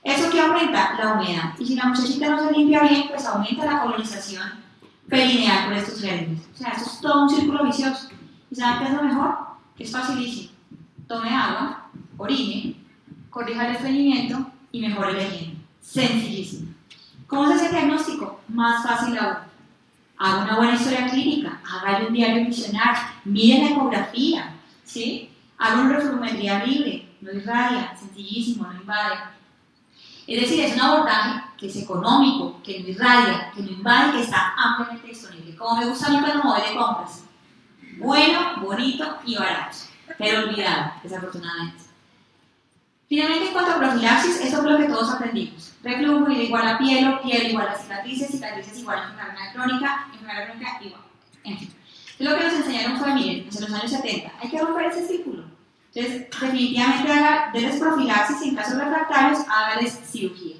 ¿Eso qué aumenta? La humedad. Y si la muchachita no se limpia bien, pues aumenta la colonización perineal por estos gérmenes. O sea, esto es todo un círculo vicioso. ¿Y saben qué es lo mejor? Que es facilísimo. Tome agua, orine, corrija el estreñimiento y mejore la higiene. Sencillísimo. ¿Cómo se hace el diagnóstico? Más fácil aún. Haga una buena historia clínica, hágale un diario misionar, mire la ecografía, ¿sí? Haga una reflujometría libre, no irradia, sencillísimo, no invade. Es decir, es un abordaje que es económico, que no irradia, que no invade, que está ampliamente disponible. Como me gusta a mí cuando me voy de compras. Bueno, bonito y barato, pero olvidado, desafortunadamente. Finalmente, en cuanto a profilaxis, eso es lo que todos aprendimos. Reflujo igual a piel igual a cicatrices, cicatrices igual a enfermedad crónica igual. En fin. Entonces, lo que nos enseñaron fue, miren, en los años 70, hay que romper ese círculo. Entonces, definitivamente, denles profilaxis y en casos refractarios, hágales cirugía.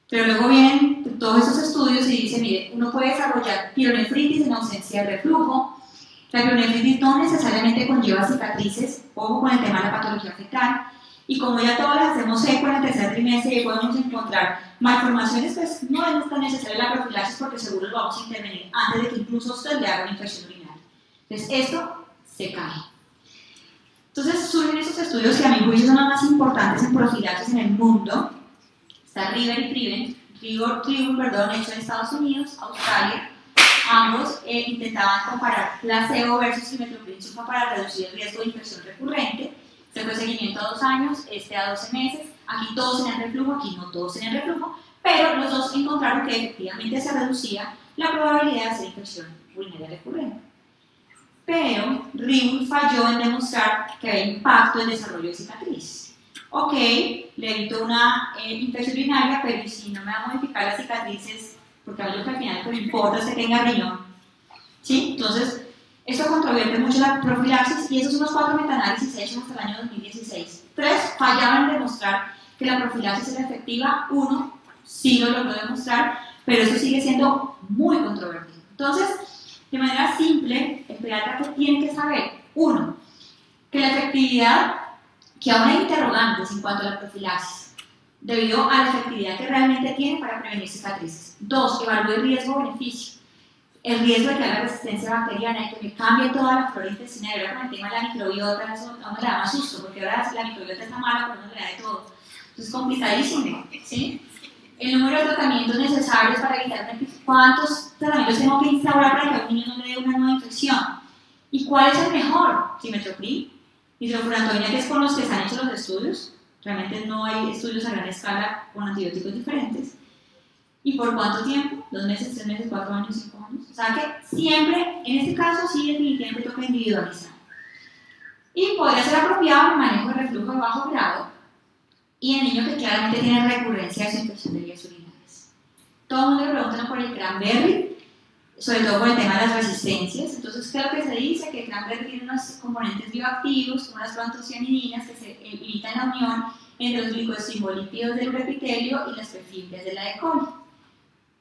Pero luego vienen todos estos estudios y dicen, mire, uno puede desarrollar pielonefritis en ausencia de reflujo. La pielonefritis no necesariamente conlleva cicatrices, ojo con el tema de la patología fetal. Y como ya todas las hacemos eco en el tercer trimestre y podemos encontrar malformaciones, pues no es tan necesaria la profilaxis porque seguro lo vamos a intervenir antes de que incluso usted le haga una infección urinaria. Entonces esto se cae. Entonces surgen esos estudios que a mi juicio son los más importantes en profilaxis en el mundo. Está River y Prevent. perdón, hecho en Estados Unidos, Australia. Ambos intentaban comparar placebo versus trimethoprim sulfa para reducir el riesgo de infección recurrente. Se fue seguimiento a 2 años, a 12 meses. Aquí todos tenían reflujo, aquí no todos tenían reflujo, pero los dos encontraron que efectivamente se reducía la probabilidad de hacer infección urinaria recurrente. Pero Ribul falló en demostrar que había impacto en el desarrollo de cicatriz. Ok, le evitó una infección urinaria, pero si no me va a modificar las cicatrices, porque a mí lo que al final lo que me importa es que tenga riñón. ¿Sí? Entonces, esto controvierte mucho la profilaxis y esos son los 4 metaanálisis hechos hasta el año 2016. 3 fallaban en demostrar que la profilaxis era efectiva, 1 sí lo logró demostrar, pero esto sigue siendo muy controvertido. Entonces, de manera simple, el pediatra que tiene que saber, 1, que la efectividad, que aún hay interrogantes en cuanto a la profilaxis, debido a la efectividad que realmente tiene para prevenir cicatrices. 2, evalúe el riesgo-beneficio. El riesgo de que haya resistencia bacteriana y que me cambie toda la flora intestinal. Ahora con el tema de la microbiota, eso a uno le da más susto, porque ahora la microbiota está mala, pero uno le da de todo. Entonces es complicadísimo, ¿sí? El número de tratamientos necesarios para evitar una infección. ¿Cuántos tratamientos tengo que instaurar para que a un niño no le dé una nueva infección? ¿Y cuál es el mejor? Trimethoprim, hidrofurantoína, que es con los que se han hecho los estudios. Realmente no hay estudios a gran escala con antibióticos diferentes. ¿Y por cuánto tiempo? 2 meses, 3 meses, 4 años, 5 años. O sea que siempre, en este caso, sí definitivamente toca individualizar. Y podría ser apropiado el manejo de reflujo de bajo grado y el niño que claramente tiene recurrencia de su infección de vías urinarias. Todo el mundo le pregunta por el cranberry, sobre todo por el tema de las resistencias. Entonces, ¿qué es lo que se dice? Que el cranberry tiene unos componentes bioactivos, como las proantocianidinas, que se evitan la unión entre los glicosilfolípidos del urepitelio y las perfimbrias de la E. coli.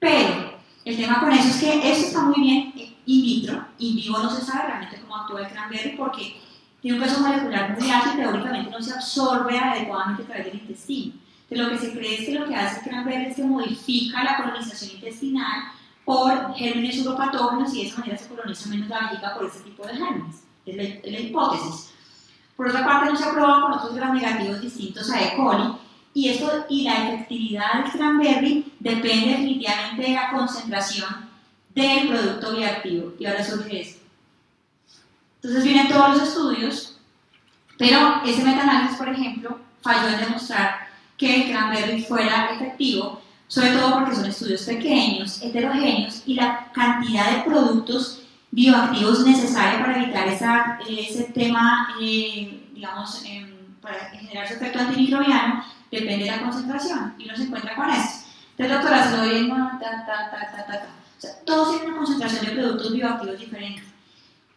Pero el tema con eso es que eso está muy bien in vitro, in vivo no se sabe realmente cómo actúa el cranberry porque tiene un peso molecular muy alto y teóricamente no se absorbe adecuadamente a través del intestino. Entonces lo que se cree es que lo que hace el cranberry es que modifica la colonización intestinal por gérmenes uropatógenos y de esa manera se coloniza menos la vejiga por ese tipo de gérmenes. Es la hipótesis. Por otra parte no se ha probado con otros gram negativos distintos a E. coli. Y la efectividad del cranberry depende definitivamente de la concentración del producto bioactivo. Y ahora surge esto. Entonces vienen todos los estudios, pero ese metaanálisis, por ejemplo, falló en demostrar que el cranberry fuera efectivo, sobre todo porque son estudios pequeños, heterogéneos, y la cantidad de productos bioactivos necesaria para evitar ese tema, digamos, para generar su efecto antimicrobiano, depende de la concentración, y uno se encuentra con esto. Entonces, doctora, se lo doy en o sea, todos tienen una concentración de productos bioactivos diferentes.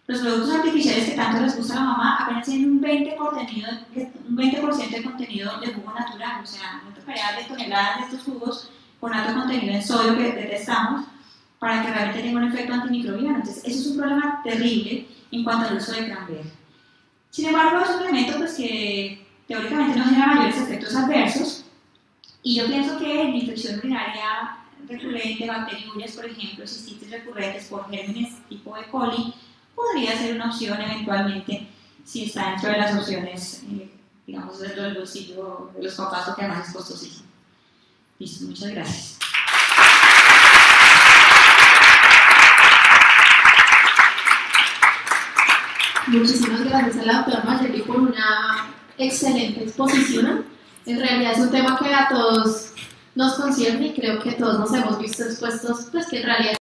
Los productos artificiales que tanto les gusta a la mamá apenas tienen un 20% de contenido de jugo natural, o sea, no tocaría de toneladas de estos jugos con alto contenido en sodio que detestamos para que realmente tenga un efecto antimicrobiano. Entonces, eso es un problema terrible en cuanto al uso de cranberry. Sin embargo, es un elemento pues, que teóricamente no genera mayores efectos adversos, y yo pienso que en infección urinaria recurrente, bacteriurias, por ejemplo, cistitis recurrentes por gérmenes tipo E. coli, podría ser una opción eventualmente si está dentro de las opciones, digamos, dentro del bolsillo de los papás, porque además es costosísimo. Listo, muchas gracias. Muchísimas gracias a la doctora Mayeli por una excelente exposición. En realidad es un tema que a todos nos concierne y creo que todos nos hemos visto expuestos, pues que en realidad